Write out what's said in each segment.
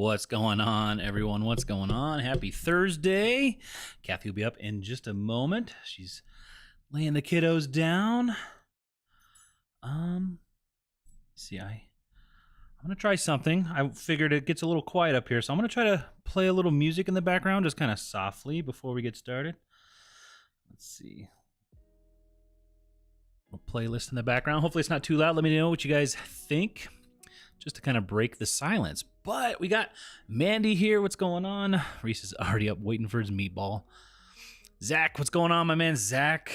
What's going on, everyone? What's going on? Happy Thursday. Kathy will be up in just a moment. She's laying the kiddos down. I'm gonna try something. I figured it gets a little quiet up here, so I'm gonna try to play a little music in the background, just kind of softly before we get started. Let's see. A playlist in the background. Hopefully it's not too loud. Let me know what you guys think, just to kind of break the silence. But we got Mandy here. What's going on? Reese is already up waiting for his meatball. Zach, what's going on, my man? Zach.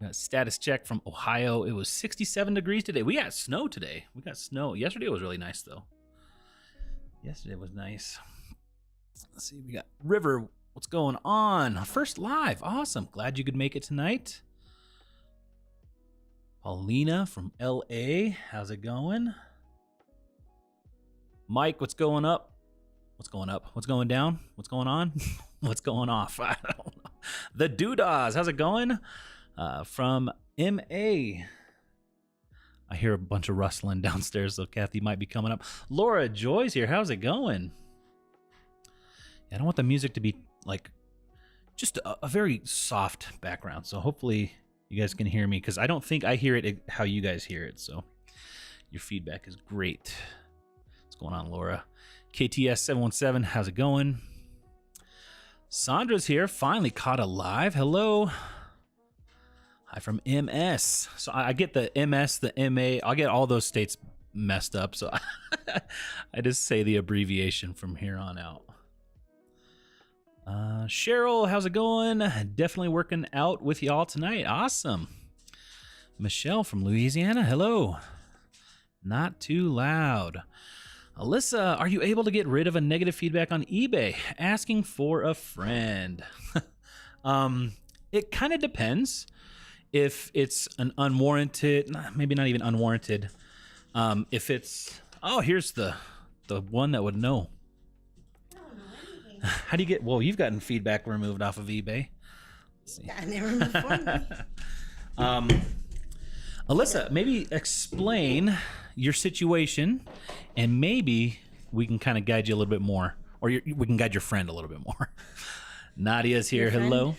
Got status check from Ohio. It was 67 degrees today. We got snow today. We got snow. Yesterday was really nice, though. Yesterday was nice. Let's see. We got River. What's going on? First live. Awesome. Glad you could make it tonight. Paulina from LA. How's it going? Mike, what's going up? What's going up? What's going down? What's going on? What's going off? I don't know. The Doodas. How's it going? From MA. I hear a bunch of rustling downstairs, so Kathy might be coming up. Laura Joy's here. How's it going? I don't want the music to be like just a very soft background, so hopefully you guys can hear me, because I don't think I hear it how you guys hear it, so your feedback is great. What's going on, Laura? KTS717, how's it going? Sandra's here, finally caught alive. Hello. Hi from MS. So I get the MS, the MA. I'll get all those states messed up, so I just say the abbreviation from here on out. Cheryl, how's it going? Definitely working out with y'all tonight. Awesome. Michelle from Louisiana, hello. Not too loud. Alyssa, are you able to get rid of a negative feedback on eBay? Asking for a friend. It kind of depends. If it's an unwarranted, maybe not even unwarranted. If it's, oh, here's the one that would know. How do you get, well, you've gotten feedback removed off of eBay. Let's see. I never removed for me. Alyssa, maybe explain your situation, and maybe we can kind of guide you a little bit more, or we can guide your friend a little bit more. Nadia's here. Hello.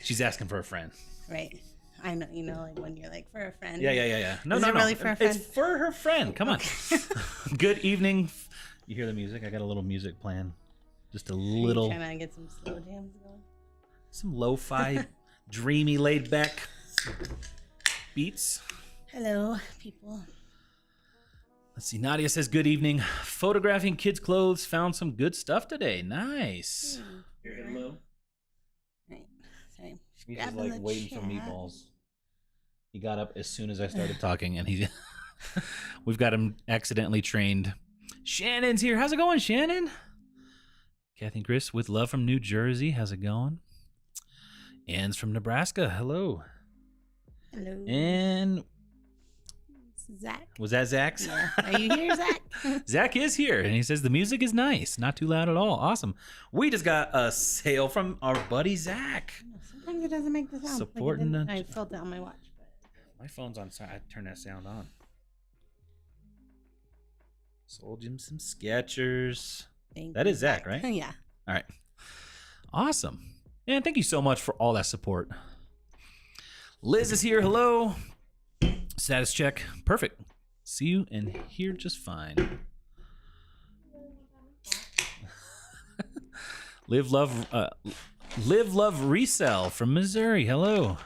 She's asking for a friend. Right. I know, like when you're like, for a friend. Yeah. No. Really for a friend? It's for her friend. Come on. Good evening. You hear the music? I got a little music playing. Just a little. Trying to get some slow jams going. Some lo-fi, dreamy, laid-back beats. Hello, people. Let's see. Nadia says, good evening. Photographing kids' clothes. Found some good stuff today. Nice. Hello. Right. Sorry. He's just like waiting for meatballs. He got up as soon as I started talking, and we've got him accidentally trained. Shannon's here. How's it going, Shannon? Kathy and Chris with love from New Jersey. How's it going? Ann's from Nebraska. Hello. Hello. And Zach. Was that Zach's? Yeah. Are you here, Zach? Zach is here, and he says the music is nice. Not too loud at all. Awesome. We just got a sale from our buddy Zach. Sometimes it doesn't make the sound. Supporting the... I felt it on my watch. But... My phone's on. I turn that sound on. Sold him some Skechers. That is Zach, right? Yeah. All right. Awesome. Man, thank you so much for all that support. Liz is here. Hello. Status check. Perfect. See you and hear just fine. Live, love, resell from Missouri. Hello.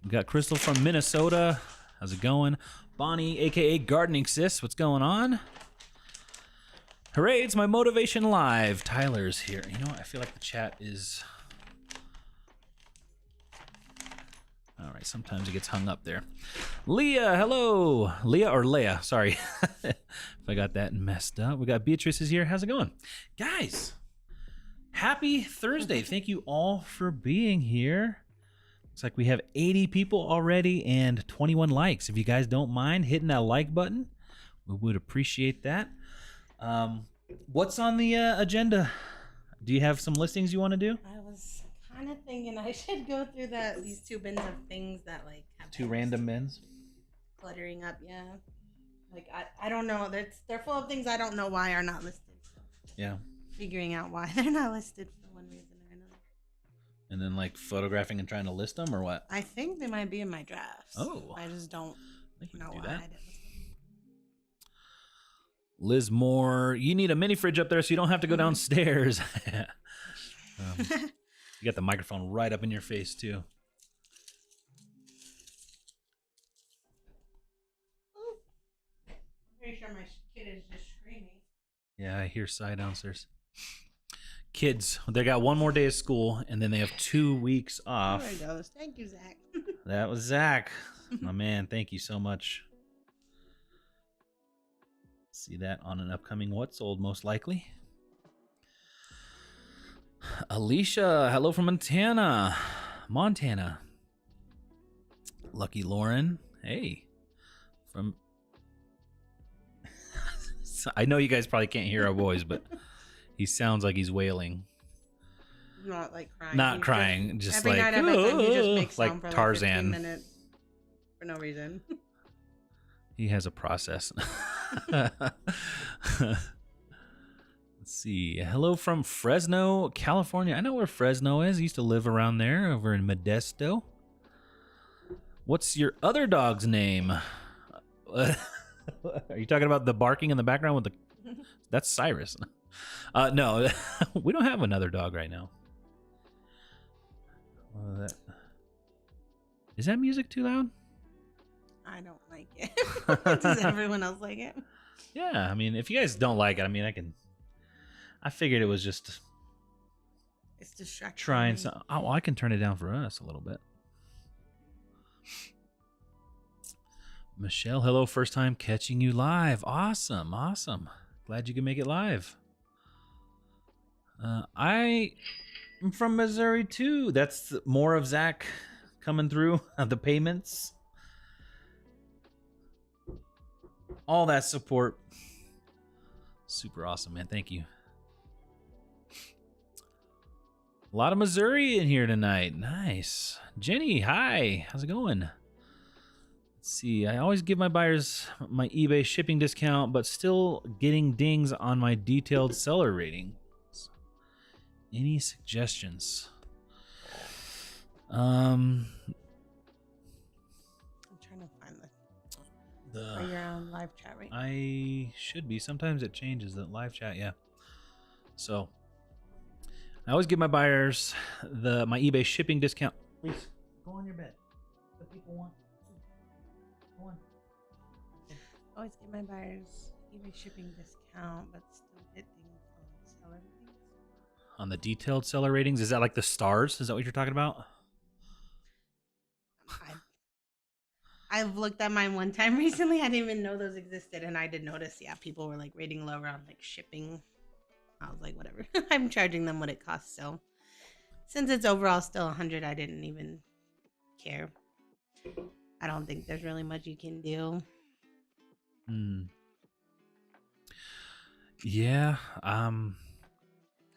We got Crystal from Minnesota. How's it going? Bonnie, aka Gardening Sis. What's going on? Hooray, it's my Motivation Live. Tyler's here. You know what? I feel like the chat is... All right, sometimes it gets hung up there. Leah, hello. Leah or Leah, sorry. If I got that messed up. We got Beatrice is here. How's it going? Guys, happy Thursday. Thank you all for being here. Looks like we have 80 people already and 21 likes. If you guys don't mind hitting that like button, we would appreciate that. What's on the agenda? Do you have some listings you want to do? I was kind of thinking I should go through these two bins of things that like have two random bins. cluttering up. Yeah. Like I don't know. They're full of things I don't know why are not listed. So Yeah. figuring out why they're not listed for one reason or another. And then like photographing and trying to list them or what? I think they might be in my drafts. Oh. I just don't know why I didn't list them. Liz Moore, you need a mini fridge up there so you don't have to go downstairs. You got the microphone right up in your face too. Pretty sure my kid is just screaming. Yeah, I hear Cy downstairs. Kids, they got one more day of school and then they have 2 weeks off. There it goes. Thank you, Zach. That was Zach. My man, thank you so much. See that on an upcoming What's Sold, most likely. Alicia, hello from Montana. Lucky Lauren, hey. From I know you guys probably can't hear our voice, but he sounds like he's wailing. Not like crying. Not crying, just every like night I bedtime, he just makes like sound for Tarzan. like 15 minutes for no reason. He has a process. Let's see. Hello from Fresno, California. I know where Fresno is. I used to live around there, over in Modesto. What's your other dog's name? Are you talking about the barking in the background with the... That's Cyrus. No, we don't have another dog right now. Is that music too loud? I don't like it. Does everyone else like it? Yeah, I mean, if you guys don't like it, I mean, I figured it was just It's distracting. trying some. Oh, well, I can turn it down for us a little bit. Michelle, hello, first time catching you live. Awesome. Glad you can make it live. I am from Missouri too. That's more of Zach coming through the payments. All that support. Super awesome, man. Thank you. A lot of Missouri in here tonight. Nice. Jenny, hi. How's it going? Let's see. I always give my buyers my eBay shipping discount, but still getting dings on my detailed seller rating. Any suggestions? I'm trying to find the you're on live chat right now. I should be. Sometimes it changes the live chat, yeah. So I always give my buyers my eBay shipping discount. Please go on your bed. What people want. Go on. Always give my buyers eBay shipping discount, but still get things on seller ratings. On the detailed seller ratings, is that like the stars? Is that what you're talking about? I've looked at mine one time recently. I didn't even know those existed, and I did notice. Yeah, people were like rating lower on like shipping. I was like, whatever. I'm charging them what it costs. So since it's overall still 100, I didn't even care. I don't think there's really much you can do. Yeah.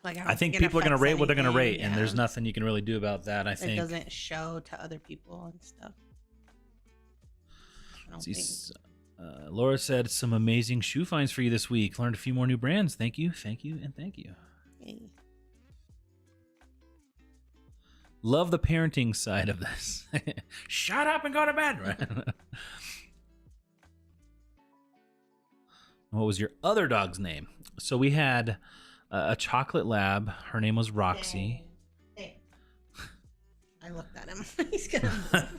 Like I think people are going to rate what they're going to rate, yeah. and there's nothing you can really do about that, I think. It doesn't show to other people and stuff. I don't think. Laura said some amazing shoe finds for you this week. Learned a few more new brands. Thank you, and thank you. Hey. Love the parenting side of this. Shut up and go to bed. Right? What was your other dog's name? So we had a chocolate lab. Her name was Roxy. Dang. I looked at him. He's gonna.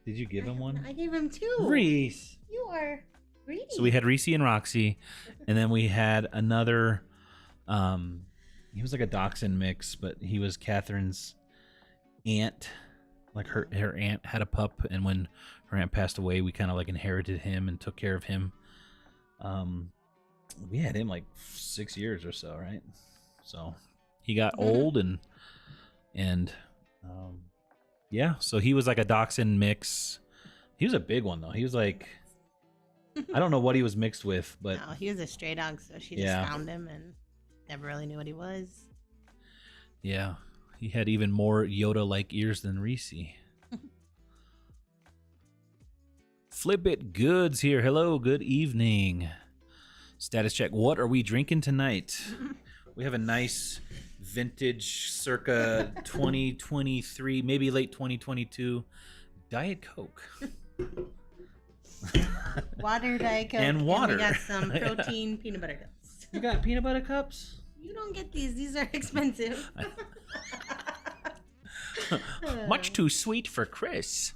Did you give him one? I gave him 2. Reese. You are greedy. So we had Reese and Roxy, and then we had another. He was like a dachshund mix, but he was Catherine's aunt. Like her aunt had a pup, and when her aunt passed away, we kind of like inherited him and took care of him. We had him like 6 years or so, right? So he got old and yeah, so he was like a dachshund mix. He was a big one though. He was like, I don't know what he was mixed with, but no, he was a stray dog, so she just found him and never really knew what he was. Yeah, he had even more Yoda-like ears than Reese. Flip It Goods here. Hello, good evening. Status check. What are we drinking tonight? We have a nice vintage circa 2023, maybe late 2022 Diet Coke. Water, Diet Coke, and water. And we got some protein peanut butter cups. You got peanut butter cups? You don't get these. These are expensive. Much too sweet for Chris.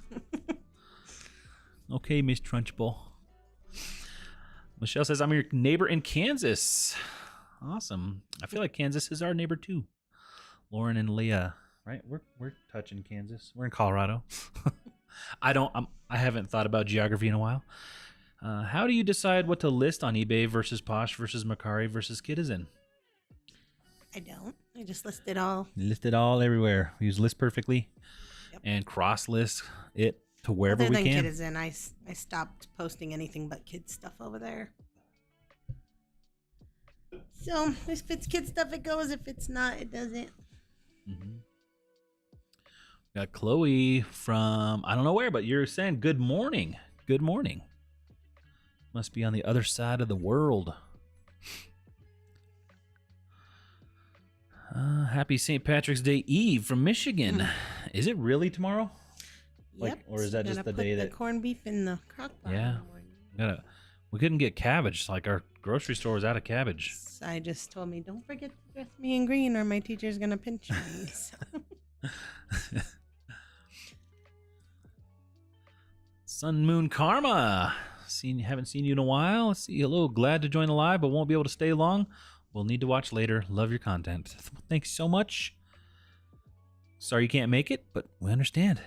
Okay, Miss Trunchbull. Michelle says, I'm your neighbor in Kansas. Awesome. I feel like Kansas is our neighbor too. Lauren and Leah, right? We're touching Kansas. We're in Colorado. I haven't thought about geography in a while. How do you decide what to list on eBay versus Posh versus Mercari versus Citizen? I don't. I just list it all. List it all everywhere. We use List Perfectly and cross list it to wherever we can. Other than Citizen, I stopped posting anything but kids stuff over there. So if it's kid stuff, it goes. If it's not, it doesn't. Mm-hmm. Got Chloe from I don't know where, but you're saying good morning. Good morning. Must be on the other side of the world. Happy St. Patrick's Day Eve from Michigan. Is it really tomorrow? Yep. Or is that just the day that the corned beef in the crock pot? Yeah. We couldn't get cabbage. Like our grocery store was out of cabbage. I just told me, don't forget to dress me in green or my teacher's gonna pinch me. So. Sun Moon Karma. Haven't seen you in a while. Let's see. Hello. Glad to join the live, but won't be able to stay long. We'll need to watch later. Love your content. Thanks so much. Sorry you can't make it, but we understand.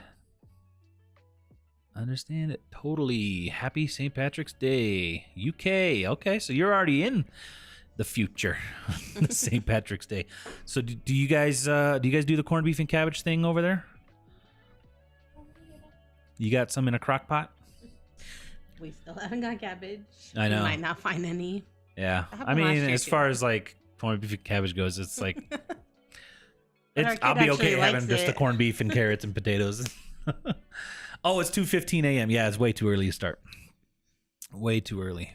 Understand it totally. Happy St. Patrick's Day, UK. Okay, so you're already in the future. St. Patrick's Day. So do you guys do the corned beef and cabbage thing over there? You got some in a crock pot? We still haven't got cabbage. I know. We might not find any. Yeah. I mean, as far as like corned beef and cabbage goes, it's like I'll be okay having just the corned beef and carrots and potatoes. Oh, it's 2:15 a.m. Yeah, it's way too early to start. Way too early.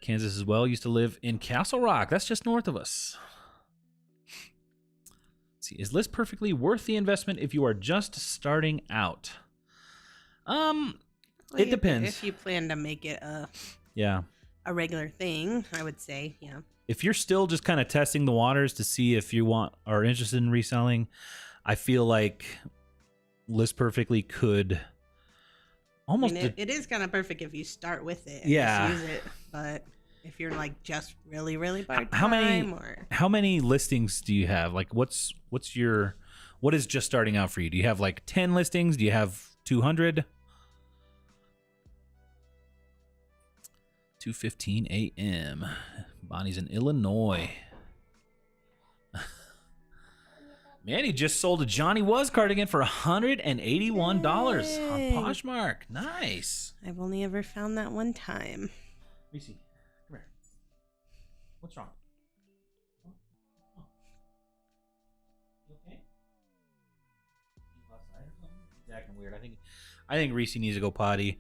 Kansas as well. Used to live in Castle Rock. That's just north of us. Let's see. Is List Perfectly worth the investment if you are just starting out? It depends. If you plan to make it a regular thing, I would say, yeah. If you're still just kind of testing the waters to see if you are interested in reselling, I feel like List Perfectly could almost. I mean, it is kind of perfect if you start with it. And just use it, but if you're like just really, really part-time how many listings do you have? Like, what is just starting out for you? Do you have like 10 listings? Do you have 200? 2:15 a.m. Bonnie's in Illinois. Man, he just sold a Johnny Was cardigan for $181 on Poshmark. Nice. I've only ever found that one time. Let me see. Come here. What's wrong? Oh. You okay? He's acting weird. I think Reese needs to go potty.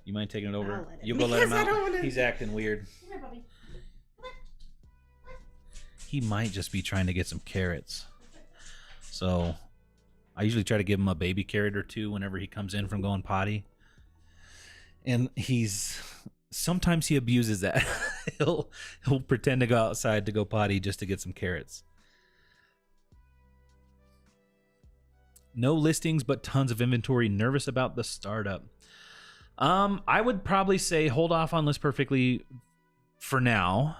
You mind taking it over? You'll go let him out. He's acting weird. Come here, puppy. He might just be trying to get some carrots. So I usually try to give him a baby carrot or two whenever he comes in from going potty. And sometimes he abuses that. he'll pretend to go outside to go potty just to get some carrots. No listings, but tons of inventory. Nervous about the startup. I would probably say hold off on List Perfectly for now.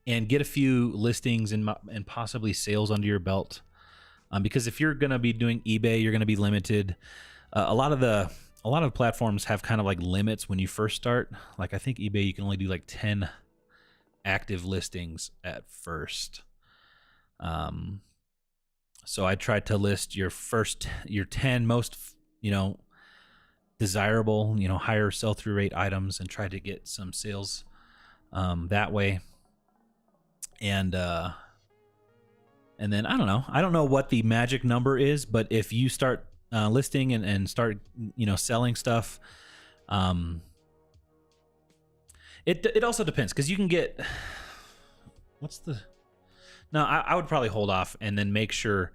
And get a few listings and possibly sales under your belt. Because if you're going to be doing eBay, you're going to be limited. A lot of the platforms have kind of like limits when you first start. Like I think eBay, you can only do like 10 active listings at first. So I tried to list your 10 most, desirable, higher sell-through rate items and try to get some sales that way. And then I don't know what the magic number is, but if you start listing and start, selling stuff. It also depends, because you can get, I would probably hold off and then make sure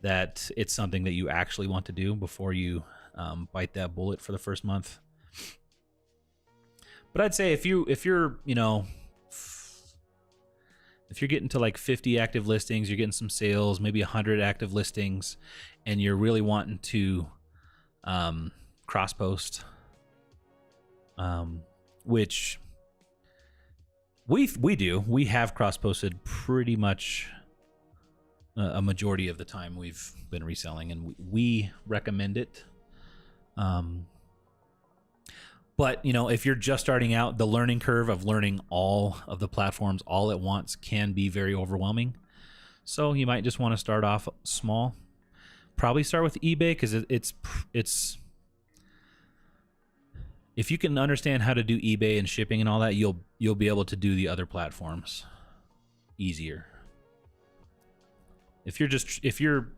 that it's something that you actually want to do before you bite that bullet for the first month. But I'd say if you're getting to like 50 active listings, you're getting some sales, maybe 100 active listings, and you're really wanting to cross post, which we do. We have cross posted pretty much a majority of the time we've been reselling, and we recommend it. But if you're just starting out, the learning curve of learning all of the platforms all at once can be very overwhelming. So you might just want to start off small. Probably start with eBay, because it's if you can understand how to do eBay and shipping and all that, you'll be able to do the other platforms easier. If you're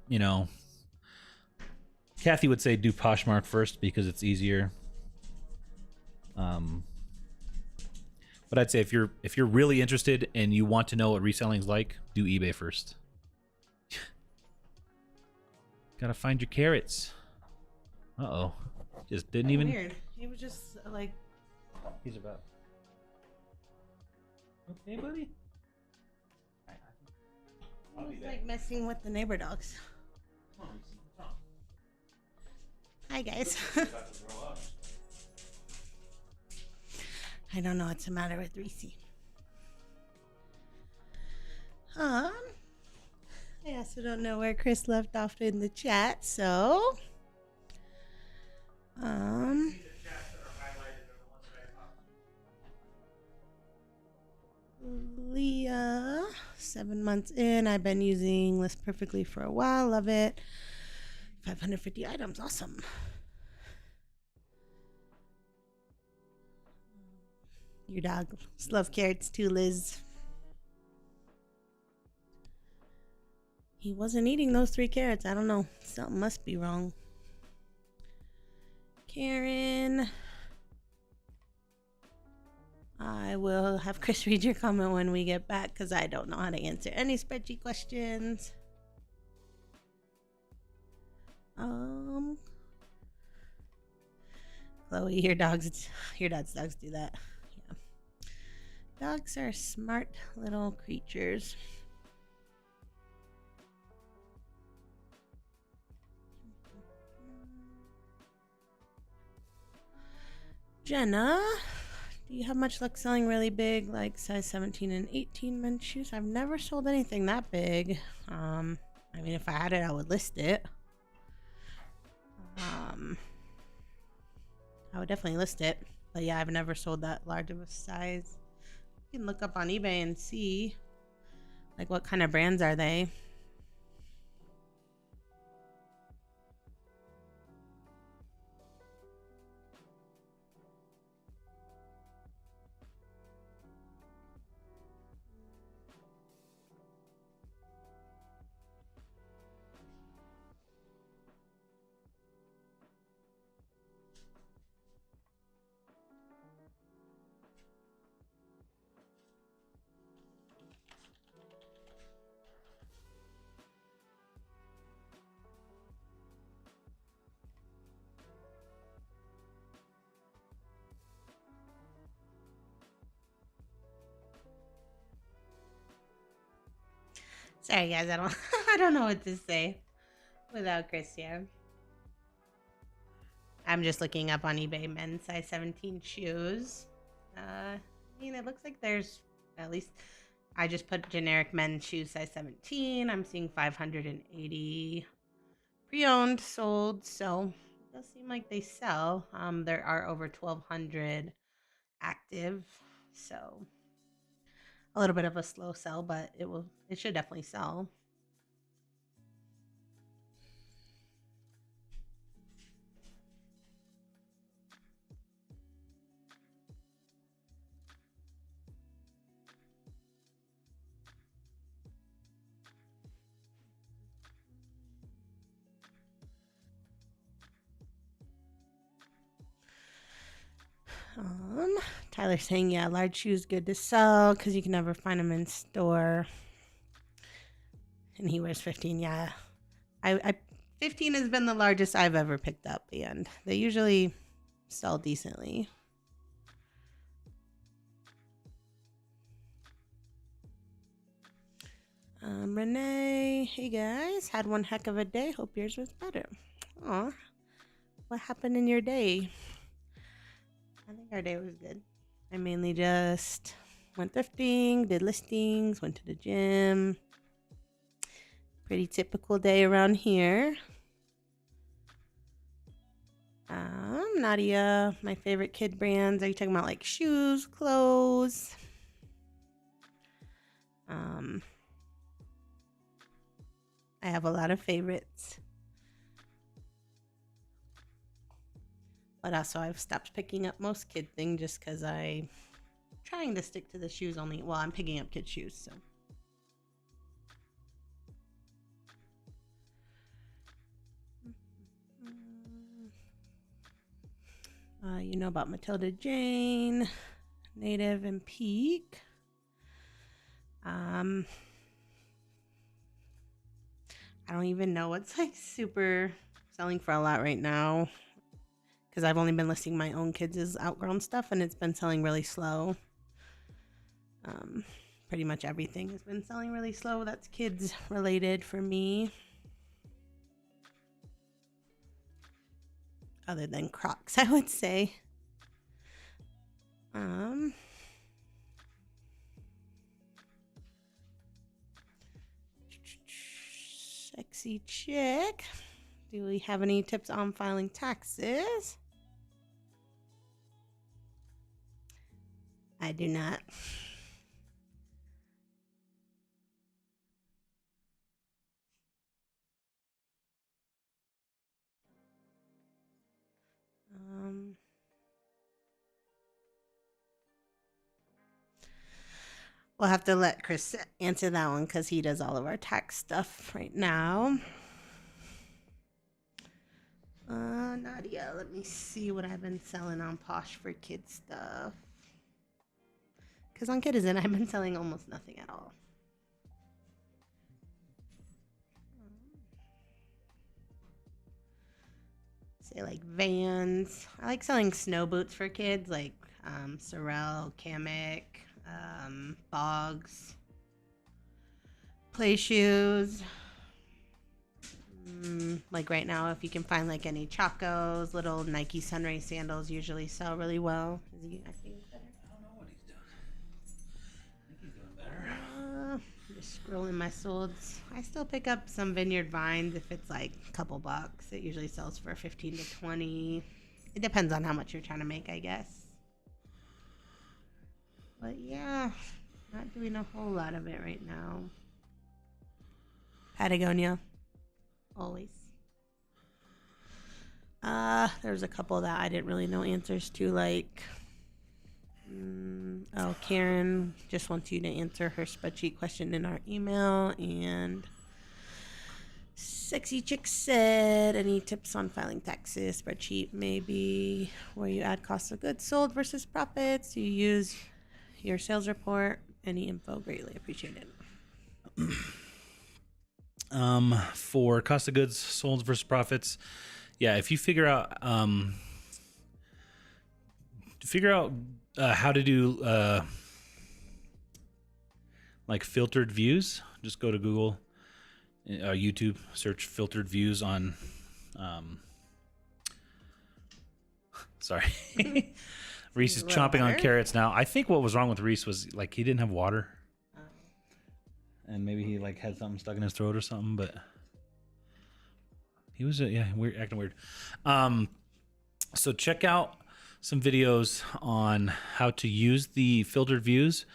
Kathy would say do Poshmark first because it's easier. But I'd say if you're really interested and you want to know what reselling's like, do eBay first. Gotta find your carrots. Uh-oh. Just didn't even... Weird. He was just like... He's about... Okay, buddy? He was like messing with the neighbor dogs. Hi, guys. I don't know what's the matter with Reese. I also don't know where Chris left off in the chat, so Leah, 7 months in. I've been using List Perfectly for a while. Love it. 550 items. Awesome. Your dog loves carrots too, Liz. He wasn't eating those 3 carrots. I don't know. Something must be wrong. Karen. I will have Chris read your comment when we get back, because I don't know how to answer any spreadsheet questions. Chloe, your dad's dogs do that. Yeah. Dogs are smart little creatures. Jenna, do you have much luck selling really big, like size 17 and 18 men's shoes? I've never sold anything that big. I mean, if I had it, I would list it. I would definitely list it. But yeah, I've never sold that large of a size. You can look up on eBay and see, like, what kind of brands are they. Sorry guys, I don't know what to say without Chris here. I'm just looking up on eBay men's size 17 shoes. I mean, it looks like there's, at least I just put generic men's shoes size 17. I'm seeing 580 pre-owned sold, so it does seem like they sell. There are over 1,200 active, so a little bit of a slow sell, but it should definitely sell. Tyler's saying, yeah, large shoes good to sell because you can never find them in store. And he wears 15. Yeah, I 15 has been the largest I've ever picked up, and they usually sell decently. Renee, hey guys, had one heck of a day. Hope yours was better. Aw, what happened in your day? I think our day was good. I mainly just went thrifting, did listings, went to the gym. Pretty typical day around here. Nadia, my favorite kid brands. Are you talking about like shoes, clothes? I have a lot of favorites. But also I've stopped picking up most kid things just because I'm trying to stick to the shoes only. Well, I'm picking up kid shoes, so. You know about Matilda Jane, Native, and Peak. I don't even know what's like super selling for a lot right now because I've only been listing my own kids' outgrown stuff and it's been selling really slow. Pretty much everything has been selling really slow. That's kids related for me. Other than Crocs, I would say. Sexy chick. Do we have any tips on filing taxes? I do not. We'll have to let Chris answer that one because he does all of our tax stuff right now. Nadia, let me see what I've been selling on Posh for kid stuff. Because on Kidizen, I've been selling almost nothing at all. Say like Vans. I like selling snow boots for kids, like Sorel, Kamek, Bogs, play shoes. Like right now, if you can find like any Chacos, little Nike Sunray sandals usually sell really well. Is he acting better? I don't know what he's doing. I think he's doing better. Just scrolling my solds. I still pick up some Vineyard Vines if it's like a couple bucks. It usually sells for 15 to 20. It depends on how much you're trying to make, I guess. But yeah, not doing a whole lot of it right now. Patagonia. Always. There's a couple that I didn't really know answers to, like Karen just wants you to answer her spreadsheet question in our email, and Sexy Chick said, any tips on filing taxes? Spreadsheet maybe where you add cost of goods sold versus profits. You use your sales report. Any info greatly appreciated. For cost of goods sold versus profits, yeah, if you figure out how to do like filtered views, just go to Google, YouTube, search filtered views on sorry. Reese is chomping on carrots now. I think what was wrong with Reese was like he didn't have water. And maybe he like had something stuck in his throat or something, but he was weird, acting weird. So check out some videos on how to use the filtered views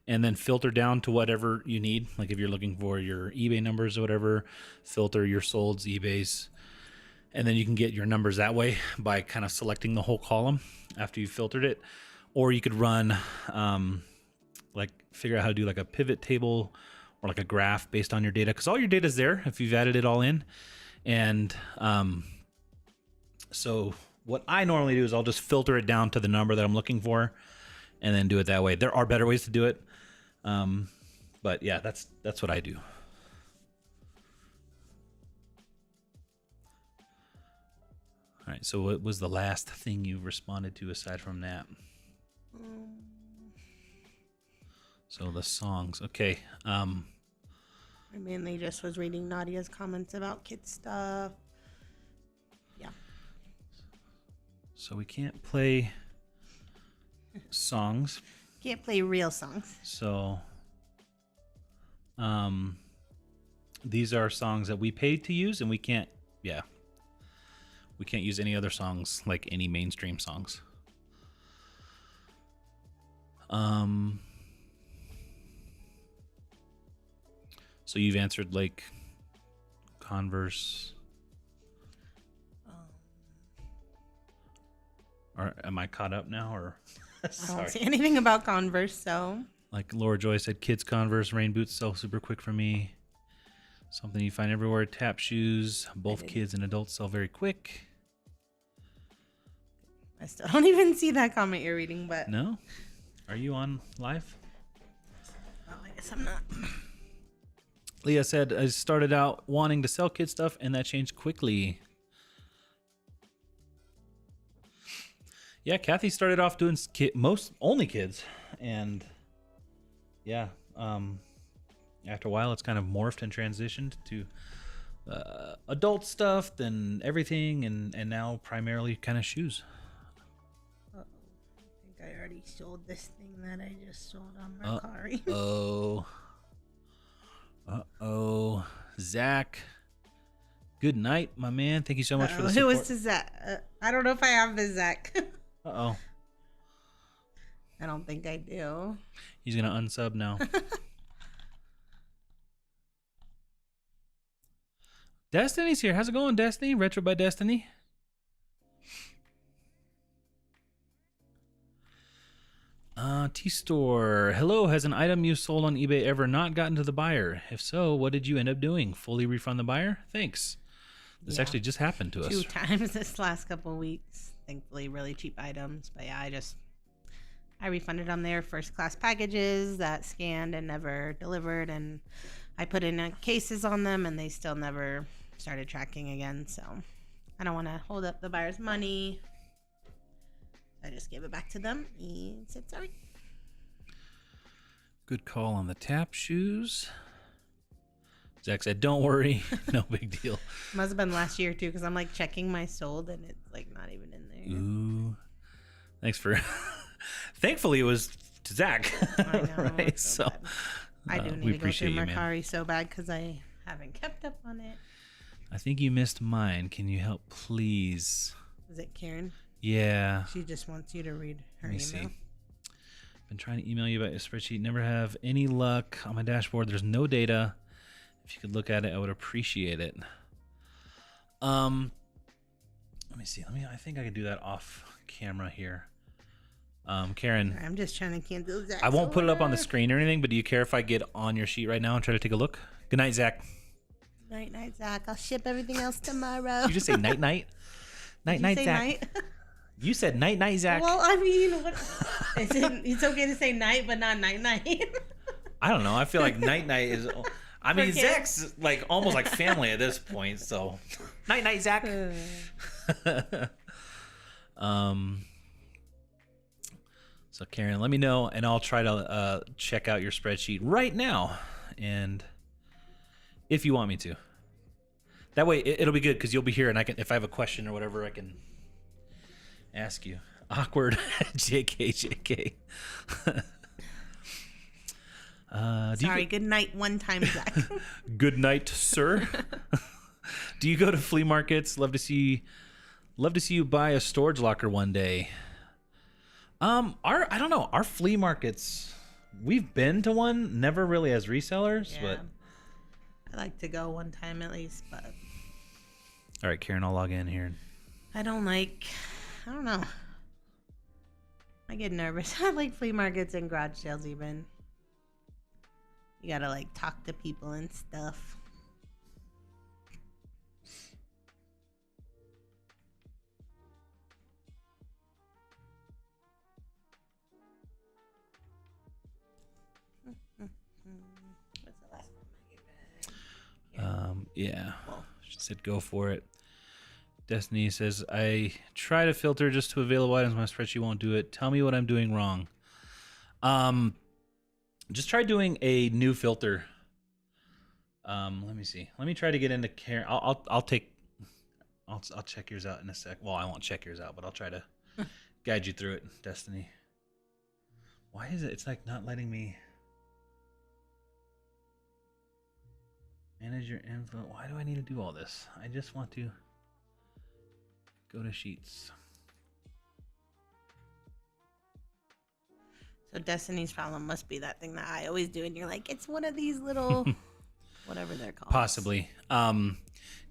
and then filter down to whatever you need. Like if you're looking for your eBay numbers or whatever, filter your solds, eBays, and then you can get your numbers that way by kind of selecting the whole column after you've filtered it. Or you could run like figure out how to do like a pivot table or like a graph based on your data, because all your data is there if you've added it all in. And so what I normally do is I'll just filter it down to the number that I'm looking for, and then do it that way. There are better ways to do it. But yeah, that's what I do. All right, so what was the last thing you responded to aside from that? So the songs. Okay. I mainly just was reading Nadia's comments about kid stuff. Yeah. So we can't play songs. Can't play real songs. So these are songs that we paid to use, and we can't use any other songs, like any mainstream songs. So you've answered like Converse. Or am I caught up now? Or I don't see anything about Converse, so. Like Laura Joy said, kids Converse rain boots sell super quick for me. Something you find everywhere. Tap shoes, both kids and adults sell very quick. I still don't even see that comment you're reading, but. No? Are you on live? Oh, I guess I'm not. Leah said, I started out wanting to sell kid stuff, and that changed quickly. Yeah, Kathy started off doing only kids, and yeah, after a while, it's kind of morphed and transitioned to adult stuff, then everything, and now primarily kind of shoes. Uh-oh. I think I already sold this thing that I just sold on Mercari. Uh-oh. Zach, good night, my man. Thank you so much for the support. Who is Zach? I don't know if I have the Zach. Uh-oh. I don't think I do. He's going to unsub now. Destiny's here. How's it going, Destiny? Retro by Destiny. T-Store. Hello, has an item you sold on eBay ever not gotten to the buyer? If so, what did you end up doing? Fully refund the buyer? Thanks. This actually just happened to us. 2 times this last couple of weeks. Thankfully, really cheap items. But yeah, I refunded on their first class packages that scanned and never delivered. And I put in cases on them and they still never started tracking again. So I don't want to hold up the buyer's money. I just gave it back to them and said sorry. Good call on the tap shoes. Zach said, don't worry. No big deal. Must have been last year too, because I'm like checking my sold and it's like not even in there. Ooh. Thanks for thankfully it was to Zach. I know. Right? So I do need to go through Mercari so bad because I haven't kept up on it. I think you missed mine. Can you help, please? Is it Karen? Yeah. She just wants you to read her Let me email. see. Been trying to email you about your spreadsheet. Never have any luck on my dashboard. There's no data. If you could look at it, I would appreciate it. Let me see. I think I could do that off camera here. Karen. I'm just trying to cancel Zach's I won't put it up on the order. screen or anything, but do you care if I get on your sheet right now and try to take a look? Good night, Zach. Night, Zach. I'll ship everything else tomorrow. Did you just say night, night? Night, Did you say Zach. night? You said night, Zach. Well, I mean, it's okay to say night, but not night. I don't know. I feel like night is. I mean, kids. Zach's like almost like family at this point. So, night, Zach. So Karen, let me know, and I'll try to check out your spreadsheet right now, and if you want me to, that way it'll be good because you'll be here, and I can, if I have a question or whatever, I can ask you. Awkward, JK. Sorry. Good night. One time, Zach. Good night, sir. Do you go to flea markets? Love to see you buy a storage locker one day. I don't know. Our flea markets, we've been to one, never really as resellers, Yeah. but I like to go one time at least, but all right, Karen, I'll log in here. I don't know. I get nervous. I like flea markets and garage sales even. You gotta like talk to people and stuff. Yeah. Well, She said go for it. Destiny says, I try to filter just to available items. My spreadsheet won't do it. Tell me what I'm doing wrong. Just try doing a new filter. Let me see. Let me try to get into care. I'll check yours out in a sec. Well, I won't check yours out, but I'll try to guide you through it, Destiny. Why is it? It's like not letting me manage your info. Why do I need to do all this? I just want to go to sheets. so Destiny's problem must be that thing that I always do, and you're like, it's one of these little, whatever they're called. Possibly.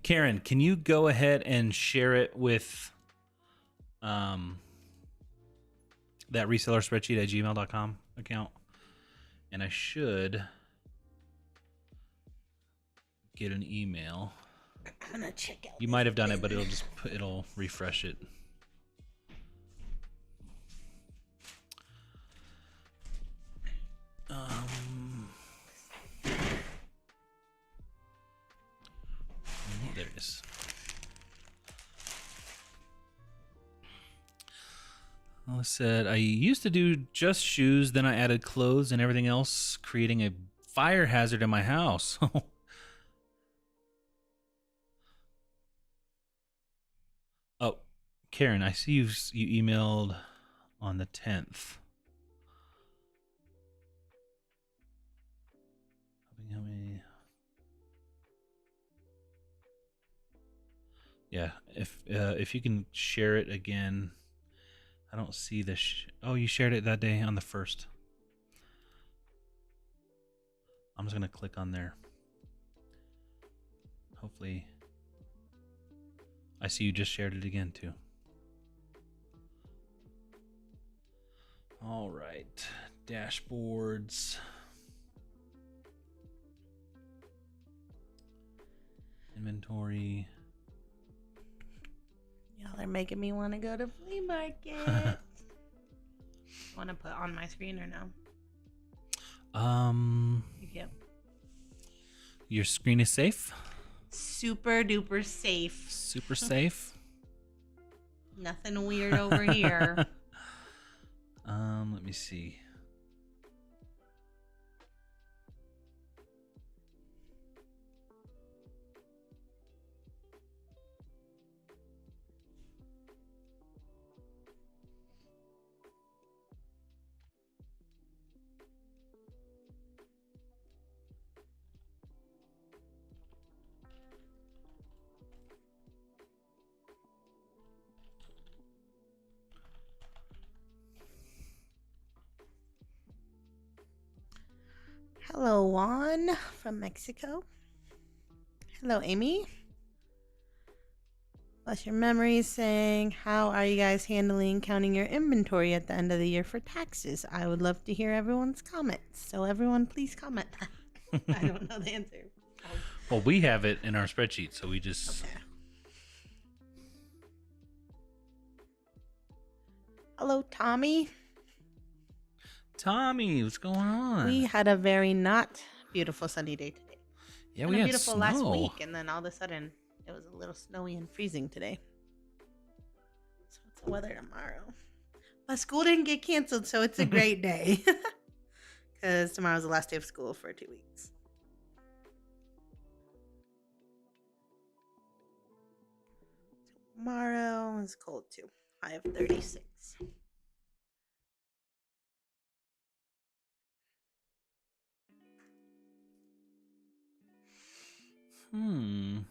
Karen, can you go ahead and share it with that reseller spreadsheet at gmail.com account? And I should get an email. I'm gonna check out. You might have done it, but it'll refresh it. There it is. I said I used to do just shoes, then I added clothes and everything else, creating a fire hazard in my house. Oh, Karen, I see you emailed on the 10th. Yeah, if you can share it again. I don't see this. Oh, you shared it that day on the 1st. I'm just going to click on there. Hopefully. I see you just shared it again, too. All right. Dashboards. Inventory. Y'all are making me want to go to Flea Market. Want to put on my screen or no? Yeah. Your screen is safe? Super duper safe. Super safe? Nothing weird over here. Let me see. Hello, Juan from Mexico. Hello, Amy. Bless your memory saying, how are you guys handling counting your inventory at the end of the year for taxes? I would love to hear everyone's comments. So everyone, please comment. I don't know the answer. Well, we have it in our spreadsheet, so we just... Okay. Hello, Tommy. Tommy, what's going on? We had a very not beautiful sunny day today. Yeah, we had beautiful snow. last week, and then all of a sudden it was a little snowy and freezing today. So it's the weather tomorrow. But school didn't get canceled, so it's a great day. Because tomorrow's the last day of school for 2 weeks. Tomorrow is cold too. I have 36. Oh,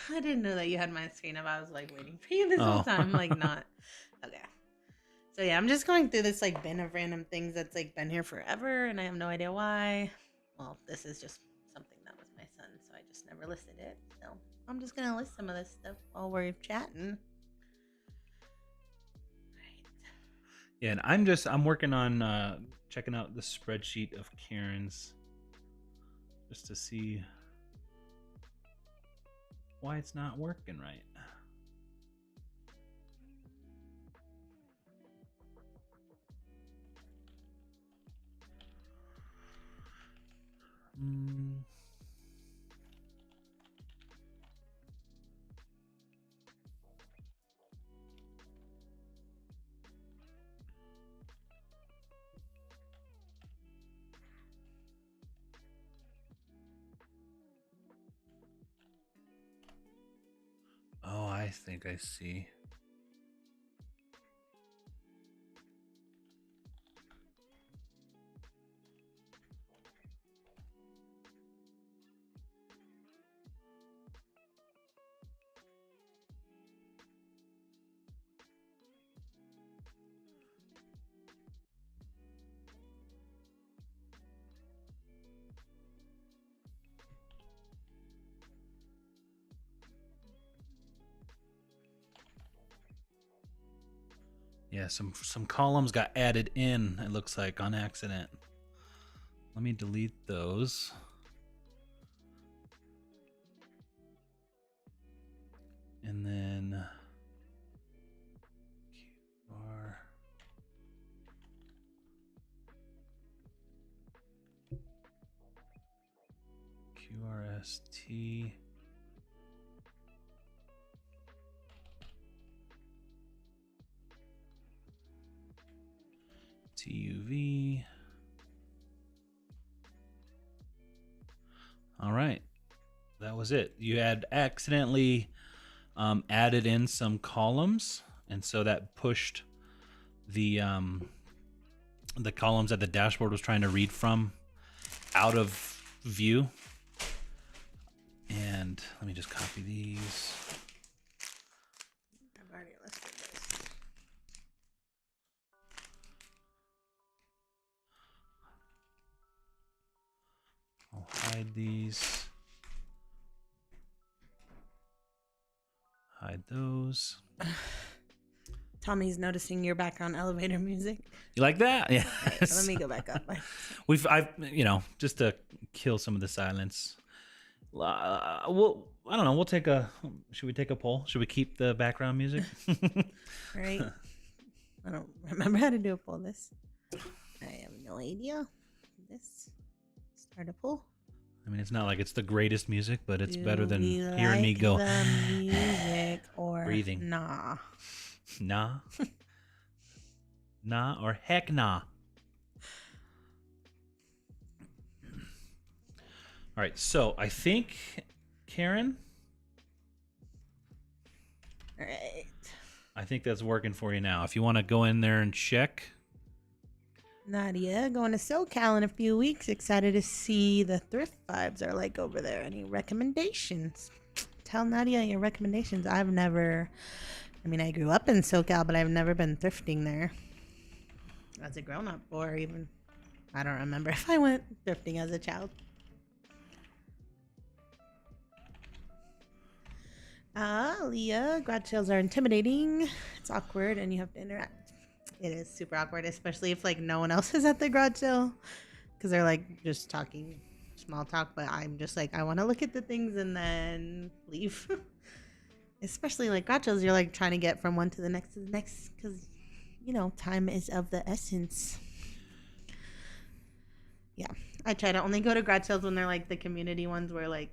I didn't know that you had my screen up. I was like waiting for you this whole time. Like not. Okay. So yeah, I'm just going through this like bin of random things that's like been here forever and I have no idea why. Well, this is just something that was my son, so I just never listed it. So I'm just gonna list some of this stuff while we're chatting. Yeah, and I'm working on checking out the spreadsheet of Karen's just to see why it's not working right. think I see. Yeah, some columns got added in, it looks like, on accident. Let me delete those. And then QRST. TUV. All right, that was it. You had accidentally added in some columns, and so that pushed the columns that the dashboard was trying to read from out of view. And let me just copy these. I've already listed this. I'll hide these. Hide those. Tommy's noticing your background elevator music. You like that? Yeah. Right, let me go back up. I've just to kill some of the silence. Well, I don't know. Should we take a poll? Should we keep the background music? Right. I don't remember how to do a poll. This. I have no idea. This. Start a poll. I mean, it's not like it's the greatest music, but it's better than hearing hearing me go. The music or breathing. Nah. Nah. Nah or heck nah. All right, so I think, Karen. All right. I think that's working for you now. If you want to go in there and check. Nadia, going to SoCal in a few weeks. Excited to see the thrift vibes are like over there. Any recommendations? Tell Nadia your recommendations. I grew up in SoCal, but I've never been thrifting there as a grown-up, or even, I don't remember if I went thrifting as a child. Leah, garage sales are intimidating. It's awkward and you have to interact. It is super awkward, especially if like no one else is at the garage sale, because they're like just talking small talk, but I'm just like, I want to look at the things and then leave. Especially like garage sales, you're like trying to get from one to the next because time is of the essence. Yeah, I try to only go to garage sales when they're like the community ones where like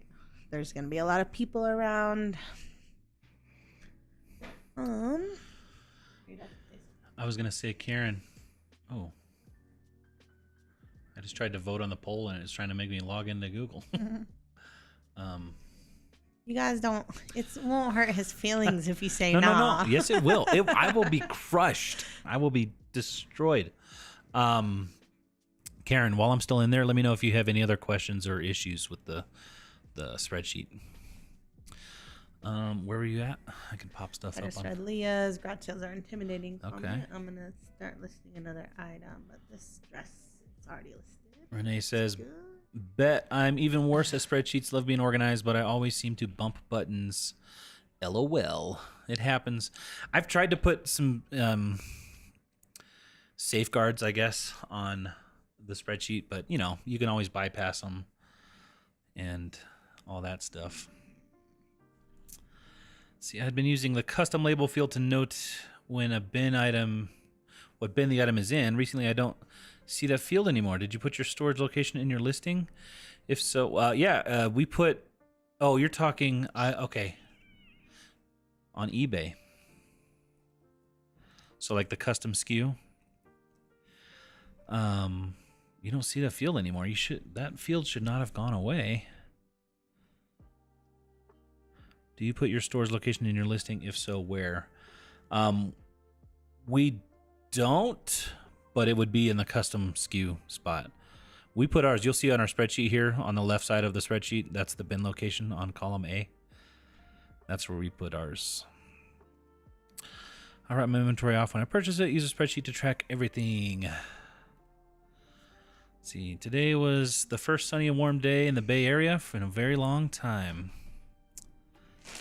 there's gonna be a lot of people around. I was gonna say, Karen. Oh, I just tried to vote on the poll and it's trying to make me log into Google. You guys don't. It won't hurt his feelings if you say no. nah. No. Yes, it will. I will be crushed. I will be destroyed. Karen, while I'm still in there, let me know if you have any other questions or issues with the spreadsheet. Where were you at? I can pop stuff I up just on. read Leah's garage sales are intimidating. Okay. Comment. I'm gonna start listing another item, but this dress is already listed. Renee says, bet I'm even worse at spreadsheets. Love being organized, but I always seem to bump buttons. LOL. It happens. I've tried to put some safeguards, I guess, on the spreadsheet, but you can always bypass them and all that stuff. See, I had been using the custom label field to note when what bin the item is in. Recently, I don't see that field anymore. Did you put your storage location in your listing? If so, yeah, we put. Oh, you're talking. Okay. On eBay. So like the custom SKU. You don't see that field anymore. That field should not have gone away. Do you put your store's location in your listing? If so, where? We don't, but it would be in the custom SKU spot. We put ours, you'll see on our spreadsheet here on the left side of the spreadsheet, that's the bin location on column A. That's where we put ours. I write my inventory off when I purchase it. Use a spreadsheet to track everything. Let's see, today was the first sunny and warm day in the Bay Area for a very long time.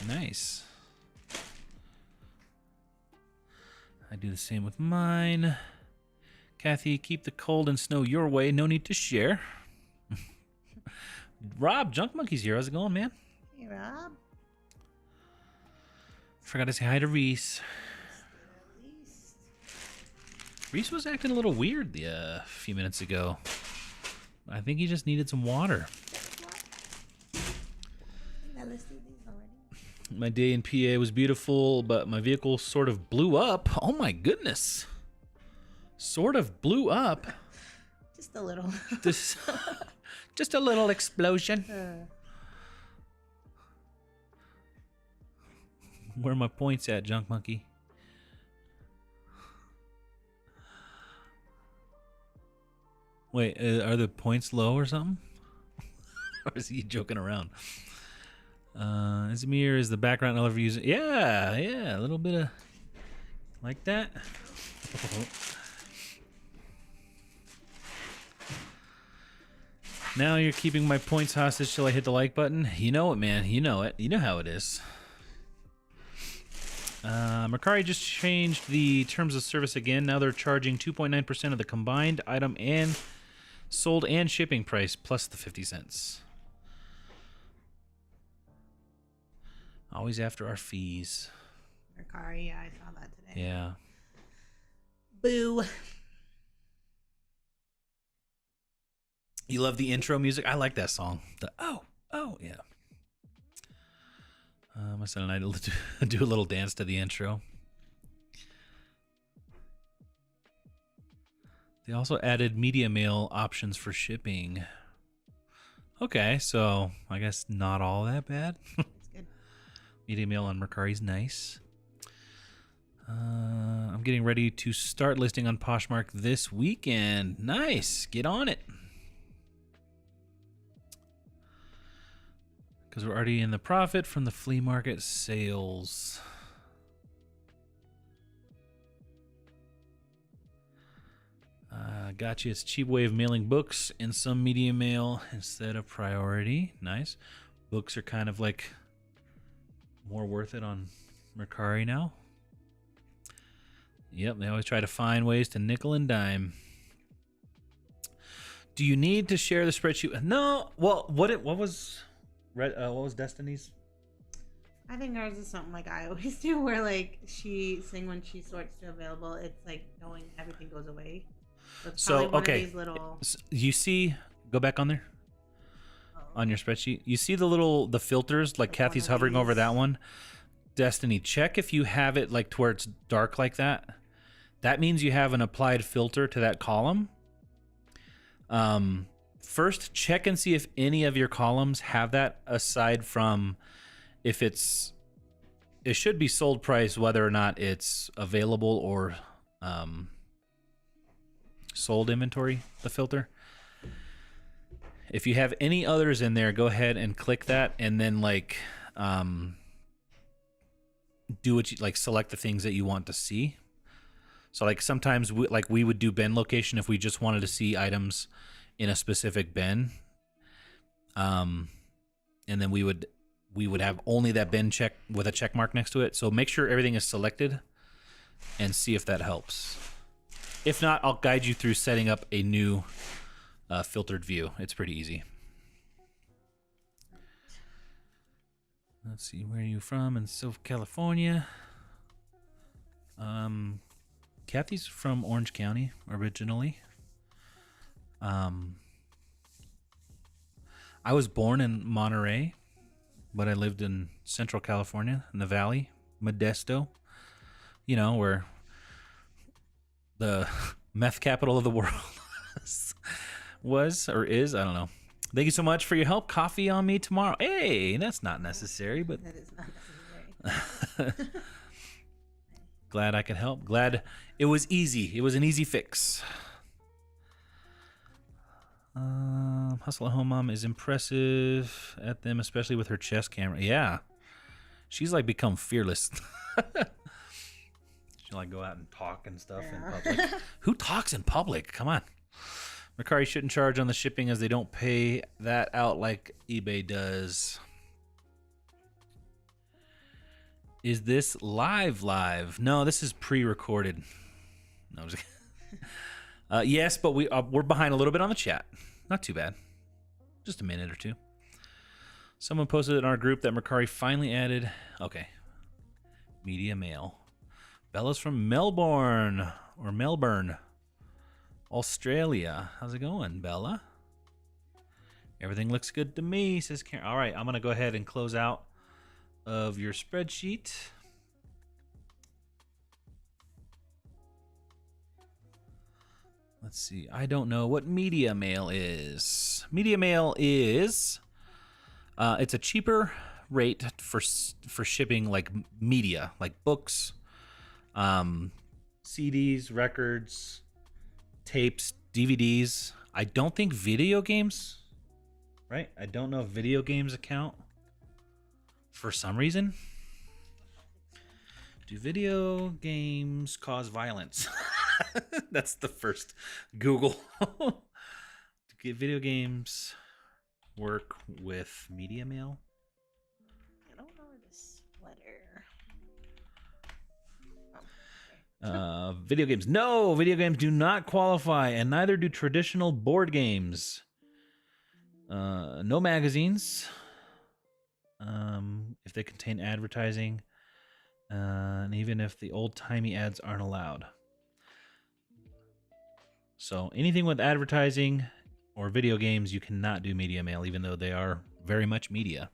Nice. I do the same with mine. Kathy, keep the cold and snow your way. No need to share. Rob, Junk Monkey's here. How's it going, man? Hey, Rob. Forgot to say hi to Reese. Reese was acting a little weird a few minutes ago. I think he just needed some water. My day in PA was beautiful, but my vehicle sort of blew up. Oh my goodness. Sort of blew up. Just a little. Just a little explosion. Where are my points at, Junk Monkey? Wait, are the points low or something? Or is he joking around? Is it me or is the background I'll ever use it? Yeah, a little bit of like that. Now you're keeping my points hostage till I hit the like button. You know it, man. You know it. You know how it is. Mercari just changed the terms of service again. Now they're charging 2.9% of the combined item and sold and shipping price plus the 50 cents. Always after our fees. Mercari, yeah, I saw that today. Yeah. Boo. You love the intro music? I like that song. The oh, yeah. My son and I do a little dance to the intro. They also added media mail options for shipping. Okay, so I guess not all that bad. That's good. Media mail on Mercari's nice. I'm getting ready to start listing on Poshmark this weekend. Nice. Get on it. Because we're already in the profit from the flea market sales. Gotcha. It's a cheap way of mailing books and some media mail instead of priority. Nice. Books are kind of like more worth it on Mercari now. Yep, they always try to find ways to nickel and dime. Do you need to share the spreadsheet? No. Well, what was Destiny's? I think ours is something like I always do, where like she sing when she sorts to available, it's like knowing everything goes away. So okay, these little... you see, go back on there. On your spreadsheet, you see the filters, like Kathy's hovering over that one. Destiny, check if you have it like to where it's dark like that. That means you have an applied filter to that column. First, check and see if any of your columns have that, aside from if it should be sold price, whether or not it's available or sold inventory, the filter. If you have any others in there, go ahead and click that, and then like do what you like, select the things that you want to see. So like sometimes we would do bin location if we just wanted to see items in a specific bin, and then we would have only that bin check with a check mark next to it. So make sure everything is selected and see if that helps. If not, I'll guide you through setting up a new filtered view. It's pretty easy. Let's see, where are you from? In Southern California. Kathy's from Orange County originally. I was born in Monterey, but I lived in Central California in the Valley, Modesto. You know, where the meth capital of the world was or is, I don't know. Thank you so much for your help. Coffee on me tomorrow. Hey, that's not necessary, but That is not necessary. glad I could help. Glad it was easy. It was an easy fix. Hustle at Home Mom is impressive at them, especially with her chest camera. Yeah. She's like become fearless. She'll like go out and talk and stuff in public. Who talks in public? Come on. Mercari shouldn't charge on the shipping as they don't pay that out like eBay does. Is this live? No, this is pre-recorded. No, I'm just kidding. Yes, but we're behind a little bit on the chat. Not too bad. Just a minute or two. Someone posted in our group that Mercari finally added... Okay. Media mail. Bella's from Melbourne. Or Melbourne. Australia. How's it going, Bella? Everything looks good to me, says Karen. All right, I'm going to go ahead and close out of your spreadsheet. Let's see. I don't know what media mail is. Media mail is... it's a cheaper rate for shipping like media, like books, CDs, records, tapes, DVDs. I don't think video games, right? I don't know if video games account for some reason. Do video games cause violence? That's the first Google. Do video games work with media mail? I don't know this sweater. Video games. No, video games do not qualify, and neither do traditional board games. No magazines. If they contain advertising, and even if the old-timey ads aren't allowed. So anything with advertising or video games, you cannot do media mail, even though they are very much media.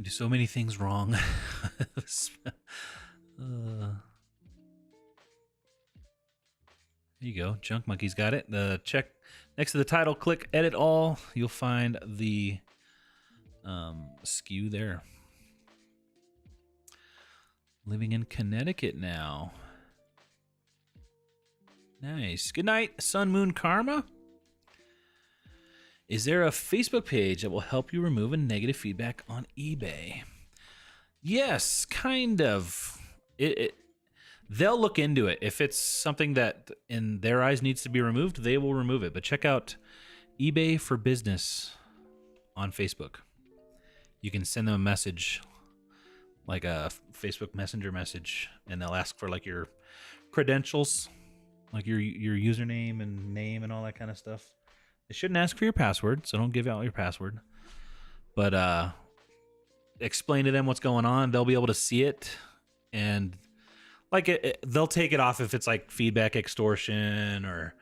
Do so many things wrong. There you go. Junk Monkey's got it. The check next to the title, click edit all. You'll find the SKU there. Living in Connecticut now. Nice. Good night, Sun Moon Karma. Is there a Facebook page that will help you remove a negative feedback on eBay? Yes, kind of. They'll look into it. If it's something that in their eyes needs to be removed, they will remove it. But check out eBay for Business on Facebook. You can send them a message, like a Facebook Messenger message, and they'll ask for like your credentials, like your username and name and all that kind of stuff. They shouldn't ask for your password, so don't give out your password. But explain to them what's going on. They'll be able to see it, and like they'll take it off if it's like feedback extortion, or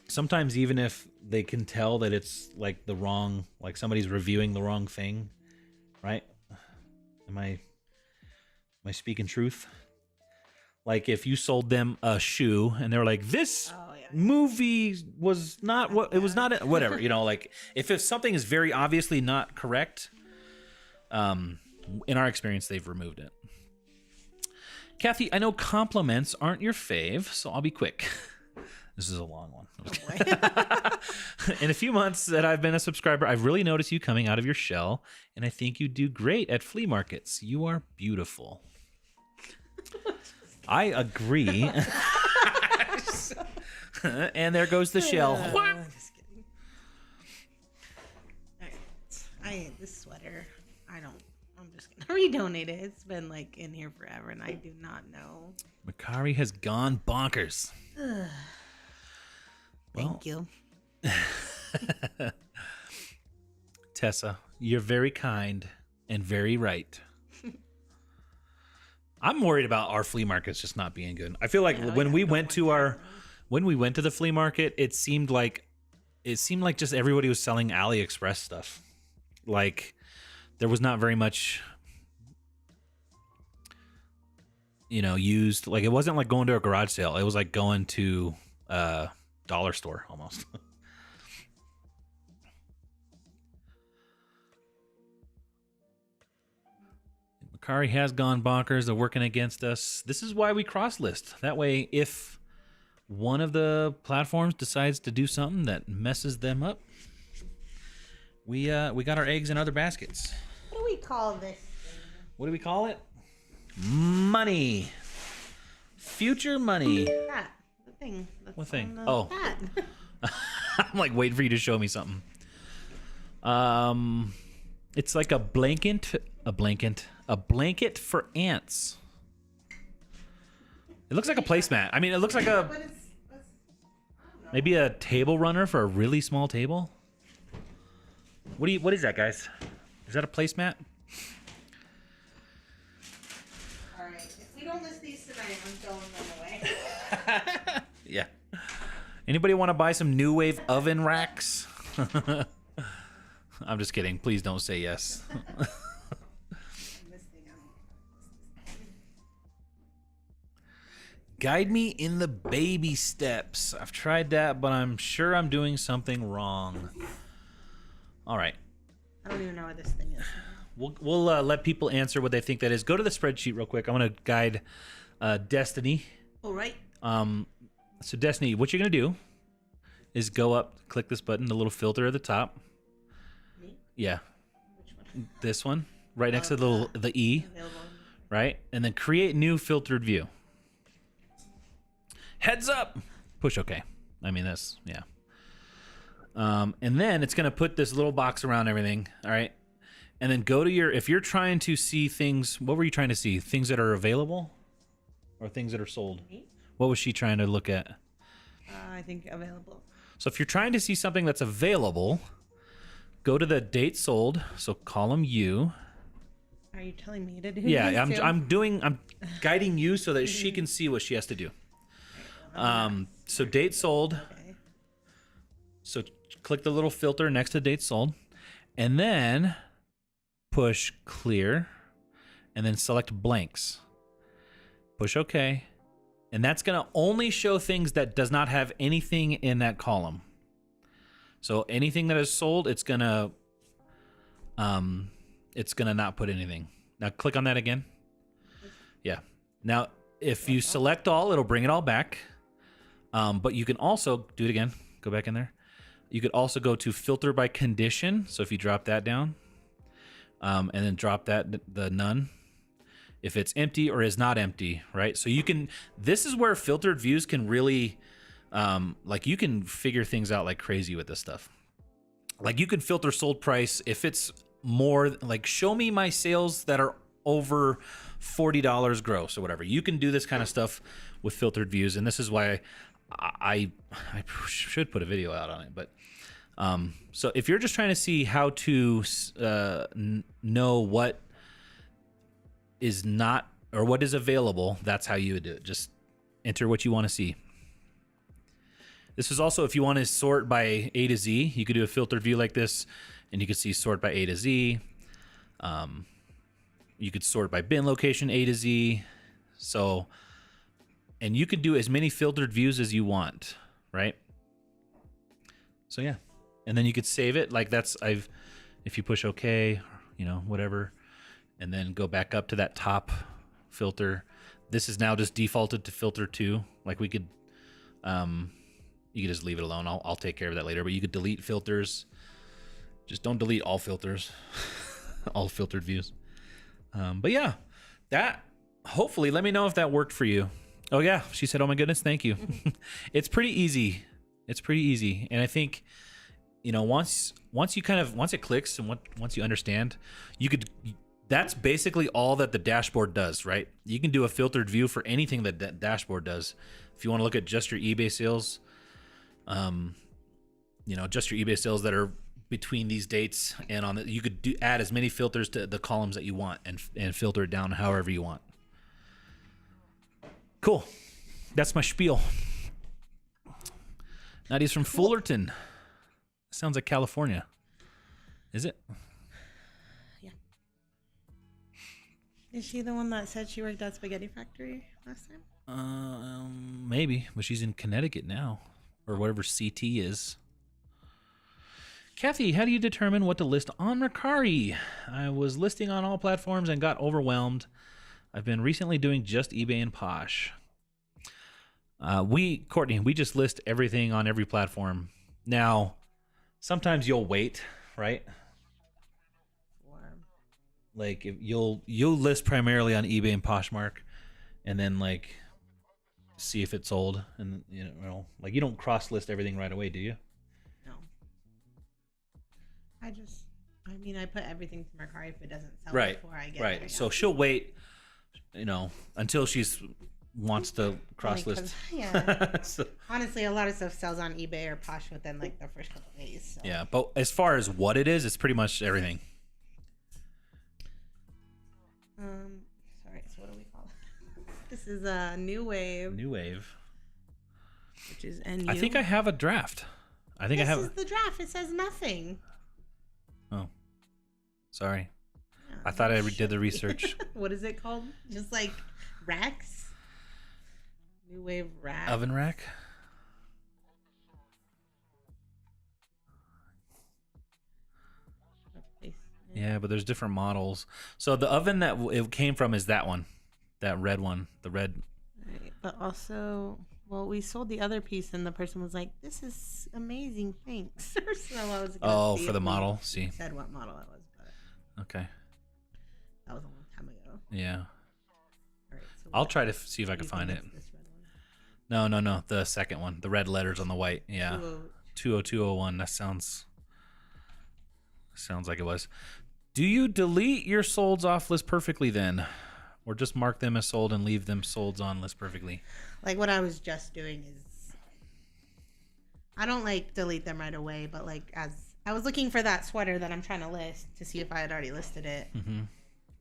sometimes even if they can tell that it's like the wrong, like somebody's reviewing the wrong thing, right? Am I speaking truth? Like if you sold them a shoe and they're like, this movie was not what it was, not whatever, you know, like if something is very obviously not correct, in our experience, they've removed it. Kathy, I know compliments aren't your fave, so I'll be quick. This is a long one. In a few months that I've been a subscriber, I've really noticed you coming out of your shell, and I think you do great at flea markets. You are beautiful. I agree. And there goes the shell. Just kidding. All right. This sweater, I'm just gonna redonate it. It's been like in here forever, and I do not know. Mercari has gone bonkers. Thank you. Tessa, you're very kind and very right. I'm worried about our flea markets just not being good. I feel like when we went to the flea market, it seemed like just everybody was selling AliExpress stuff. Like there was not very much, used. Like it wasn't like going to a garage sale. It was like going to dollar store almost. Macari has gone bonkers. They're working against us. This is why we cross list. That way, if one of the platforms decides to do something that messes them up, we got our eggs in other baskets. What do we call this thing? What do we call it? Money. Future money. That. The thing. What thing? On the Oh. hat. I'm like waiting for you to show me something. It's like a blanket for ants. It looks like a placemat. I mean, it looks like maybe a table runner for a really small table. What is that, guys? Is that a placemat? All right. If we don't list these tonight, I'm throwing them away. Yeah. Anybody want to buy some new wave oven racks? I'm just kidding. Please don't say yes. Guide me in the baby steps. I've tried that, but I'm sure I'm doing something wrong. All right. I don't even know what this thing is. We'll let people answer what they think that is. Go to the spreadsheet real quick. I want to guide Destiny. All right. So Destiny, what you're gonna do is go up, click this button, the little filter at the top. Me? Yeah. Which one? This one, right next to the E, Available. right? And then create new filtered view. Heads up. Push OK. I mean this, yeah. And then it's gonna put this little box around everything. All right. And then go to if you're trying to see things, what were you trying to see? Things that are available or things that are sold? Me? What was she trying to look at? I think available. So if you're trying to see something that's available, go to the date sold. So column U. Are you telling me to do Yeah, this I'm guiding you so that she can see what she has to do. So date sold. Okay. So click the little filter next to date sold, and then push clear, and then select blanks. Push OK. And that's going to only show things that does not have anything in that column. So anything that is sold, it's going to not put anything. Now click on that again. Yeah. Now, if you select all, it'll bring it all back. But you can also do it again. Go back in there. You could also go to filter by condition. So if you drop that down, and then drop the none, if it's empty or is not empty, right? So you can, this is where filtered views can really, like you can figure things out like crazy with this stuff. Like you can filter sold price if it's more, like show me my sales that are over $40 gross or whatever. You can do this kind of stuff with filtered views, and this is why I should put a video out on it. But so if you're just trying to see how to know what is not or what is available, that's how you would do it. Just enter what you want to see. This is also if you want to sort by A to Z, you could do a filtered view like this, and you could see sort by A to Z. You could sort by bin location A to Z. So, and you could do as many filtered views as you want, right? So yeah, and then you could save it like that's if you push OK, you know, whatever, and then go back up to that top filter. This is now just defaulted to filter 2. Like we could, you could just leave it alone. I'll take care of that later. But you could delete filters. Just don't delete all filters, all filtered views. But yeah, that hopefully let me know if that worked for you. Oh yeah, she said, "Oh my goodness, thank you." It's pretty easy. It's pretty easy, and I think you know once it clicks and once you understand, you could. That's basically all that the dashboard does, right? You can do a filtered view for anything that dashboard does. If you want to look at just your eBay sales, you know, just your eBay sales that are between these dates and on you could add as many filters to the columns that you want and filter it down however you want. Cool. That's my spiel. Nadia's from Fullerton. Sounds like California. Is it? Is she the one that said she worked at Spaghetti Factory last time? Maybe, but she's in Connecticut now, or whatever CT is. Kathy, how do you determine what to list on Mercari? I was listing on all platforms and got overwhelmed. I've been recently doing just eBay and Posh. Courtney, we just list everything on every platform. Now, sometimes you'll wait, right? Like if you'll list primarily on eBay and Poshmark, and then like see if it's sold, and you know, like you don't cross list everything right away, do you? No. I put everything to Mercari if it doesn't sell before I get right. there. So she'll wait, you know, until she's wants to cross list. Yeah. So. Honestly, a lot of stuff sells on eBay or Posh within like the first couple of days. So. Yeah, but as far as what it is, it's pretty much everything. Sorry. So what do we call it? This is a New Wave. New Wave. Which is NU. I think I have a draft. This is the draft. It says nothing. Oh, sorry. Yeah, I thought I did the research. What is it called? Just like racks? New Wave rack. Oven rack? Yeah, but there's different models. So the oven that it came from is that one. That red one. The red. Right, but also, well, we sold the other piece and the person was like, this is amazing, thanks. So I was for the model? See. Said what model it was, but. Okay. That was a long time ago. Yeah. All right, so I'll try to see if I can find it. This red one? No. The second one. The red letters on the white. Yeah. 20201. That sounds like it was. Do you delete your solds off list perfectly then? Or just mark them as sold and leave them solds on list perfectly? Like what I was just doing is, I don't like delete them right away, but like as I was looking for that sweater that I'm trying to list to see if I had already listed it. Mm-hmm.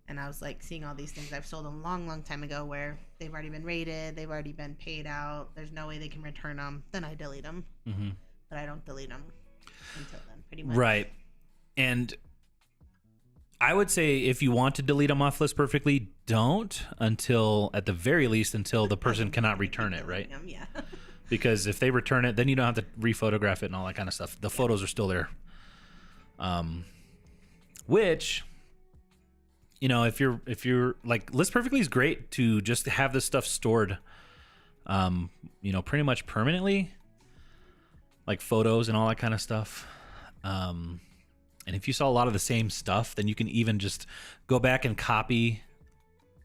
And I was like seeing all these things I've sold a long time ago where they've already been rated, they've already been paid out, there's no way they can return them. Then I delete them. Mm-hmm. But I don't delete them until then, pretty much. Right. And I would say if you want to delete them off list perfectly, don't at the very least, until the person cannot return it, right? Them, yeah. Because if they return it, then you don't have to rephotograph it and all that kind of stuff. The photos are still there. Which, you know, if you're like, list perfectly is great to just have this stuff stored, you know, pretty much permanently, like photos and all that kind of stuff. And if you saw a lot of the same stuff, then you can even just go back and copy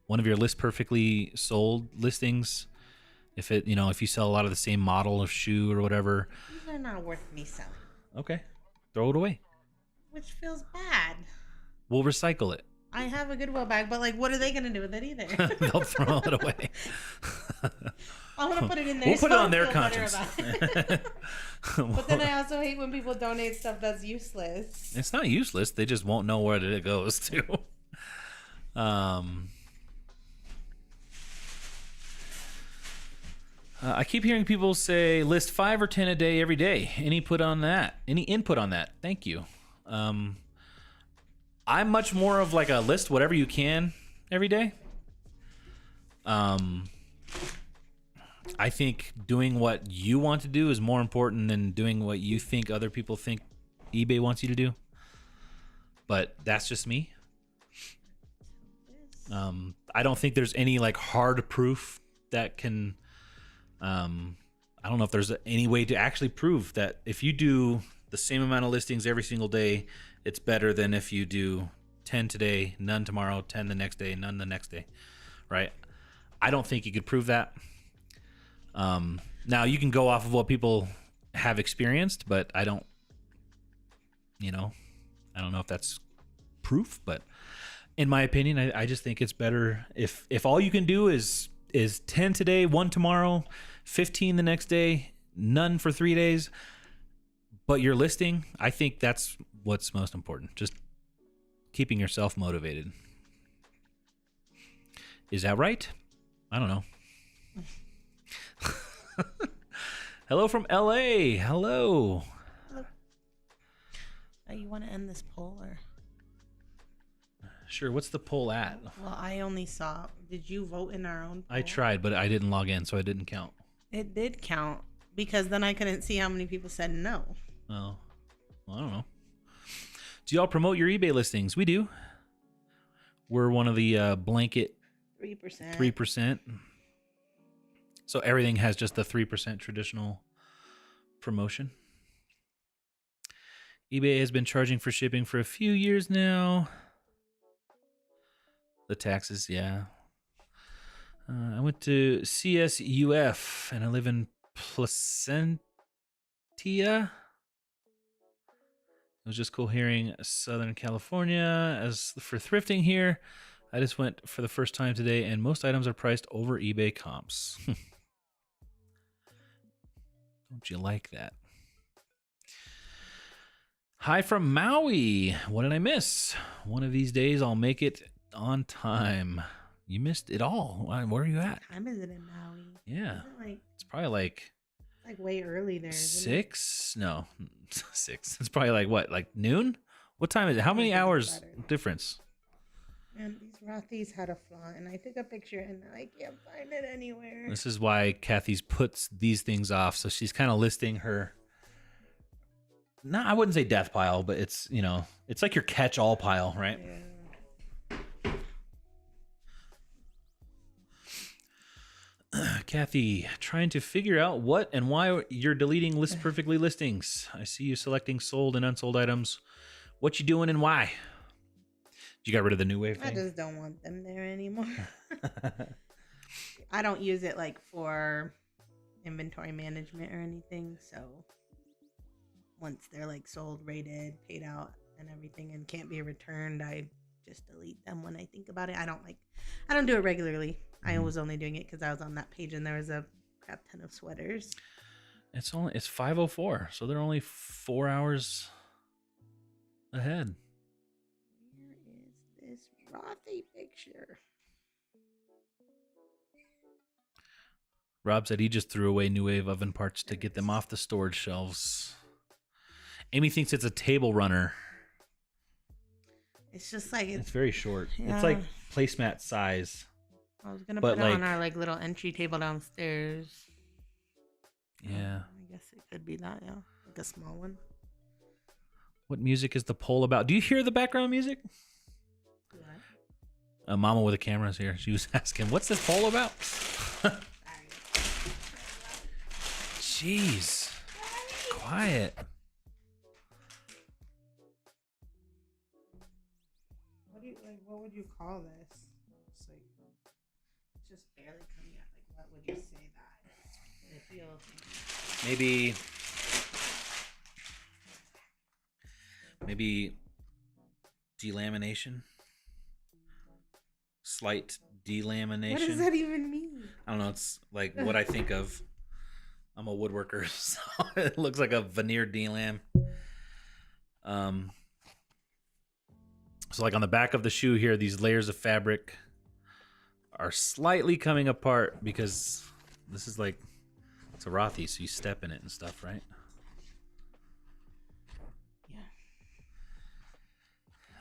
one of your list perfectly sold listings. If you sell a lot of the same model of shoe or whatever. These are not worth me selling. Okay. Throw it away. Which feels bad. We'll recycle it. I have a Goodwill bag, but like, what are they going to do with it either? They'll throw it away. I want to put it in there. We'll put it on their conscience. But then I also hate when people donate stuff that's useless. It's not useless. They just won't know where it goes to. I keep hearing people say list 5 or 10 a day every day. Any input on that? Thank you. I'm much more of like a list whatever you can every day. I think doing what you want to do is more important than doing what you think other people think eBay wants you to do. But that's just me. I don't think there's any like hard proof that can. I don't know if there's any way to actually prove that if you do the same amount of listings every single day, it's better than if you do 10 today, none tomorrow, 10 the next day, none the next day, right? I don't think you could prove that. Now you can go off of what people have experienced, but I don't know if that's proof, but in my opinion, I just think it's better if all you can do is 10 today, 1 tomorrow, 15 the next day, none for 3 days, but you're listing. I think that's what's most important. Just keeping yourself motivated. Is that right? I don't know. Hello from LA. Hello. You want to end this poll or? Sure. What's the poll at? Well, I only saw. Did you vote in our own poll? I tried, but I didn't log in, so it didn't count. It did count, because then I couldn't see how many people said no. Oh, well, I don't know. Do y'all promote your eBay listings? We do. We're one of the blanket 3%. 3%. So everything has just the 3% traditional promotion. eBay has been charging for shipping for a few years now. The taxes, yeah. I went to CSUF and I live in Placentia. It was just cool hearing Southern California. As for thrifting here, I just went for the first time today and most items are priced over eBay comps. Don't you like that? Hi from Maui. What did I miss? One of these days I'll make it on time. You missed it all. Where are you at? What time is it in Maui? Yeah. Is it like, It's probably like way early there. Isn't 6? No, 6. It's probably like what? Like noon? What time is it? How many think it's hours better. difference? And these Rothy's had a flaw, and I took a picture and I can't find it anywhere. This is why Kathy's puts these things off. So she's kind of listing her. No, I wouldn't say death pile, but it's, you know, it's like your catch-all pile, right? Yeah. Kathy, trying to figure out what and why you're deleting list perfectly listings. I see you selecting sold and unsold items. What you doing and why? You got rid of the New Wave I thing? just don't want them there anymore. I don't use it like for inventory management or anything. So once they're like sold, rated, paid out, and everything, and can't be returned, I just delete them when I think about it. I don't do it regularly. I was only doing it because I was on that page and there was a crap ton of sweaters. It's 5:04, so they're only 4 hours ahead. Where is this Rothy picture? Rob said he just threw away New Wave oven parts to get them off the storage shelves. Amy thinks it's a table runner. It's just like It's very short. Yeah. It's like placemat size. I was gonna but put it on like- our like little entry table downstairs. Yeah. I guess it could be that, yeah. Like a small one. What music is the poll about? Do you hear the background music? Mama with a camera is here. She was asking, what's this poll about? Jeez. Quiet. What would you call this? It's like it's just barely coming out. Like, what would you say that? It feels Maybe delamination. Slight delamination. What does that even mean? I don't know. It's like what I think of. I'm a woodworker, so it looks like a veneer delam. So like on the back of the shoe here, these layers of fabric are slightly coming apart because this is like, it's a Rothy, so you step in it and stuff, right? Yeah.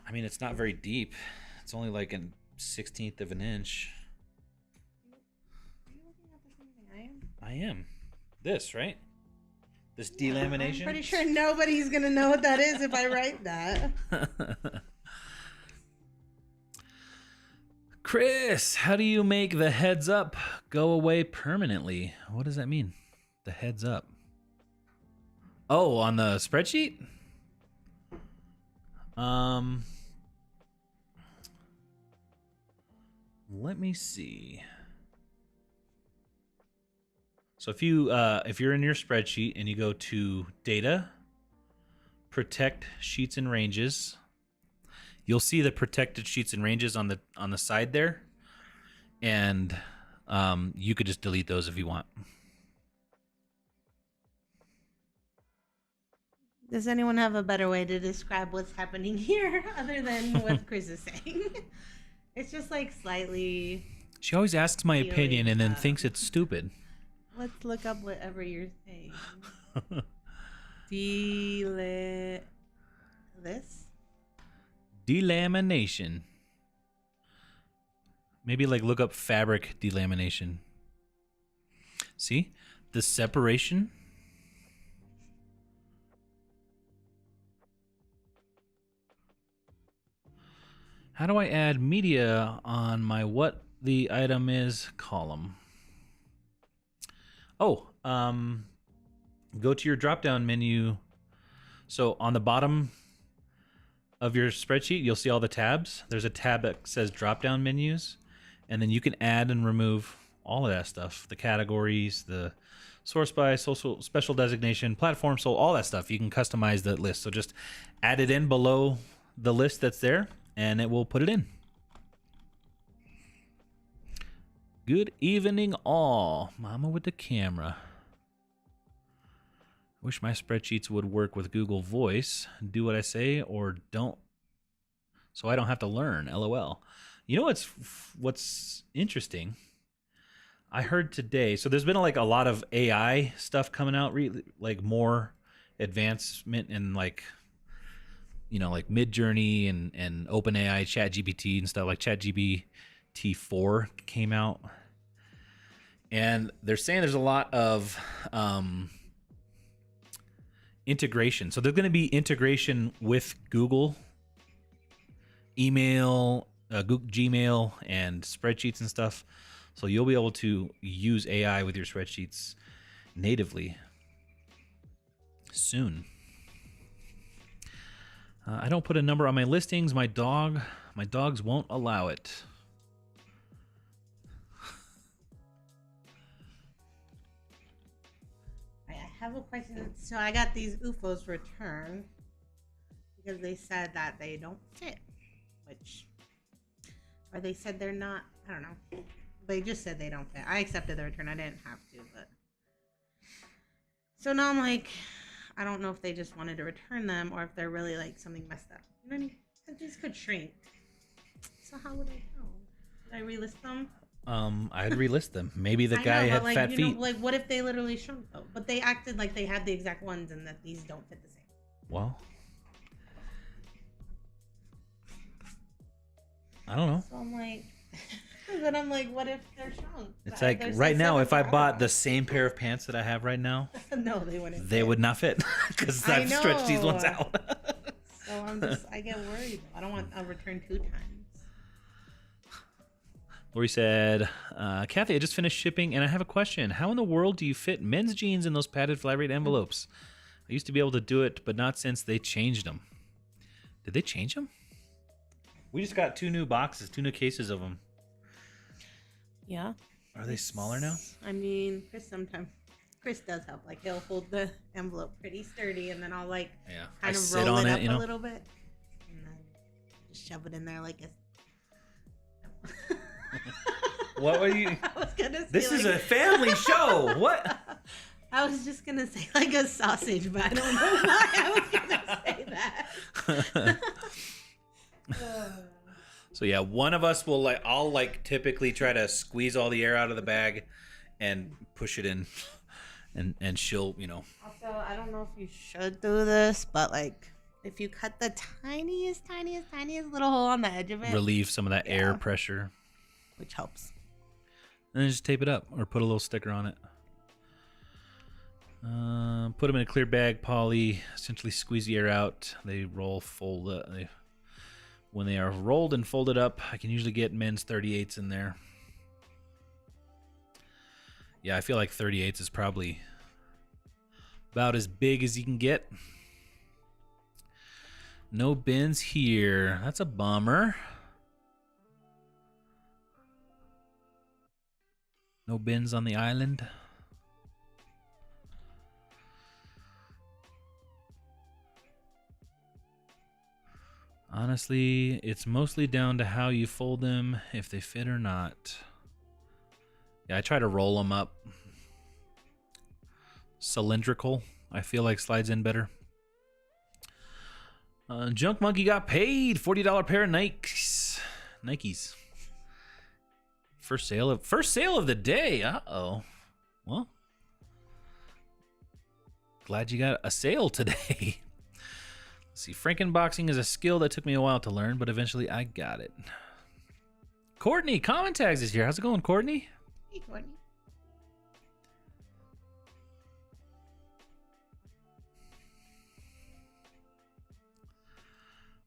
I mean, it's not very deep. It's only like a 1/16 of an inch. Are you looking at the same thing I am? I am. This, right? This delamination? I'm pretty sure nobody's gonna know what that is if I write that. Chris, how do you make the heads up go away permanently? What does that mean? The heads up. Oh, on the spreadsheet? Let me see. So if you're in your spreadsheet and you go to data, protect sheets and ranges, you'll see the protected sheets and ranges on the side there, and you could just delete those if you want. Does anyone have a better way to describe what's happening here other than what Chris is saying? It's just like slightly. She always asks my opinion and then up. thinks it's stupid. Let's look up whatever you're saying. This? Delamination. Maybe like look up fabric delamination. See? The separation How do I add media on my what the item is column? Oh, go to your drop-down menu. So on the bottom of your spreadsheet, you'll see all the tabs. There's a tab that says drop-down menus, and then you can add and remove all of that stuff. The categories, the source by, social, special designation, platform sold, all that stuff. You can customize the list. So just add it in below the list that's there, and it will put it in. Good evening, all. Mama with the camera. Wish my spreadsheets would work with Google Voice. Do what I say or don't, so I don't have to learn. LOL. You know what's interesting? I heard today. So there's been like a lot of AI stuff coming out, like more advancement in like Mid-Journey and OpenAI, ChatGPT and stuff. Like ChatGPT 4 came out, and they're saying there's a lot of integration. So there's going to be integration with Google email, Google Gmail, and spreadsheets and stuff. So you'll be able to use AI with your spreadsheets natively soon. I don't put a number on my listings. My dogs won't allow it. I have a question. So I got these UFOs returned because they said that they don't fit, or they said they're not. I don't know. They just said they don't fit. I accepted the return. I didn't have to, but so now I'm like, I don't know if they just wanted to return them or if they're really like something messed up. You know what I mean? These could shrink. So how would I know? Did I relist them? I'd relist them. Maybe the guy had fat feet. Like, what if they literally shrunk though? But they acted like they had the exact ones and that these don't fit the same. Well, I don't know. So I'm like, then I'm like, what if they're shrunk? It's like right now, if I bought the same pair of pants that I have right now, no, they wouldn't. They would not fit because I've stretched these ones out. So I get worried. I don't want a return 2 times. Lori said, Kathy, I just finished shipping and I have a question. How in the world do you fit men's jeans in those padded flat rate envelopes? I used to be able to do it, but not since they changed them. Did they change them? We just got 2 new boxes, 2 new cases of them. Yeah. Are they smaller now? I mean, Chris does help. Like, he'll hold the envelope pretty sturdy, and then I'll like kind of roll it up a little bit, and then just shove it in there like a. What were you? I was gonna say this is a family show. What? I was just gonna say like a sausage, but I don't know why I was gonna say that. So yeah, one of us will I'll typically try to squeeze all the air out of the bag and push it in, and she'll Also, I don't know if you should do this, but like if you cut the tiniest little hole on the edge of it, relieve some of that air pressure, which helps. And then just tape it up or put a little sticker on it. Put them in a clear bag, poly. Essentially squeeze the air out. They roll, fold. When they are rolled and folded up, I can usually get men's 38s in there. Yeah, I feel like 38s is probably about as big as you can get. No bins here. That's a bummer. No bins on the island. Honestly, it's mostly down to how you fold them, if they fit or not. Yeah, I try to roll them up. Cylindrical, I feel like slides in better. Junk Monkey got paid. $40 pair of Nikes. First sale of the day. Uh-oh. Well, glad you got a sale today. Let's see, Frankenboxing is a skill that took me a while to learn, but eventually I got it. Courtney, Comment Tags is here. How's it going, Courtney? Hey, Courtney.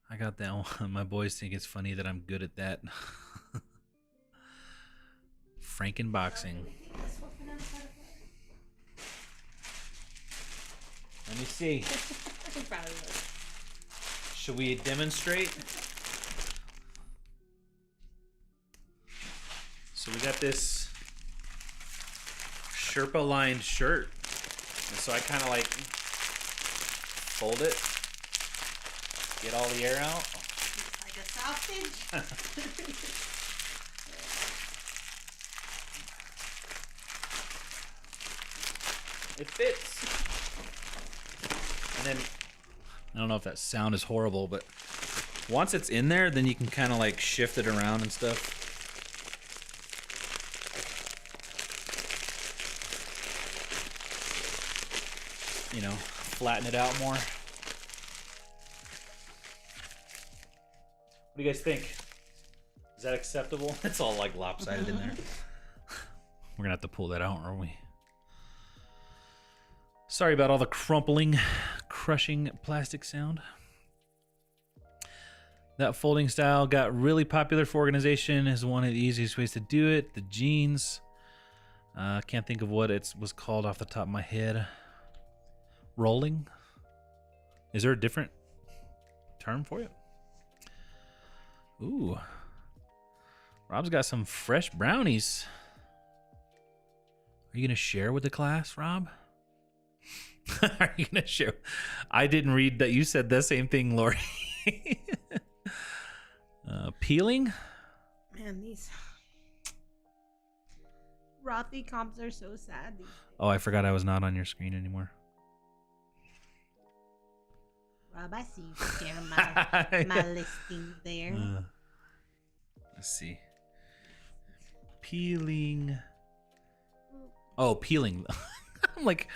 I I got that one. My boys think it's funny that I'm good at that. Frankenboxing. Let me see. Should we demonstrate? So we got this Sherpa lined shirt. And so I kind of like fold it, get all the air out. It's like a sausage. It fits. And then, I don't know if that sound is horrible, but once it's in there, then you can kind of like shift it around and stuff. You know, flatten it out more. What do you guys think? Is that acceptable? It's all like lopsided in there. We're gonna have to pull that out, aren't we? Sorry about all the crumpling, crushing plastic sound. That folding style got really popular for organization. Is one of the easiest ways to do it. The jeans. Can't think of what it was called off the top of my head. Rolling? Is there a different term for it? Ooh. Rob's got some fresh brownies. Are you going to share with the class, Rob? Are you going to share? I didn't read that you said the same thing, Lori. Peeling? Man, these Rothy comps are so sad. Oh, I forgot I was not on your screen anymore. Rob, I see you sharing my listing there. Let's see. Peeling. Oh, peeling. I'm like,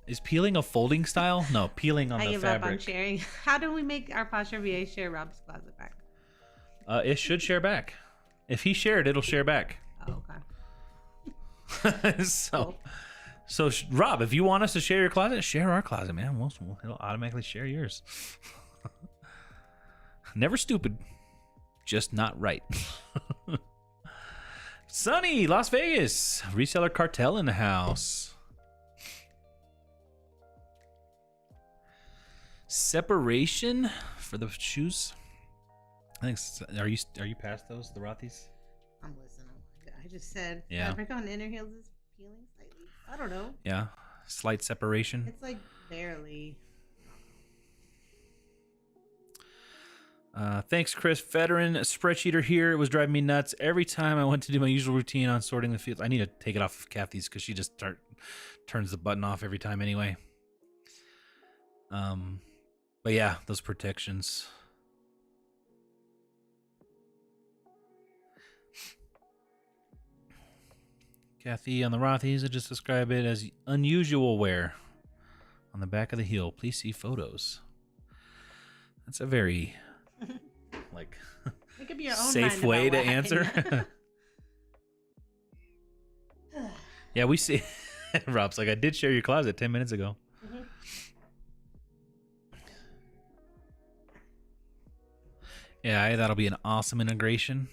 is peeling a folding style? No, peeling on the fabric. I give up on sharing. How do we make our Posher VA share Rob's closet back? It should share back. If he shared, it'll share back. Oh, okay. So, Rob, if you want us to share your closet, share our closet, man. It'll automatically share yours. Never stupid, just not right. Sunny, Las Vegas. Reseller Cartel in the house. Separation for the shoes. I think. Are you past those? The Rothies? I'm listening. I just said yeah. fabric on inner heels is peeling slightly. I don't know. Yeah, slight separation. It's like barely. Thanks, Chris. Veteran spreadsheeter here. It was driving me nuts every time I went to do my usual routine on sorting the fields. I need to take it off of Kathy's because she just turns the button off every time anyway. But yeah, those protections. Kathy on the Rothies, I just describe it as unusual wear on the back of the heel. Please see photos. That's a very like safe way to answer. Yeah, we see. Rob's like, I did share your closet 10 minutes ago. Mm-hmm. Yeah, that'll be an awesome integration.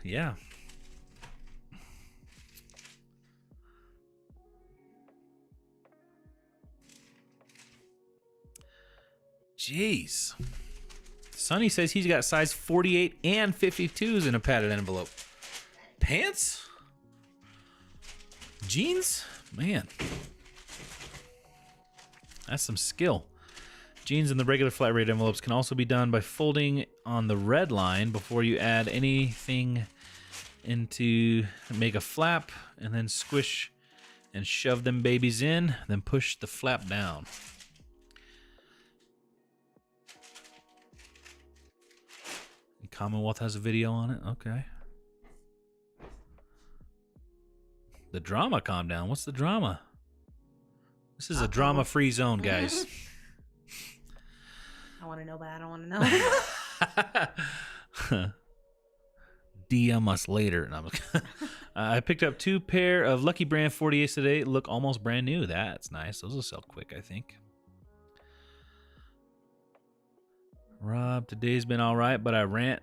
Yeah. Jeez. Sonny says he's got size 48 and 52s in a padded envelope. Pants? Jeans? Man. That's some skill. Jeans in the regular flat rate envelopes can also be done by folding on the red line before you add anything into make a flap and then squish and shove them babies in, then push the flap down. Commonwealth has a video on it. Okay. The drama calm down. What's the drama? This is a drama-free zone, guys. I want to know, but I don't want to know. DM us later. No, I picked up 2 pair of Lucky Brand 48s today. Look almost brand new. That's nice. Those will sell quick, I think. Rob, today's been all right, but I rant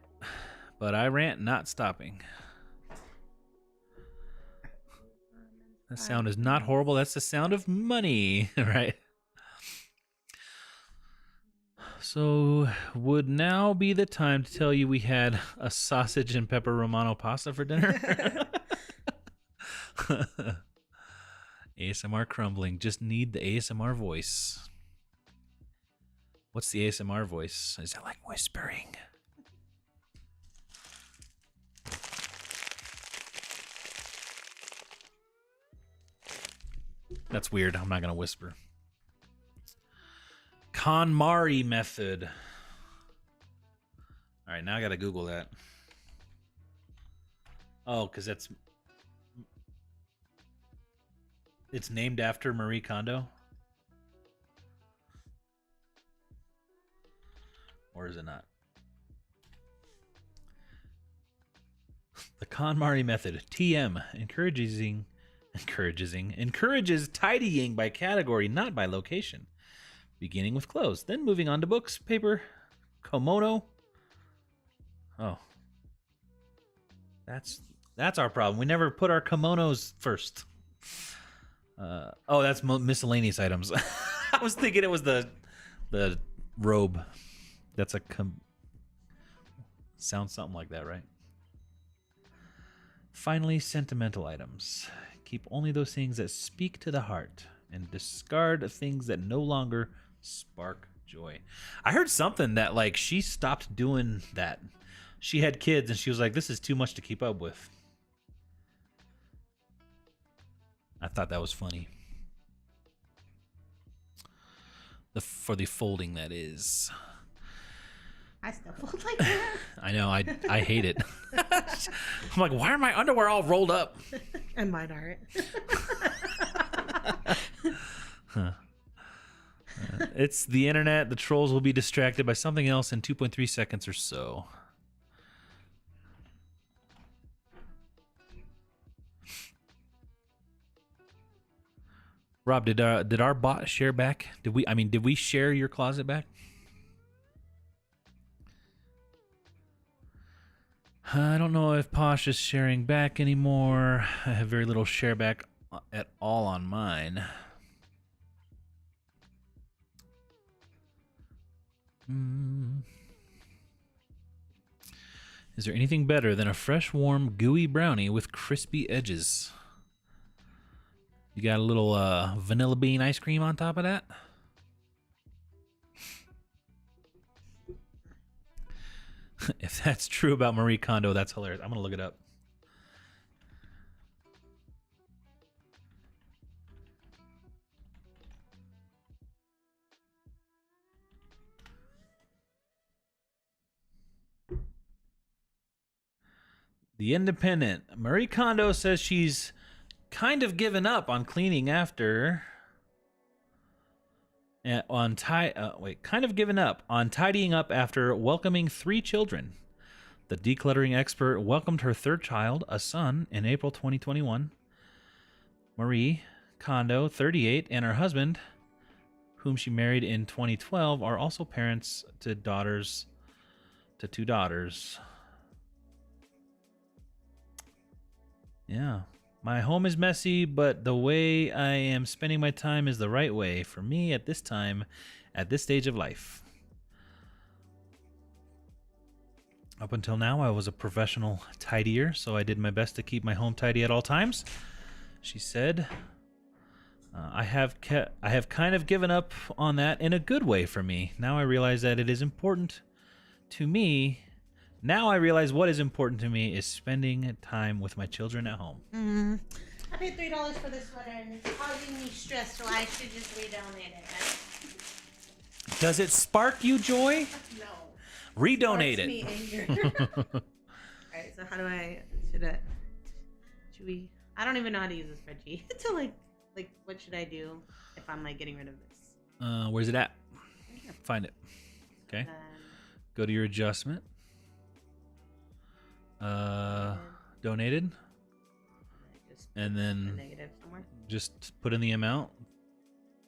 not stopping. That sound is not horrible. That's the sound of money, right? So, would now be the time to tell you we had a sausage and pepper romano pasta for dinner? ASMR crumbling. Just need the ASMR voice. What's the ASMR voice? Is that like whispering? That's weird. I'm not going to whisper. KonMari method. All right, now I got to Google that. Oh, because it's named after Marie Kondo? Or is it not? The KonMari method, TM, encourages tidying by category, not by location. Beginning with clothes, then moving on to books, paper, kimono. Oh. That's our problem. We never put our kimonos first. Oh, that's miscellaneous items. I was thinking it was the robe. That's sounds something like that, right? Finally, sentimental items. Keep only those things that speak to the heart and discard things that no longer spark joy. I heard something that like she stopped doing that. She had kids and she was like, this is too much to keep up with. I thought that was funny. For the folding, that is. I still fold like that. I know. I hate it. I'm like, why are my underwear all rolled up? And mine aren't. It's the internet. The trolls will be distracted by something else in 2.3 seconds or so. Rob, did our bot share back? Did we share your closet back? I don't know if Posh is sharing back anymore. I have very little share back at all on mine. Is there anything better than a fresh, warm, gooey brownie with crispy edges? You got a little vanilla bean ice cream on top of that? If that's true about Marie Kondo, that's hilarious. I'm going to look it up. The Independent. Marie Kondo says she's kind of given up on cleaning after... kind of given up on tidying up after welcoming 3 children. The decluttering expert welcomed her 3rd child, a son, in April 2021. Marie Kondo, 38, and her husband, whom she married in 2012, are also parents to 2 daughters. Yeah. My home is messy, but the way I am spending my time is the right way for me at this time, at this stage of life. Up until now, I was a professional tidier, so I did my best to keep my home tidy at all times. She said, I have kind of given up on that in a good way for me. Now I realize that it is important to me. Now I realize what is important to me is spending time with my children at home. I paid $3 for this sweater and it's causing me stress, so I should just redonate it. Does it spark you joy? No. Redonate it. Me anger. Alright, so how do should we, I don't even know how to use a spreadsheet. So like what should I do if I'm like getting rid of this? Where's it at? Find it. Okay. Go to your adjustment. Donated. And then negative somewhere. Just put in the amount.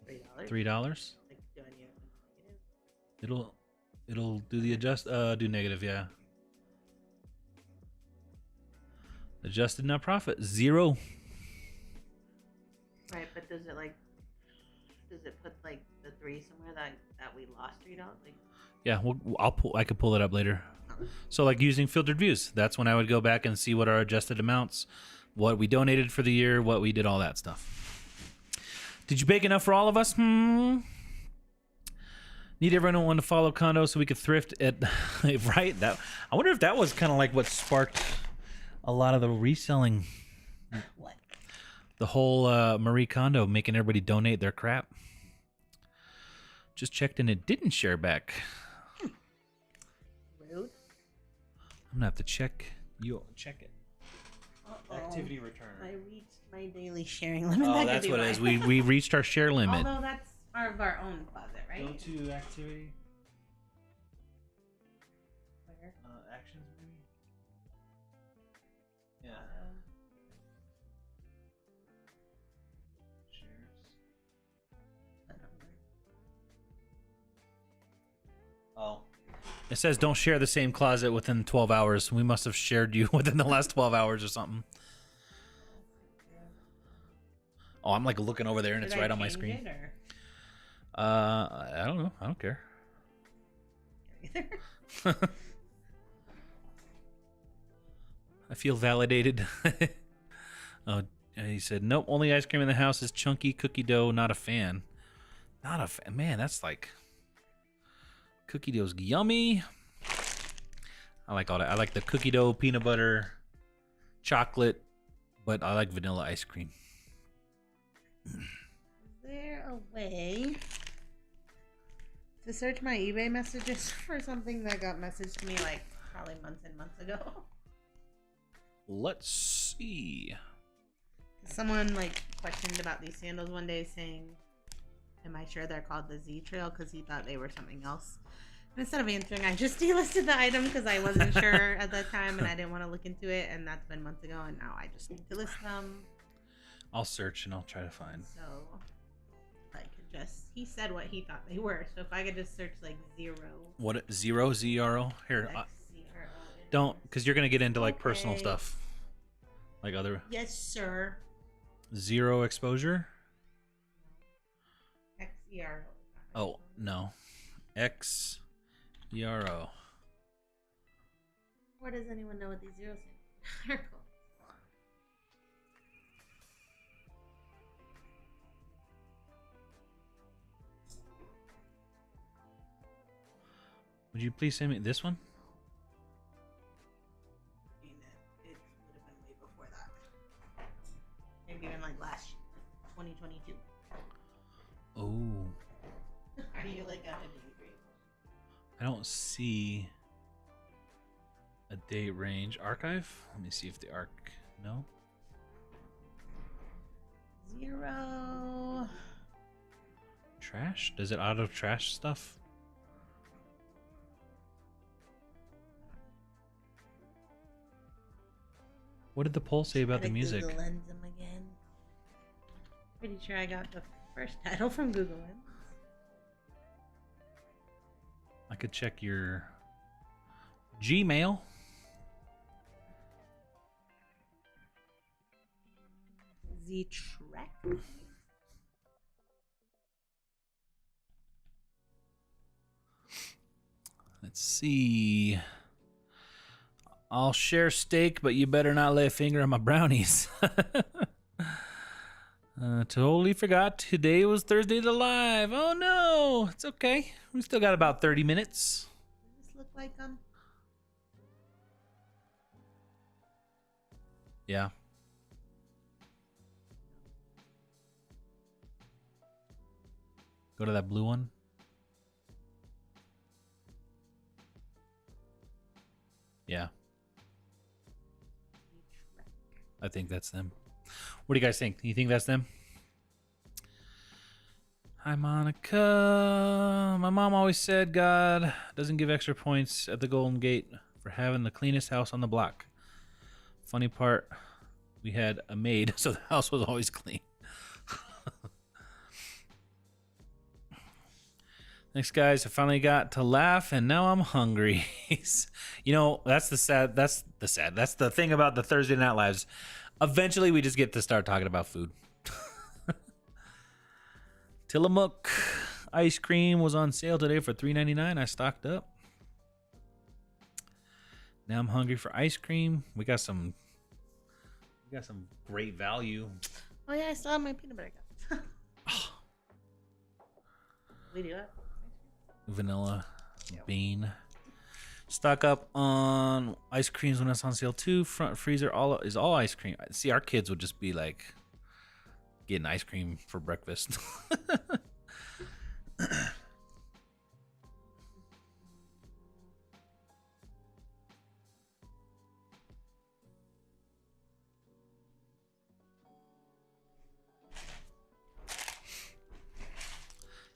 $3. $3. Like, do I need a negative? It'll do the do negative, yeah. Adjusted net profit, 0. Right, but does it put like the 3 somewhere that we lost $3? Like, Yeah, I could pull it up later. So like using filtered views, that's when I would go back and see what our adjusted amounts, what we donated for the year, what we did, all that stuff. Did you bake enough for all of us? Need everyone to follow Condo so we could thrift at right? That I wonder if that was kind of like what sparked a lot of the reselling. what? The whole Marie Kondo making everybody donate their crap. Just checked and it didn't share back. Rude. I'm gonna have to check. You check it. Uh-oh. Activity return. I reached my daily sharing limit. Oh, that's what it is. We reached our share limit. Although that's of our own closet, right? Go to activity. Where? Actions maybe. Yeah. Shares. The number. Oh. It says don't share the same closet within 12 hours. We must have shared you within the last 12 hours or something. Oh, I'm like looking over there and it's right on my screen. I don't know. I don't care. Either. I feel validated. Oh, he said, nope, only ice cream in the house is chunky cookie dough. Not a fan. Not a fan. Man, that's like... Cookie dough's yummy. I like all that. I like the cookie dough, peanut butter, chocolate, but I like vanilla ice cream. Is there a way to search my eBay messages for something that got messaged to me like probably months and months ago? Let's see. Someone like questioned about these sandals one day, saying, am I sure they're called the Z Trail? Because he thought they were something else. And instead of answering, I just delisted the item because I wasn't sure at that time and I didn't want to look into it. And that's been months ago. And now I just need to list them. I'll search and I'll try to find. So I could just, he said what he thought they were. So if I could just search like zero. What, zero, Z-R-O? Here, don't, because you're going to get into like personal stuff. Like other. Yes, sir. Zero exposure? XERO. Oh, no. XERO. Or does anyone know what these zeros are called? Would you please send me this one? It would have been way before that. Maybe even like last 2022. Oh. Are you like out of date range? I don't see a date range. Archive? Let me see if the arc. No. 0. Trash? Does it auto trash stuff? What did the poll say about the music? Google Lens them again. Pretty sure I got the first title from Google Lens. I could check your Gmail. Z-Track. Let's see. I'll share steak, but you better not lay a finger on my brownies. Totally forgot. Today was Thursday the live. Oh no, it's okay. We still got about 30 minutes. Does this look like Yeah. Go to that blue one. Yeah. I think that's them. What do you guys think? Do you think that's them? Hi, Monica. My mom always said God doesn't give extra points at the Golden Gate for having the cleanest house on the block. Funny part, we had a maid, so the house was always clean. Thanks, guys. I finally got to laugh, and now I'm hungry. You know, that's the thing about the Thursday Night Lives. Eventually, we just get to start talking about food. Tillamook ice cream was on sale today for $3.99. I stocked up. Now I'm hungry for ice cream. We got some great value. Oh yeah, I still have my peanut butter cups. We do it. Vanilla bean. Stock up on ice creams when it's on sale too. Front freezer is all ice cream. See, our kids would just be like getting ice cream for breakfast.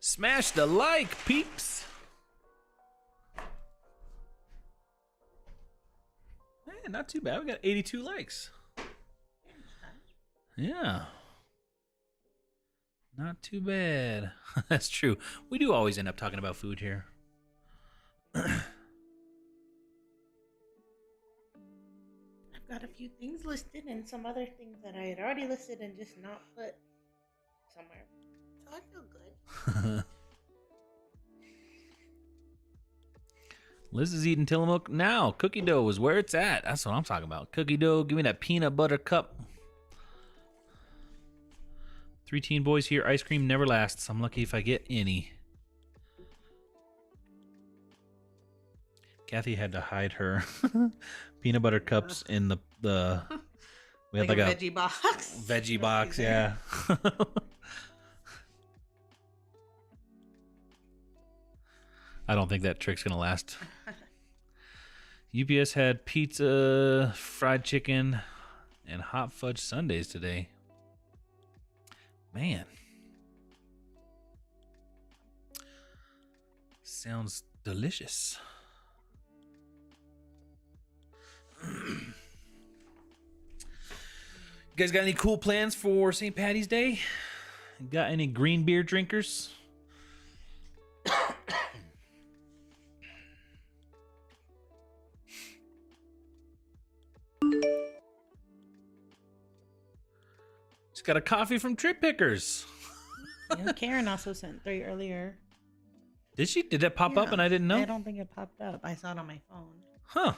Smash the like, peeps. Hey, not too bad. We got 82 likes. Yeah. Not too bad. That's true. We do always end up talking about food here. I've got a few things listed and some other things that I had already listed and just not put somewhere. So I feel good. Liz is eating Tillamook now. Cookie dough is where it's at. That's what I'm talking about. Cookie dough. Give me that peanut butter cup. 3 teen boys here. Ice cream never lasts. I'm lucky if I get any. Kathy had to hide her peanut butter cups in the we had like a veggie box. Veggie box, yeah. I don't think that trick's gonna last. UPS had pizza, fried chicken, and hot fudge sundaes today. Man. Sounds delicious. You guys got any cool plans for St. Patty's Day? Got any green beer drinkers? Just got a coffee from Trip Pickers. Yeah, Karen also sent 3 earlier. Did she? Did that pop up and I didn't know? I don't think it popped up. I saw it on my phone. Huh.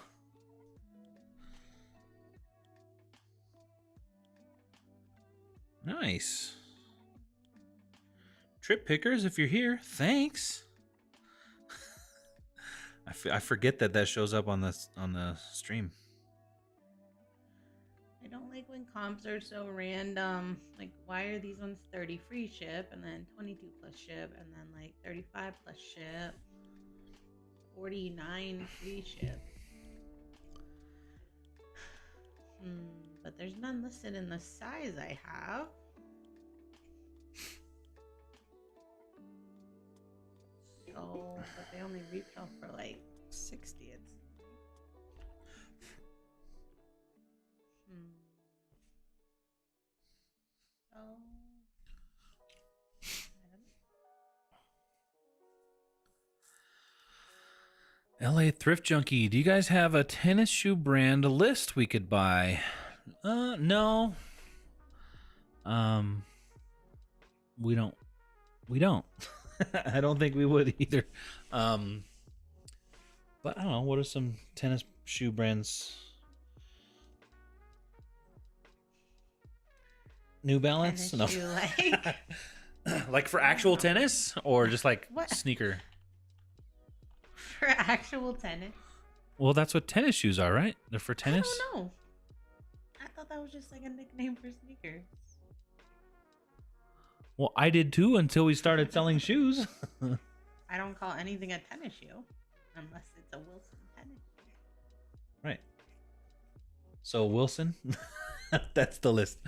Nice. Trip Pickers, if you're here, thanks. I forget that shows up on the stream. I don't like when comps are so random. Like, why are these ones 30 free ship and then 22 plus ship and then like 35 plus ship, 49 free ship? But there's none listed in the size I have. So, but they only retail for like 60. It's so LA Thrift Junkie, do you guys have a tennis shoe brand list we could buy? No. We don't. I don't think we would either. But I don't know, what are some tennis shoe brands? New Balance? tennis shoe, like Like for actual tennis or just like What? sneaker? for actual tennis. Well, that's what tennis shoes are, right? They're for tennis? I don't know. I thought that was just like a nickname for sneakers. Well, I did too until we started selling shoes. I don't call anything a tennis shoe unless it's a Wilson tennis shoe. Right. So Wilson, that's the list.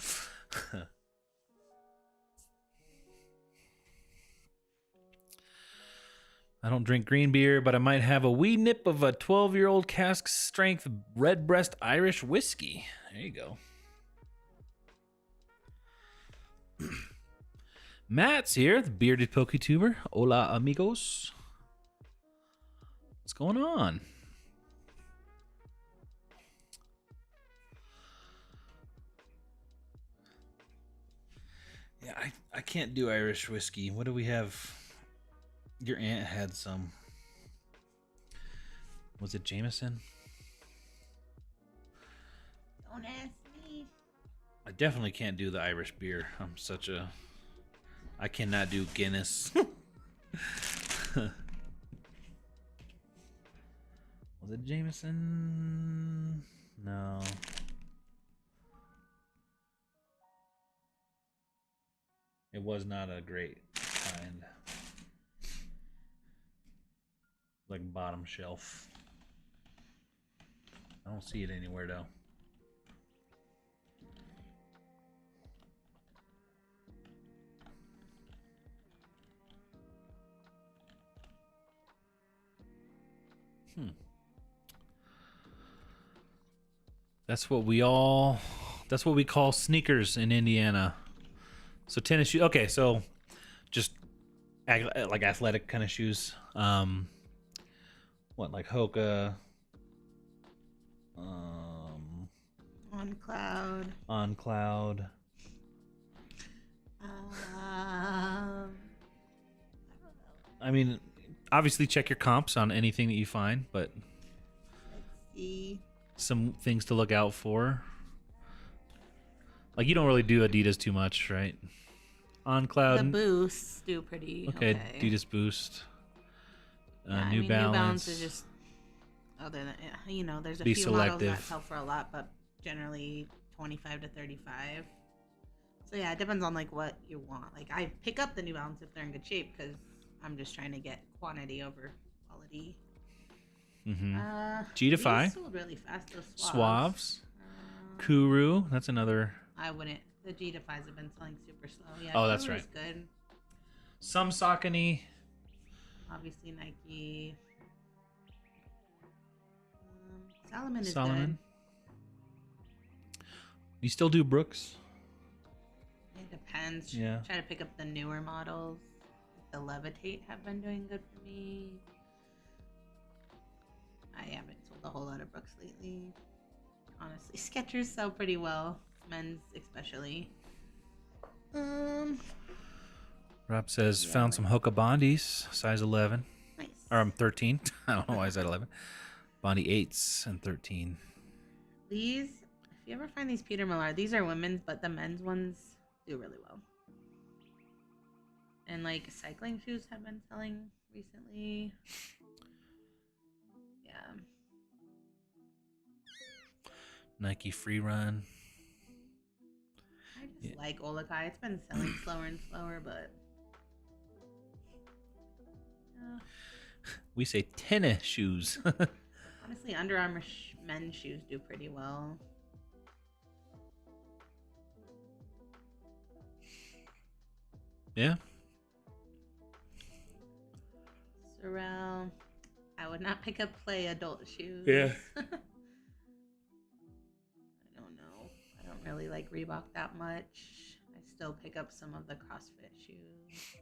I don't drink green beer, but I might have a wee nip of a 12-year-old cask strength Redbreast Irish whiskey. There you go. Matt's here, the bearded PokeTuber. Hola, amigos. What's going on? Yeah, I can't do Irish whiskey. What do we have? Your aunt had some. Was it Jameson? Don't ask me. I definitely can't do the Irish beer. I cannot do Guinness. Was it Jameson? No. It was not a great kind. Like bottom shelf. I don't see it anywhere though. That's what we call sneakers in Indiana. So tennis shoes. Okay, so just like athletic kind of shoes. What, like Hoka? On Cloud. On Cloud. I mean, obviously check your comps on anything that you find, but Let's see. Some things to look out for. Like you don't really do Adidas too much, right? On Cloud. The Boosts do pretty okay. Adidas Boost. Yeah, New Balance. New Balance is just other than there's a Be few selective. models that sell for a lot, but generally 25 to 35. So yeah, it depends on like what you want. Like I pick up the New Balance if they're in good shape because I'm just trying to get quantity over quality. G to these Fi. sold really fast. Those Suaves. Kuru. That's another. I wouldn't. The G to Fi's have been selling super slow. Yeah. Oh, that's right. Good. Some Saucony. Obviously Nike. Salomon is good. You still do Brooks? It depends. Yeah. Try to pick up the newer models. The Levitate have been doing good for me. I haven't sold a whole lot of Brooks lately. Honestly, Skechers sell pretty well. Men's especially. Rob says found some Hoka Bondis, size 11. Nice. Or 13. I don't know why I said 11. Bondi 8s and 13. These, if you ever find these Peter Millar, these are women's, but the men's ones do really well. And like cycling shoes have been selling recently. Yeah. Nike Free Run. I just like Olakai. It's been selling slower and slower, but we say tennis shoes. honestly, Under Armour men's shoes do pretty well. Yeah. Sorel. I would not pick up Play adult shoes. Yeah. I don't know. I don't really like Reebok that much. I still pick up some of the CrossFit shoes.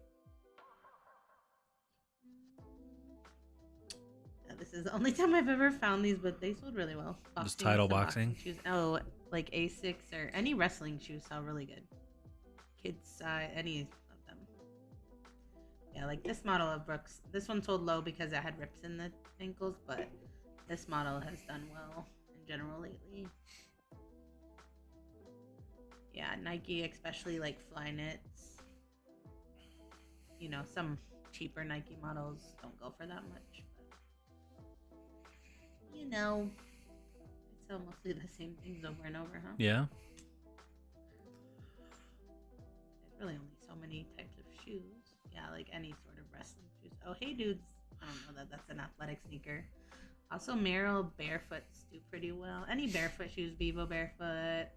This is the only time I've ever found these, but they sold really well. Just Title Boxing shoes. Oh, like Asics or any wrestling shoes sell really good. Kids size, any of them. Yeah, like this model of Brooks. This one sold low because it had rips in the ankles, but this model has done well in general lately. Yeah, Nike, especially like Flyknits. Some cheaper Nike models don't go for that much. It's mostly the same things over and over, huh? Yeah. There's really only so many types of shoes. Yeah, like any sort of wrestling shoes. Oh, hey dudes. I don't know that's an athletic sneaker. Also, Merrell barefoots do pretty well. Any barefoot shoes, Vivo barefoot,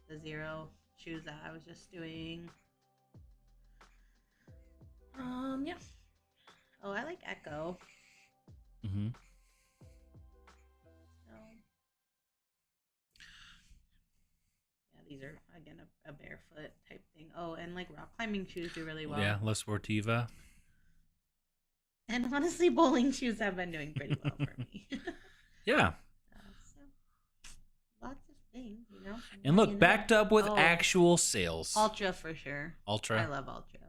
the Zero shoes that I was just doing. Yeah. Oh, I like Echo. Mm-hmm. These are again a barefoot type thing. Oh, and like rock climbing shoes do really well. Yeah, La Sportiva. And honestly, bowling shoes have been doing pretty well for me. Yeah. So, lots of things, you know. And look, backed up with actual sales. Ultra for sure. Ultra. I love Ultra.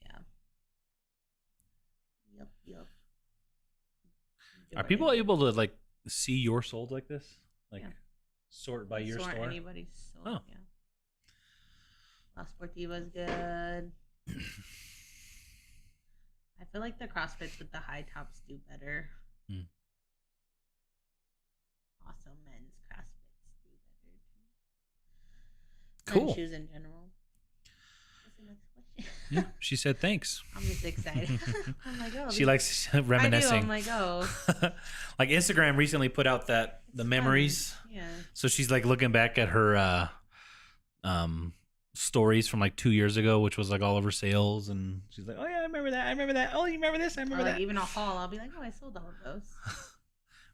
Yeah. Yep. Are people able to like see your sold like this? Like sort by your sort store? Anybody's sold. Oh. Yeah. La Sportiva's good. I feel like the CrossFits with the high tops do better. Also, men's CrossFits do better too. Cool. Men's shoes in general. What's the next question? Yeah, she said thanks. I'm just excited. I'm like, oh. She likes reminiscing. I do. I'm like, oh. Like Instagram recently put out the memories. Yeah. So she's like looking back at her stories from like 2 years ago, which was like all of her sales, and she's like, oh yeah, I remember that. Oh, you remember this? I remember that. Even a haul, I'll be like, oh, I sold all of those.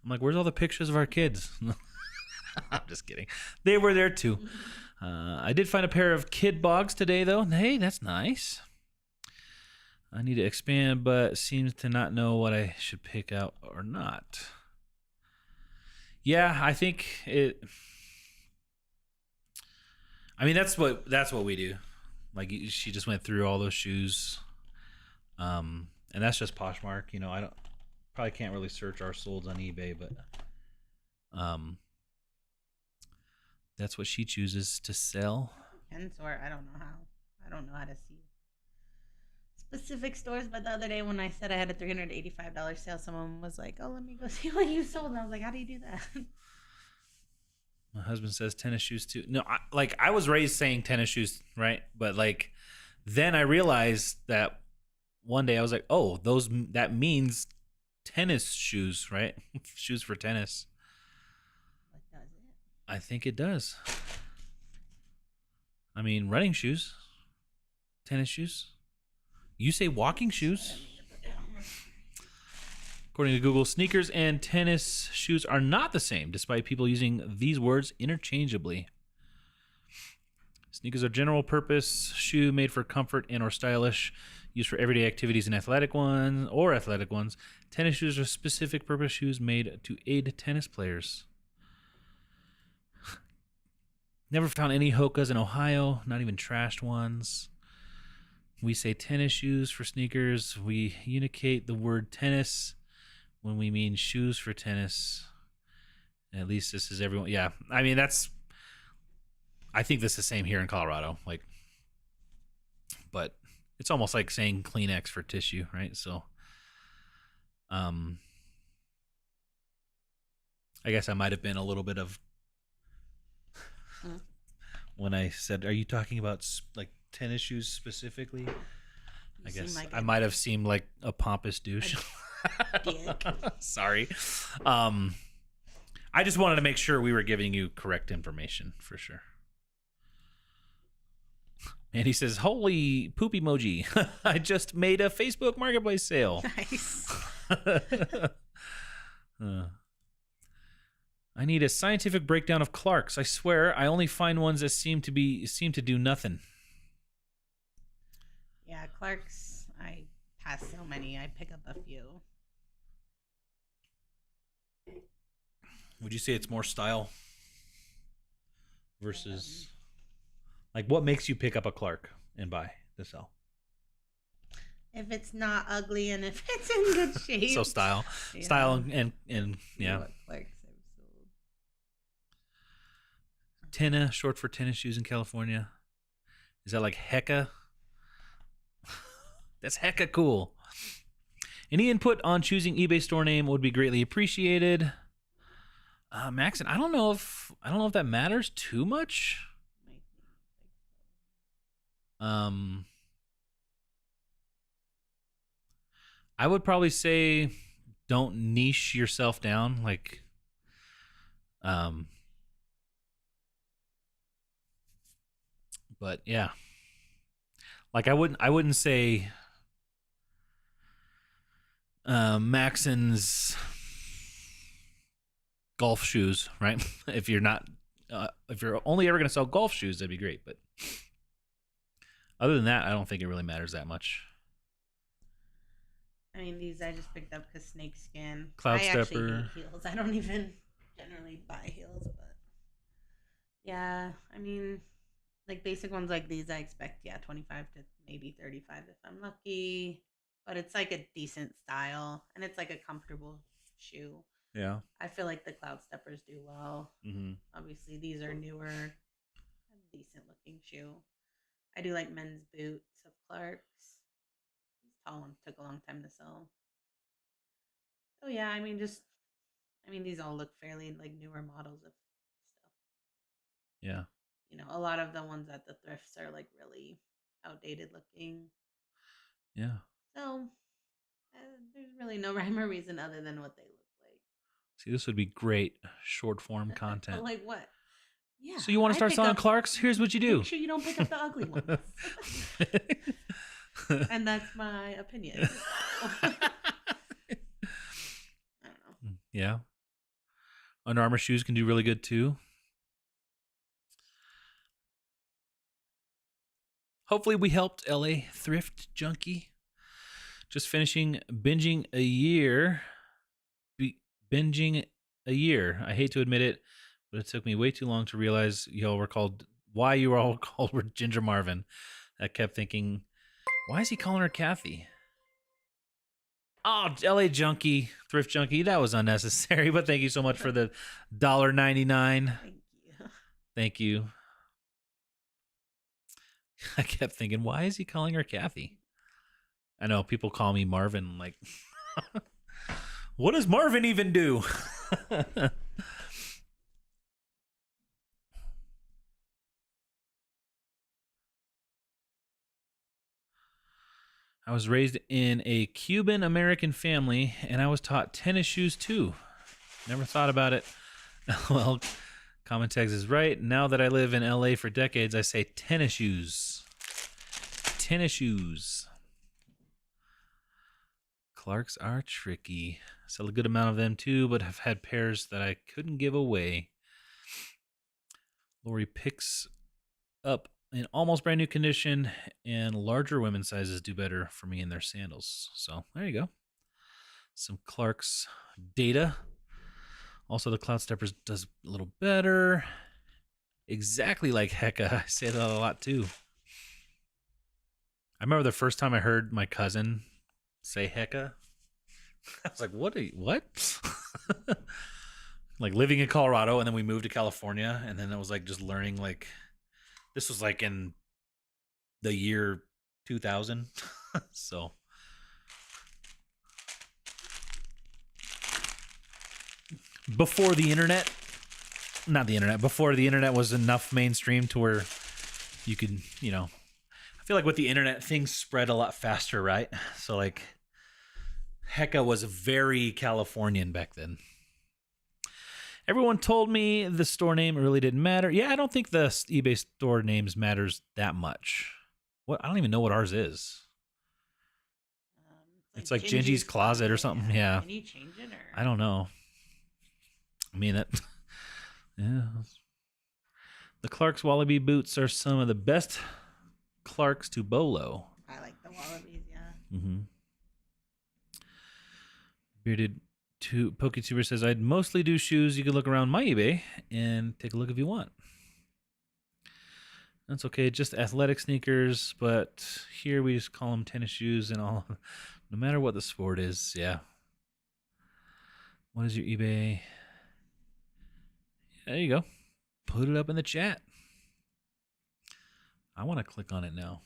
I'm like, where's all the pictures of our kids? I'm just kidding. They were there too. I did find a pair of kid bogs today though. Hey, that's nice. I need to expand, but seems to not know what I should pick out or not. Yeah, I think it. I mean, that's what we do. Like she just went through all those shoes, and that's just Poshmark. You know, I probably can't really search our solds on eBay, but that's what she chooses to sell. And sort, I don't know how to see specific stores. But the other day when I said I had a $385 sale, someone was like, "Oh, let me go see what you sold." And I was like, "How do you do that?" My husband says tennis shoes too. No, I was raised saying tennis shoes, right? But like, then I realized that one day I was like, oh, that means tennis shoes, right? Shoes for tennis. What does it? I think it does. I mean, running shoes, tennis shoes. You say walking shoes. According to Google, sneakers and tennis shoes are not the same, despite people using these words interchangeably. Sneakers are general purpose shoe made for comfort and or stylish, used for everyday activities and athletic ones. Tennis shoes are specific purpose shoes made to aid tennis players. Never found any Hokas in Ohio, not even trashed ones. We say tennis shoes for sneakers. We unicate the word tennis when we mean shoes for tennis. At least this is everyone. Yeah, I mean, I think this is the same here in Colorado. Like, but it's almost like saying Kleenex for tissue, right? So, I guess I might have been a little bit of when I said, "Are you talking about like tennis shoes specifically?" I guess like I might have seemed like a pompous douche. Sorry. I just wanted to make sure we were giving you correct information for sure. And he says, holy poop emoji. I just made a Facebook Marketplace sale. Nice. I need a scientific breakdown of Clarks. I swear I only find ones that seem to do nothing. Yeah, Clarks, I pass so many. I pick up a few. Would you say it's more style versus like what makes you pick up a Clark and buy to sell? If it's not ugly and if it's in good shape. So style and yeah. What Clarks I've sold. Tenna, short for tennis shoes in California. Is that like hecka? That's hecka cool. Any input on choosing eBay store name would be greatly appreciated. Maxon, I don't know if that matters too much. I would probably say don't niche yourself down, like but yeah. Like I wouldn't say Maxon's golf shoes, right? If you're only ever going to sell golf shoes, that'd be great. But other than that, I don't think it really matters that much. I mean, these I just picked up because snakeskin. Cloud I actually Stepper. hate heels. I don't even generally buy heels, but yeah, I mean, like basic ones like these, I expect 25 to maybe 35 if I'm lucky. But it's like a decent style, and it's like a comfortable shoe. Yeah. I feel like the Cloud Steppers do well. Mm-hmm. Obviously, these are newer, a decent looking shoe. I do like men's boots of Clark's. These tall ones took a long time to sell. Oh yeah, I mean these all look fairly like newer models of stuff. Yeah. A lot of the ones at the thrifts are like really outdated looking. Yeah. So there's really no rhyme or reason other than what they look See, this would be great short form like. But content. like what? Yeah, So you want to I start pick selling up. Clarks? Here's what you do. Make sure you don't pick up the ugly ones. And that's my opinion. I don't know. Yeah. Under Armour shoes can do really good too. Hopefully we helped LA Thrift Junkie. Just finishing binging a year. Binging a year. I hate to admit it, but it took me way too long to realize why you were all called Ginger Marvin. I kept thinking, why is he calling her Kathy? Oh, LA Junkie, Thrift Junkie, that was unnecessary, but thank you so much for the $1.99. Thank you. Thank you. I kept thinking, why is he calling her Kathy? I know people call me Marvin. Like, what does Marvin even do? I was raised in a Cuban American family, and I was taught tennis shoes too. Never thought about it. Well, Common Text is right. Now that I live in LA for decades, I say tennis shoes. Tennis shoes. Clarks are tricky. Sell a good amount of them too, but have had pairs that I couldn't give away. Lori picks up in almost brand new condition, and larger women's sizes do better for me in their sandals. So there you go. Some Clark's data. Also, the Cloud Steppers does a little better. Exactly like Hecka. I say that a lot too. I remember the first time I heard my cousin say Hecka. I was like, what? Like living in Colorado, and then we moved to California, and then I was like just learning like this was like in the year 2000. So before the internet, before the internet was enough mainstream to where you could, I feel like with the internet, things spread a lot faster, right? So like Hecka was very Californian back then. Everyone told me the store name really didn't matter. Yeah, I don't think the eBay store names matters that much. What? I don't even know what ours is. It's like Gingy's Closet or something. Yeah. Can you change it? Or? I don't know. I mean, yeah. The Clark's Wallaby boots are some of the best Clark's to Bolo. I like the Wallabies, yeah. Mm-hmm. Bearded PokeTuber says, I'd mostly do shoes. You can look around my eBay and take a look if you want. That's okay. Just athletic sneakers, but here we just call them tennis shoes and all. No matter what the sport is, yeah. What is your eBay? There you go. Put it up in the chat. I want to click on it now.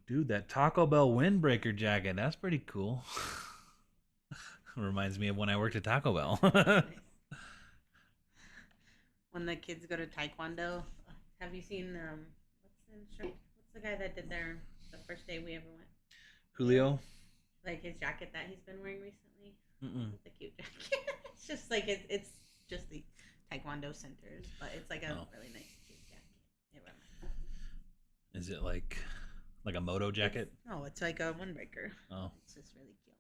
Dude, that Taco Bell windbreaker jacket, that's pretty cool. Reminds me of when I worked at Taco Bell. Nice. When the kids go to Taekwondo, have you seen what's the guy that did the first day we ever went? Julio? Like his jacket that he's been wearing recently. Mm-mm. It's a cute jacket. It's just like it's just the Taekwondo centers, but it's like a really nice cute jacket. Is it like a moto jacket? No, it's like a windbreaker. Oh. It's just really cute.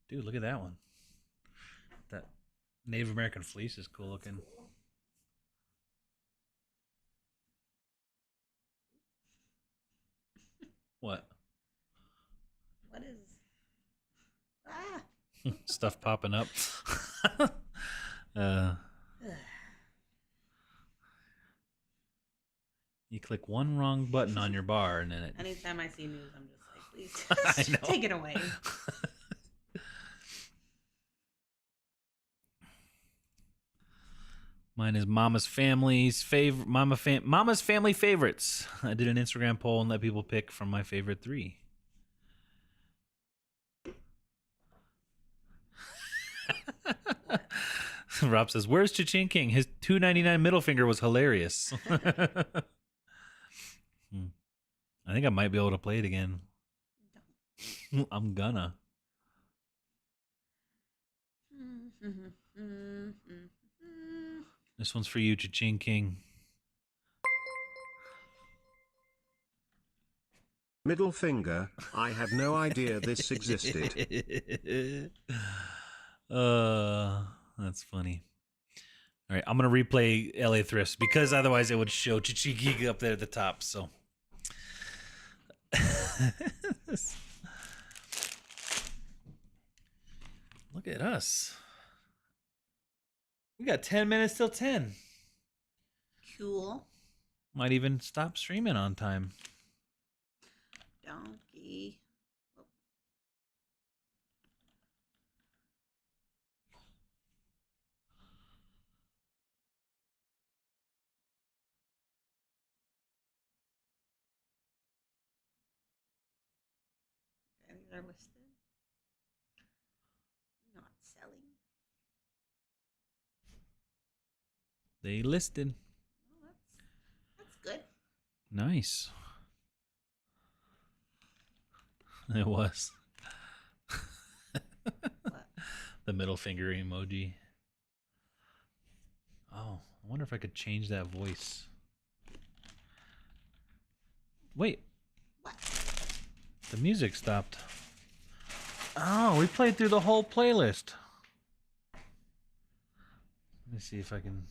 Dude, look at that one. That Native American fleece is cool looking. What? What is... Ah! Stuff popping up. You click one wrong button on your bar and then it... Anytime I see news, I'm just like, please, take it away. Mine is Mama's Family Favorites. I did an Instagram poll and let people pick from my favorite 3. Rob says, "Where's Cha-Ching King? His $2.99 middle finger was hilarious." I think I might be able to play it again. I'm gonna. This one's for you, Cha-Ching King. Middle finger. I had no idea this existed. That's funny. All right, I'm gonna replay LA Thrifts because otherwise it would show Cha-Ching King up there at the top. So. Look at us. We got 10 minutes till 10. Cool. Might even stop streaming on time. Donkey. Oh. And they're listed. Not selling. They listed. Oh, that's good. Nice. It was. What? The middle finger emoji. Oh, I wonder if I could change that voice. Wait. What? The music stopped. Oh, we played through the whole playlist. Let me see if I can...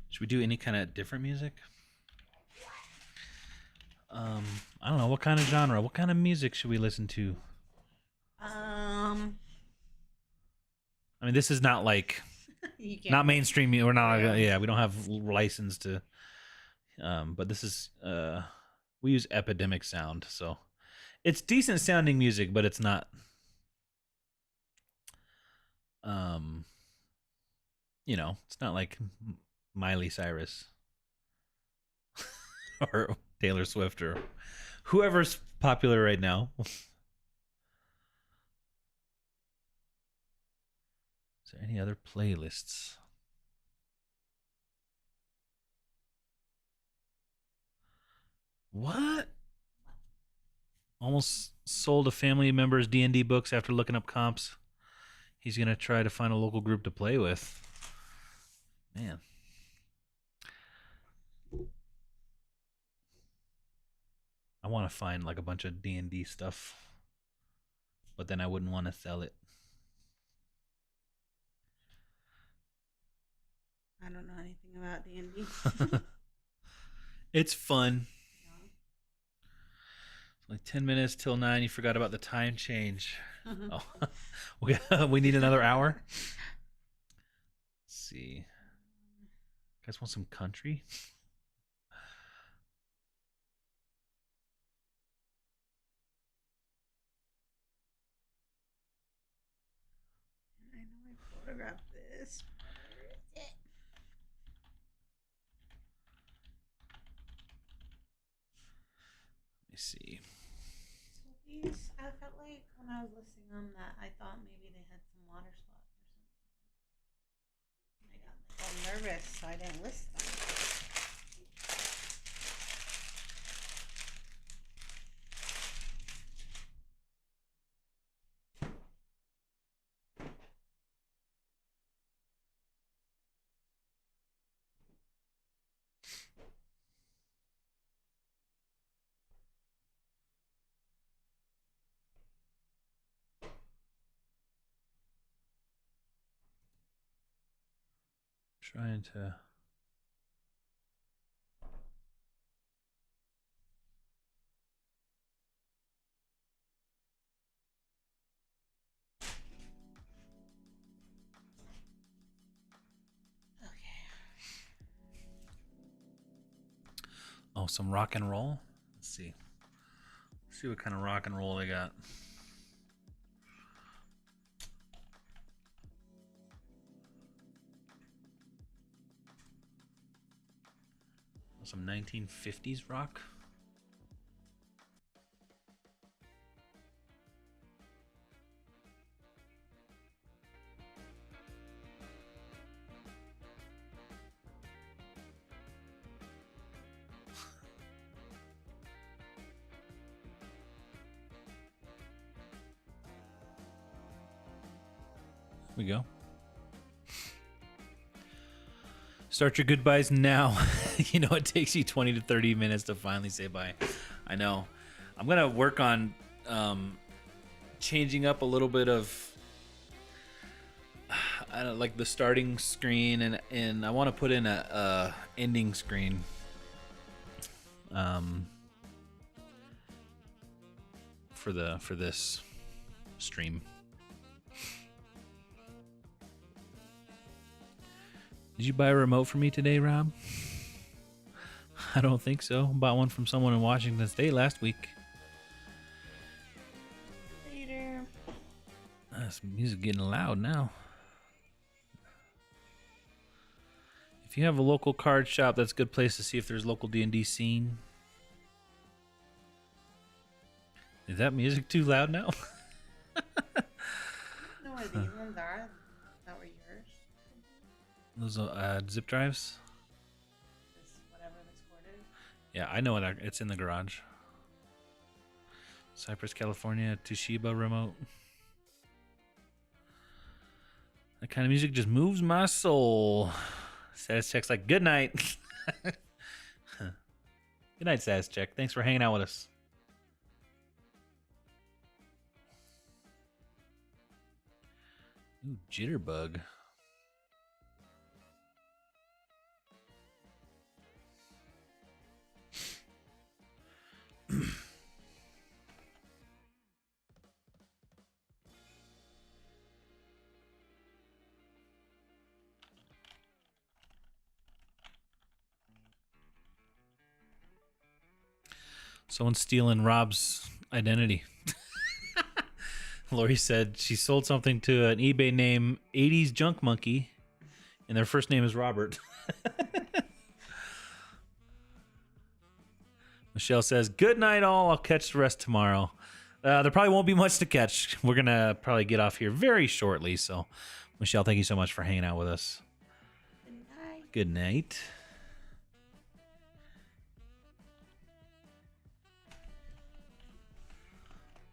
Should we do any kind of different music? I don't know. What kind of genre? What kind of music should we listen to? I mean, this is not like... not mainstream. We're not... yeah, we don't have license to... but this is... we use Epidemic Sound, so... It's decent sounding music, but it's not... you know, it's not like... Miley Cyrus or Taylor Swift or whoever's popular right now. Is there any other playlists? What? Almost sold a family member's D&D books after looking up comps. He's going to try to find a local group to play with. Man. I want to find like a bunch of D&D stuff, but then I wouldn't want to sell it. I don't know anything about D&D. It's fun. It's like 10 minutes till 9. You forgot about the time change. Oh, we need another hour. Let's see. You guys want some country? I know I photographed this. Where is it? Let me see. So these, I felt like when I was listing them that I thought maybe they had some water spots or something. I got like all nervous, so I didn't list them. Trying to. Oh, some rock and roll. Let's see. Let's see what kind of rock and roll they got. Some 1950s rock. We go. Start your goodbyes now. You know, it takes you 20 to 30 minutes to finally say bye. I know. I'm going to work on changing up a little bit of I don't like the starting screen and I want to put in a ending screen. For this stream. Did you buy a remote for me today, Rob? I don't think so. Bought one from someone in Washington State last week. Later. This music getting loud now. If you have a local card shop, that's a good place to see if there's local D&D scene. Is that music too loud now? I don't know where these ones are. Not where yours. Those zip drives? Whatever this cord is. Yeah, I know what it's in the garage. Cypress, California, Toshiba remote. That kind of music just moves my soul. Satis Check's like, good night. Good night, Satis Check. Thanks for hanging out with us. Ooh, Jitterbug. Someone's stealing Rob's identity. Lori said she sold something to an eBay name 80s Junk Monkey, and their first name is Robert. Michelle says, good night all. I'll catch the rest tomorrow. There probably won't be much to catch. We're going to probably get off here very shortly. So, Michelle, thank you so much for hanging out with us. Good night. Good night.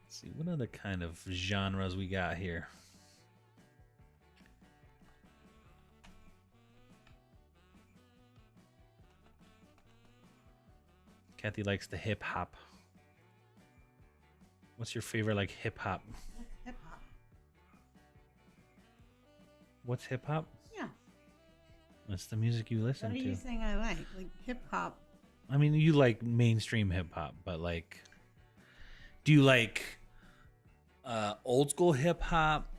Let's see, what other kind of genres we got here? Kathy likes the hip hop. What's your favorite like hip hop? Hip hop. What's hip hop? Yeah. What's the music you listen What are to? you saying I like? Like hip hop. I mean, you like mainstream hip hop, but like, do you like old school hip hop?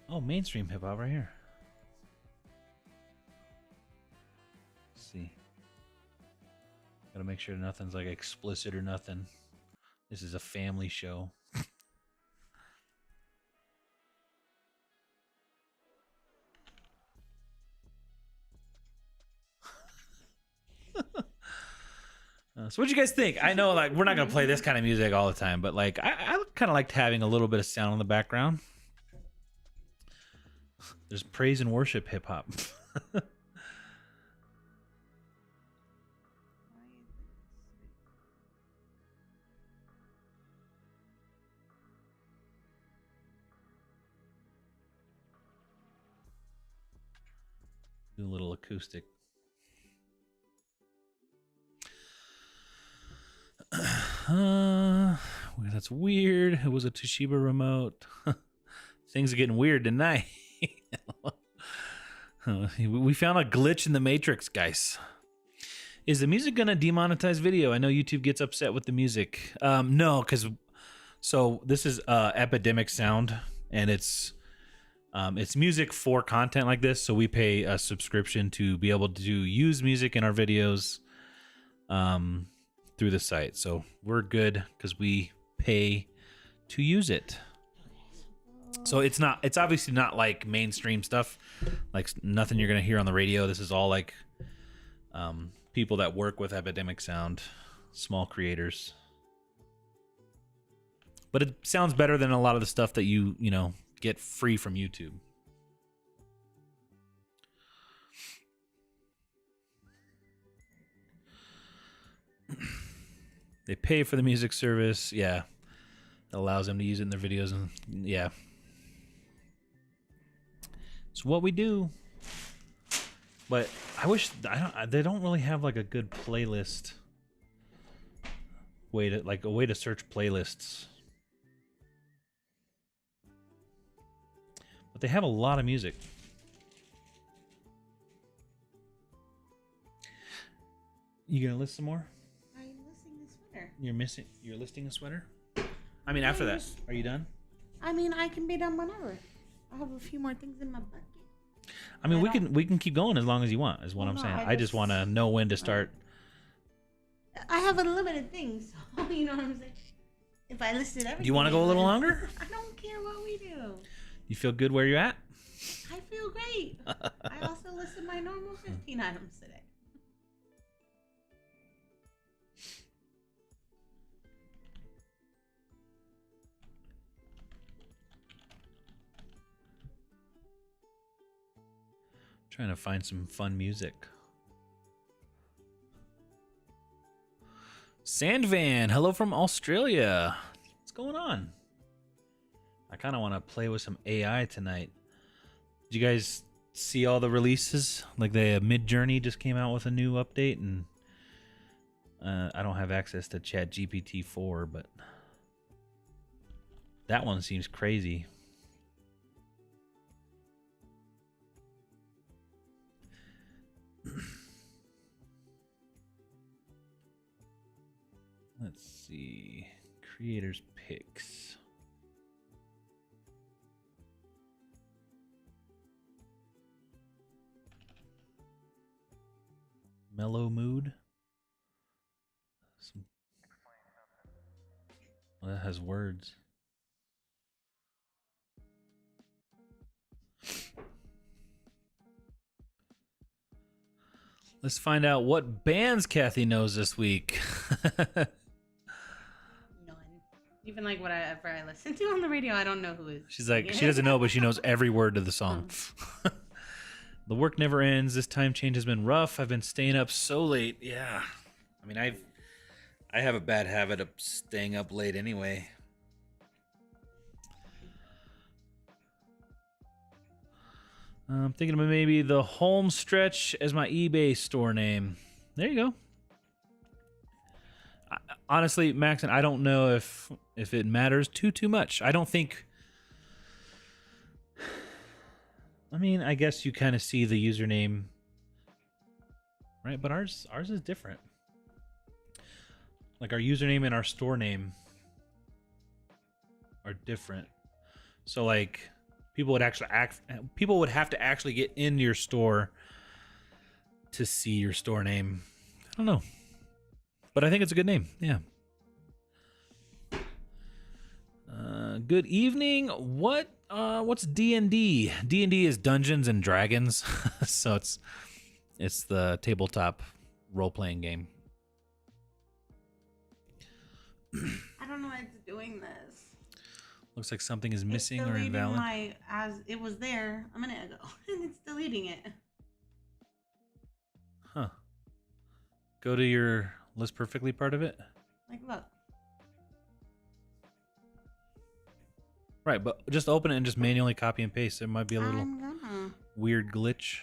Oh, mainstream hip hop right here. Let's see. Gotta make sure nothing's like explicit or nothing. This is a family show. So what do you guys think? I know like we're not gonna play this kind of music all the time, but like I kind of liked having a little bit of sound in the background. There's praise and worship hip hop. Do a little acoustic. That's weird. It was a Toshiba remote. Things are getting weird tonight. We found a glitch in the matrix, guys. Is the music gonna demonetize video? I know YouTube gets upset with the music. No, because so this is Epidemic Sound, and it's music for content like this. So we pay a subscription to be able to use music in our videos through the site. So we're good because we pay to use it. So it's obviously not like mainstream stuff, like nothing you're gonna hear on the radio. This is all like people that work with Epidemic Sound, small creators. But it sounds better than a lot of the stuff that you get free from YouTube. They pay for the music service, yeah. It allows them to use it in their videos, and yeah. It's what we do. But I wish they don't really have like a good playlist way to search playlists. But they have a lot of music. You gonna list some more? I'm listing the sweater. You're listing a sweater? I mean, after that, are you done? I mean, I can be done whenever. I have a few more things in my bucket. I mean, we can keep going as long as you want, is what I'm saying. I just want to know when to start. I have unlimited things, so you know what I'm saying? If I listed everything... Do you want to go a little longer? I don't care what we do. You feel good where you're at? I feel great. I also listed my normal 15 items today. Trying to find some fun music. Sandvan, hello from Australia. What's going on? I kind of want to play with some AI tonight. Did you guys see all the releases? Like the Mid-Journey just came out with a new update, and I don't have access to ChatGPT 4, but that one seems crazy. Let's see. Creators picks. Mellow mood. Well, that has words. Let's find out what bands Kathy knows this week. None. Even like whatever I listen to on the radio, I don't know who is. She's like, she doesn't know, but she knows every word to the song. The work never ends. This time change has been rough. I've been staying up so late. Yeah. I mean, I have a bad habit of staying up late anyway. I'm thinking of maybe the home stretch as my eBay store name. There you go. Honestly, Maxon, I don't know if it matters too much. I don't think. I mean, I guess you kind of see the username, right? But ours is different. Like our username and our store name are different. So like people would have to actually get into your store to see your store name. I don't know. But I think it's a good name. Yeah. Good evening. What's D&D? D&D is Dungeons and Dragons. So it's the tabletop role-playing game. I don't know why it's doing this. Looks like something is missing or invalid. As it was there a minute ago, and it's deleting it. Huh. Go to your list perfectly part of it. Like, look. Right, but just open it and just manually copy and paste. There might be a little weird glitch.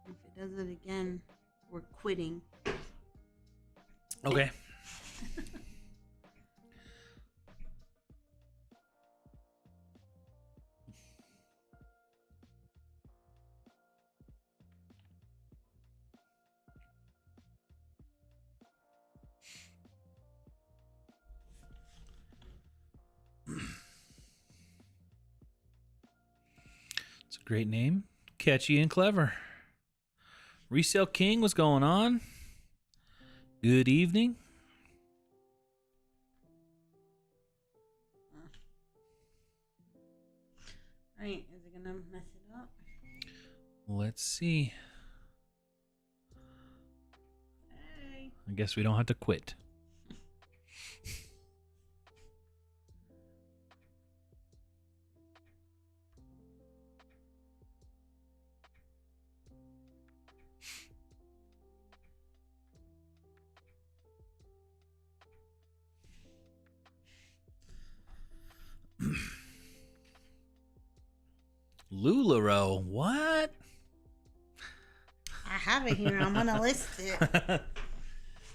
If it does it again, we're quitting. Okay. a great name. Catchy and clever. Resale King, what's going on? Good evening. All right, is it gonna mess it up? Let's see. Hey. I guess we don't have to quit. LuLaRoe, what? I have it here. I'm gonna list it.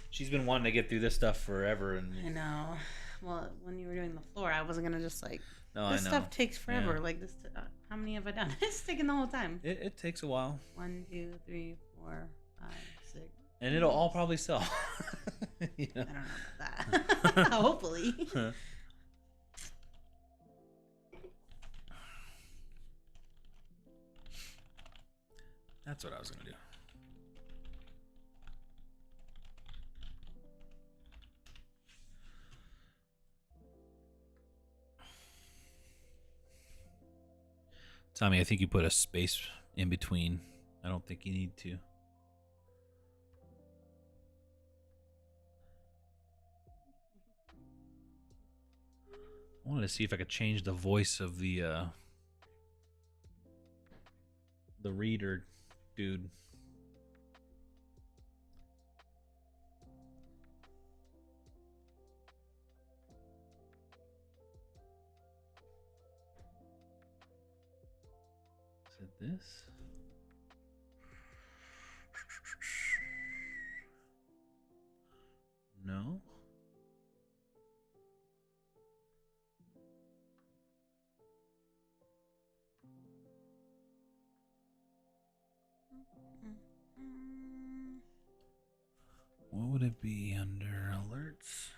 She's been wanting to get through this stuff forever, and I know. Well, when you were doing the floor, I wasn't gonna just like. no, This I know. stuff takes forever. Yeah. Like this. How many have I done? It's taking the whole time. It takes a while, 1, 2, 3, 4, 5, 6. and it'll all probably sell. You know? I don't know about that. Hopefully. That's what I was gonna do. Tommy, I think you put a space in between. I don't think you need to. I wanted to see if I could change the voice of the reader dude. Is it this? No. What would it be under alerts?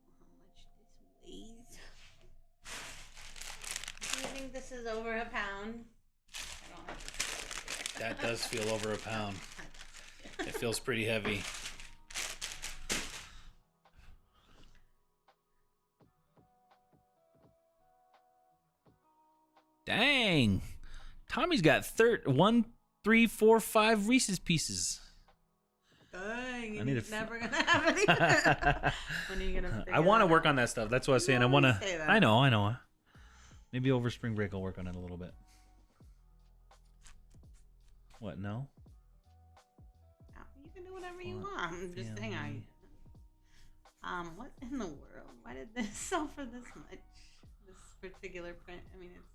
How much this weighs? Do you think this is over a pound? I don't have to. That does feel over a pound. It feels pretty heavy. Dang. Tommy's got 1, 3, 4, 5 Reese's Pieces. Dang, I need he's to never gonna have any. When are you gonna? I want to figure work that on that stuff. That's what I was saying. I You want to. always say that. I know. Maybe over spring break I'll work on it a little bit. What? No. out? You can do whatever you want. I'm just saying. What in the world? Why did this sell for this much? This particular print. I mean, it's.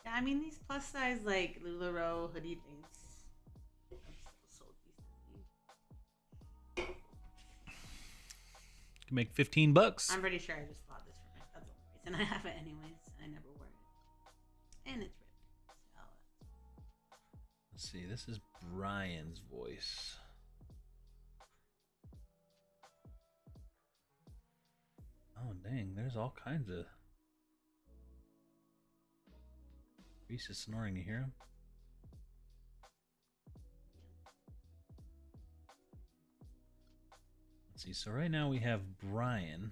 Yeah, I mean these plus size like LuLaRoe hoodie things. I've still sold these. Can make $15. I'm pretty sure I just bought this for myself. That's the only reason I have it anyways. I never wear it. And it's ripped. So Let's see. This is Brian's voice. Oh dang! There's all kinds of. Reese is snoring. You hear him? Let's see. So right now we have Brian.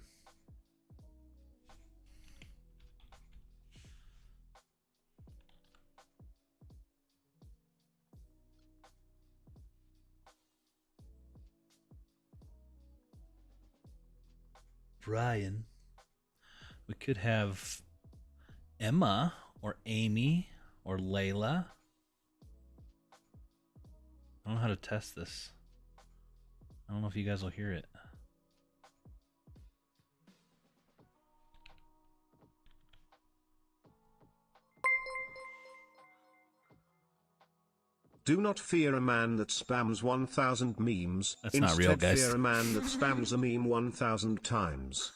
We could have Emma or Amy or Layla. I don't know how to test this. I don't know if you guys will hear it. Do not fear a man that spams 1,000 memes. That's not real, guys. Fear a man that spams a meme 1,000 times.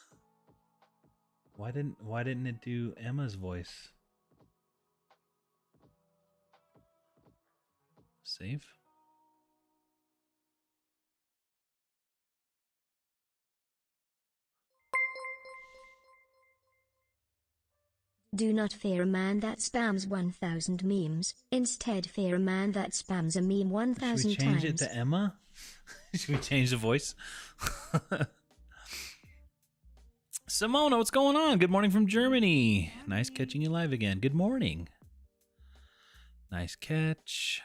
Why didn't it do Emma's voice? Save. Do not fear a man that spams 1,000 memes. Instead, fear a man that spams a meme 1,000 times. Should we change it to Emma? Should we change the voice? Simona, what's going on? Good morning from Germany. Nice catching you live again. Good morning. Nice catch.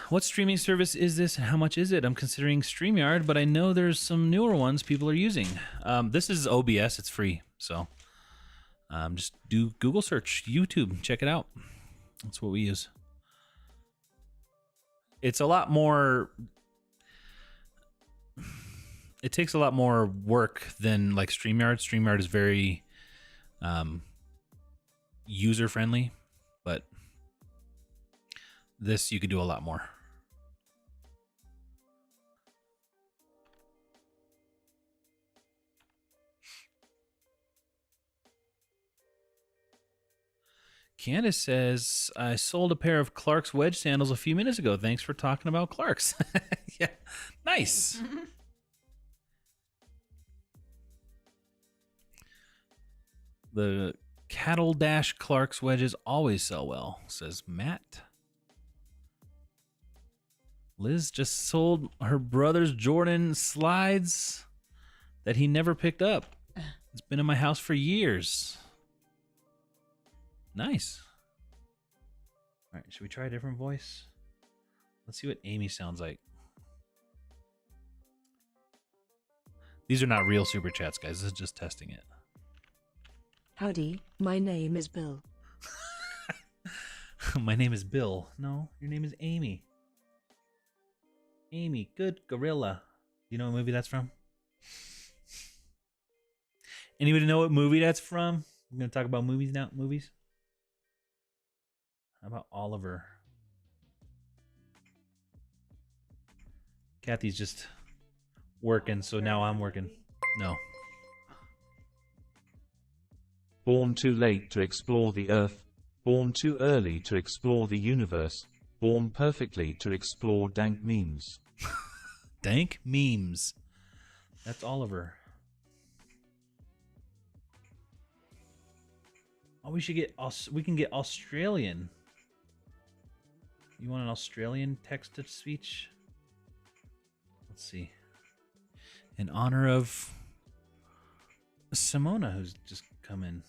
What streaming service is this and how much is it? I'm considering StreamYard, but I know there's some newer ones people are using. This is OBS. It's free. So just do Google search, YouTube. Check it out. That's what we use. It's a lot more... It takes a lot more work than like StreamYard. StreamYard is very user-friendly, but this you could do a lot more. Candace says, I sold a pair of Clark's wedge sandals a few minutes ago. Thanks for talking about Clark's. Yeah, nice. The Cattle Dash Clark's wedges always sell well, says Matt. Liz just sold her brother's Jordan slides that he never picked up. It's been in my house for years. Nice. All right, should we try a different voice? Let's see what Amy sounds like. These are not real super chats, guys. This is just testing it. Howdy, my name is Bill. My name is Bill. No, your name is Amy. Amy, good gorilla. You know what movie that's from? Anybody know what movie that's from? We're going to talk about movies now. Movies? How about Oliver? Kathy's just working, so now I'm working. No. Born too late to explore the Earth. Born too early to explore the universe. Born perfectly to explore dank memes. Dank memes. That's Oliver. Oh, we should get we can get Australian. You want an Australian text to speech? Let's see. In honor of Simona, who's just come in.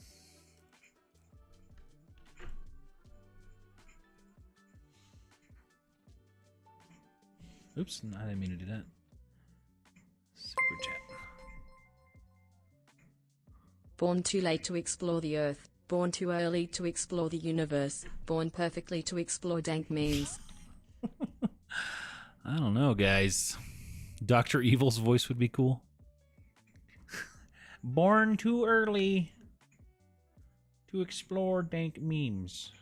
Oops, I didn't mean to do that. Super chat. Born too late to explore the Earth. Born too early to explore the universe. Born perfectly to explore dank memes. I don't know, guys. Dr. Evil's voice would be cool. Born too early to explore dank memes.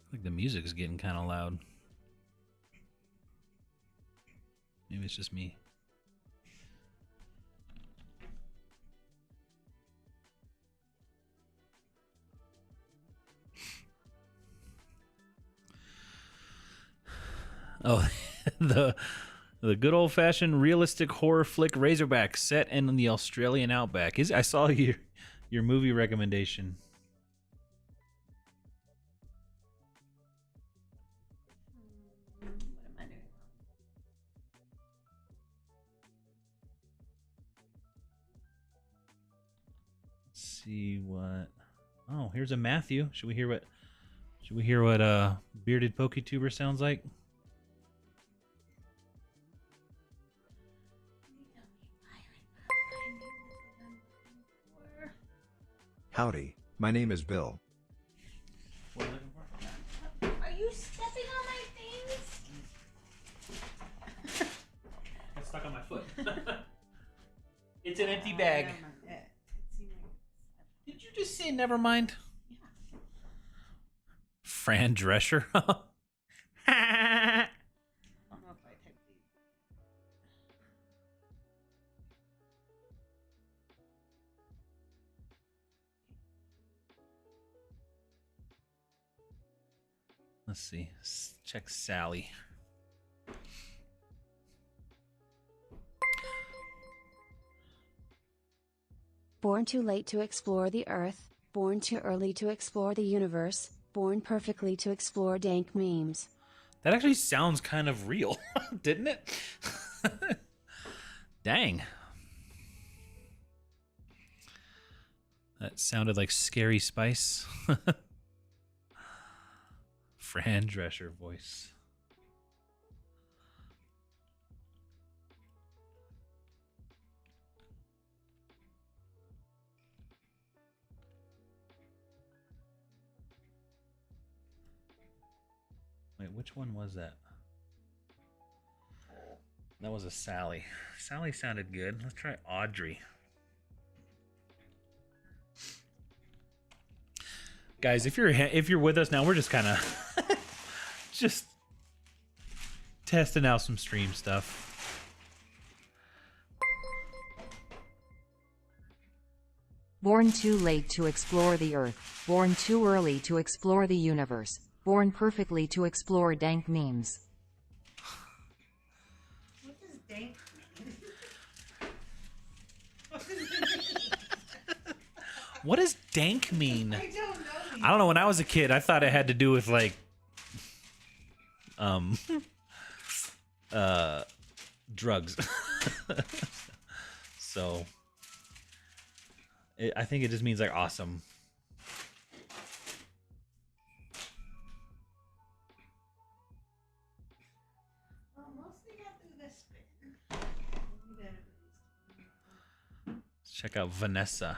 I think the music is getting kind of loud. Maybe it's just me. Oh, the good old-fashioned realistic horror flick Razorback set in the Australian outback. I saw your movie recommendation. Let's see what. Oh, here's a Matthew. Should we hear what bearded PokeTuber sounds like? Howdy, my name is Bill. What are you looking for? Are you stepping on my things? It's stuck on my foot. It's an empty bag. Did you just say never mind? Yeah. Fran Drescher? I don't know if I typed these. Let's see. Check Sally. Born too late to explore the earth, born too early to explore the universe, born perfectly to explore dank memes. That actually sounds kind of real, didn't it? Dang. That sounded like Scary Spice. Fran Drescher voice. Wait, which one was that? That was a Sally. Sally sounded good. Let's try Audrey. Guys, if you're with us now, we're just kind of just testing out some stream stuff. Born too late to explore the earth, born too early to explore the universe, born perfectly to explore dank memes. What does dank What does dank mean? I don't know. I don't know. When I was a kid, I thought it had to do with like, drugs. So, I think it just means like awesome. Well, mostly got through this spin. Let's check out Vanessa.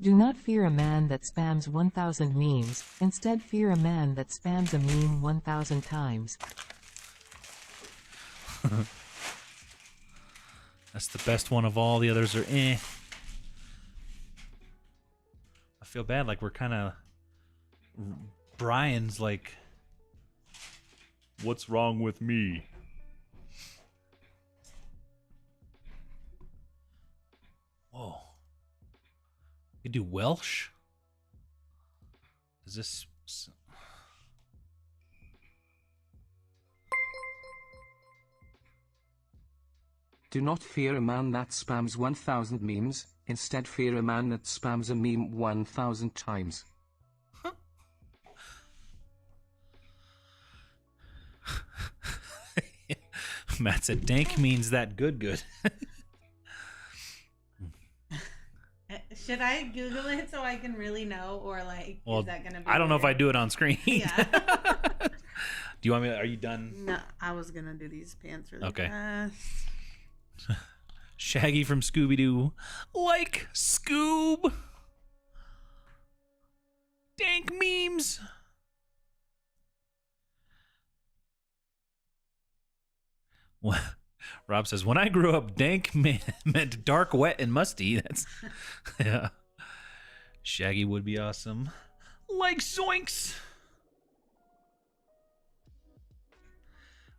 Do not fear a man that spams 1,000 memes, instead fear a man that spams a meme 1,000 times. That's the best one of all. The others are eh. I feel bad. Like we're kind of... Brian's like... What's wrong with me? Whoa. You do Welsh? Is this... Do not fear a man that spams 1,000 memes, instead fear a man that spams a meme 1,000 times. Matt said dank means that good. Should I Google it so I can really know, or like, Well, is that gonna be? I don't know if I weird? do it on screen. Yeah. Do you want me? Are you done? No, I was gonna do these pants really Okay. fast. Shaggy from Scooby Doo, like Scoob. Dank memes. What? Rob says, when I grew up, dank meant dark, wet, and musty. That's yeah. Shaggy would be awesome. Like Zoinks.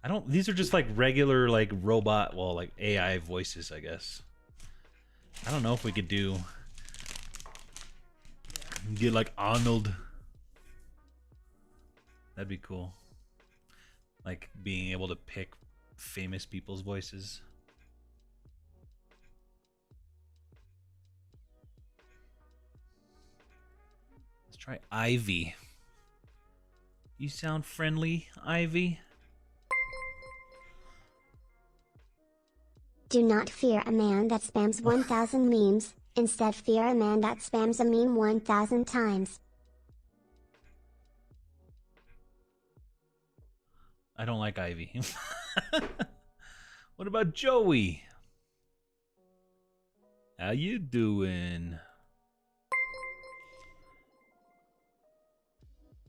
I don't. These are just like regular, like robot, well, like AI voices, I guess. I don't know if we could get like Arnold. That'd be cool. Like being able to pick famous people's voices. Let's try Ivy. You sound friendly, Ivy. Do not fear a man that spams 1,000 memes, instead fear a man that spams a meme 1,000 times. I don't like Ivy. What about Joey? How you doing?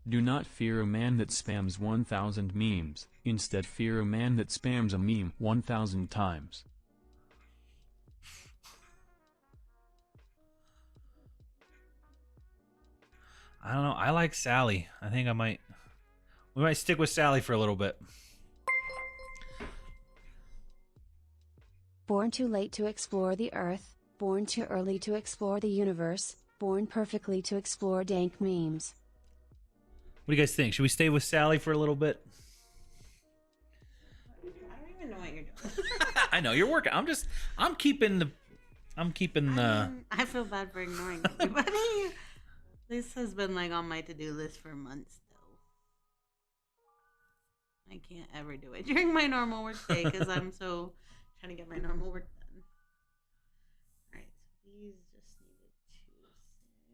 Do not fear a man that spams 1,000 memes, instead fear a man that spams a meme 1,000 times. I don't know. I like Sally. I think we might stick with Sally for a little bit. Born too late to explore the earth, born too early to explore the universe, born perfectly to explore dank memes. What do you guys think? Should we stay with Sally for a little bit? I don't even know what you're doing. I know you're working. I'm keeping the. I feel bad for ignoring everybody. This has been like on my to-do list for months though. I can't ever do it during my normal work day because I'm so trying to get my normal work done. All right, so these just needed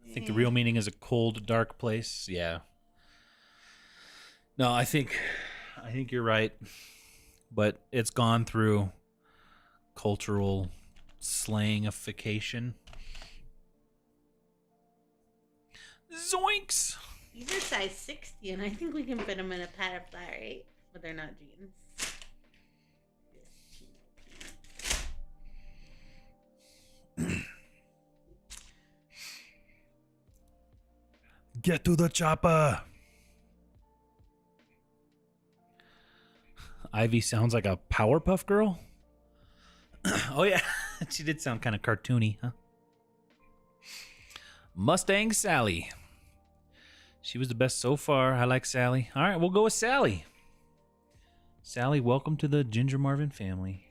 to. I think the real meaning is a cold, dark place. Yeah. No, I think you're right, but it's gone through cultural slangification. Zoinks! These are size 60, and I think we can fit them in a pad of flat, right? But they're not jeans. Get to the chopper! Ivy sounds like a Powerpuff Girl? Oh, yeah. She did sound kind of cartoony, huh? Mustang Sally. She was the best so far. I like Sally. All right, we'll go with Sally. Sally, welcome to the Ginger Marvin family.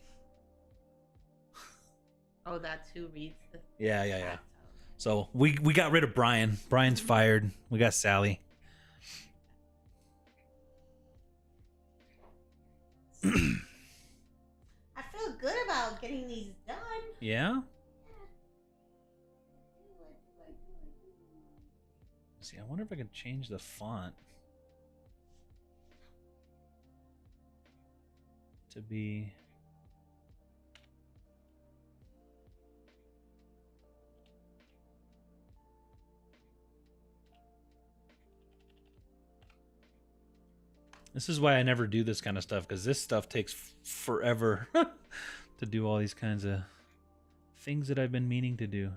Oh, that's who reads the... Yeah. So we got rid of Brian. Brian's fired. We got Sally. I feel good about getting these done. Yeah? See, I wonder if I can change the font to be... This is why I never do this kind of stuff, because this stuff takes forever to do all these kinds of things that I've been meaning to do.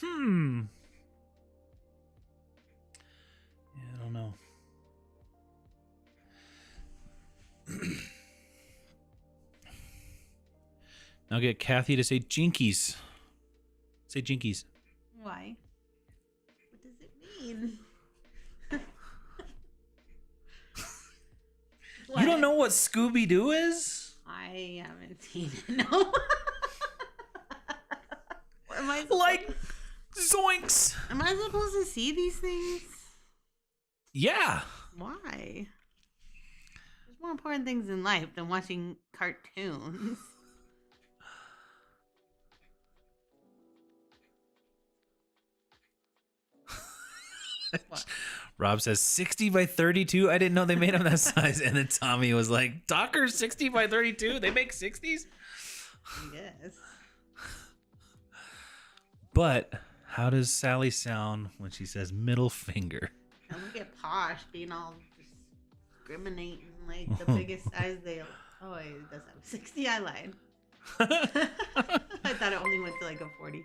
Yeah, I don't know. Now get Kathy to say jinkies. Say jinkies. Why? What does it mean? You don't know what Scooby-Doo is? I haven't seen it, no. Am I like, zoinks! Am I supposed to see these things? Yeah. Why? There's more important things in life than watching cartoons. Rob says 60 by 32. I didn't know they made them that size. And then Tommy was like, Docker 60 by 32? They make 60s? Yes. But how does Sally sound when she says middle finger? I look at Posh being all discriminating, like the biggest size they... Oh, it does have a 60. I lied. I thought it only went to like a 40.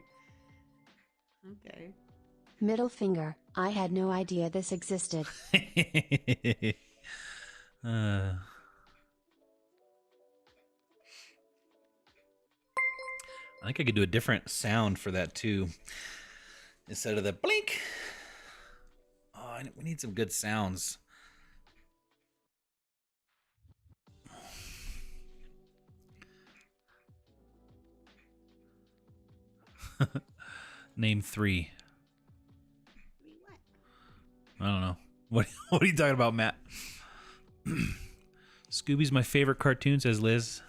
Okay. Middle finger. I had no idea this existed. I think I could do a different sound for that too. Instead of the blink. Oh, we need some good sounds. Name 3. I don't know. What are you talking about, Matt? Scooby's my favorite cartoon, says Liz.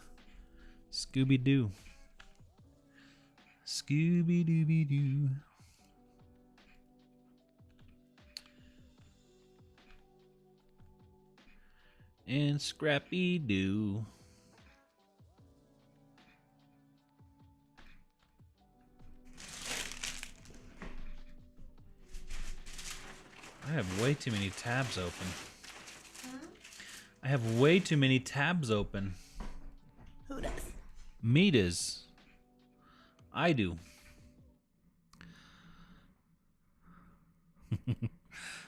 Scooby-Doo. Scooby-Dooby-Doo. And Scrappy-Doo. I have way too many tabs open. I have way too many tabs open. Who does? Me does. I do.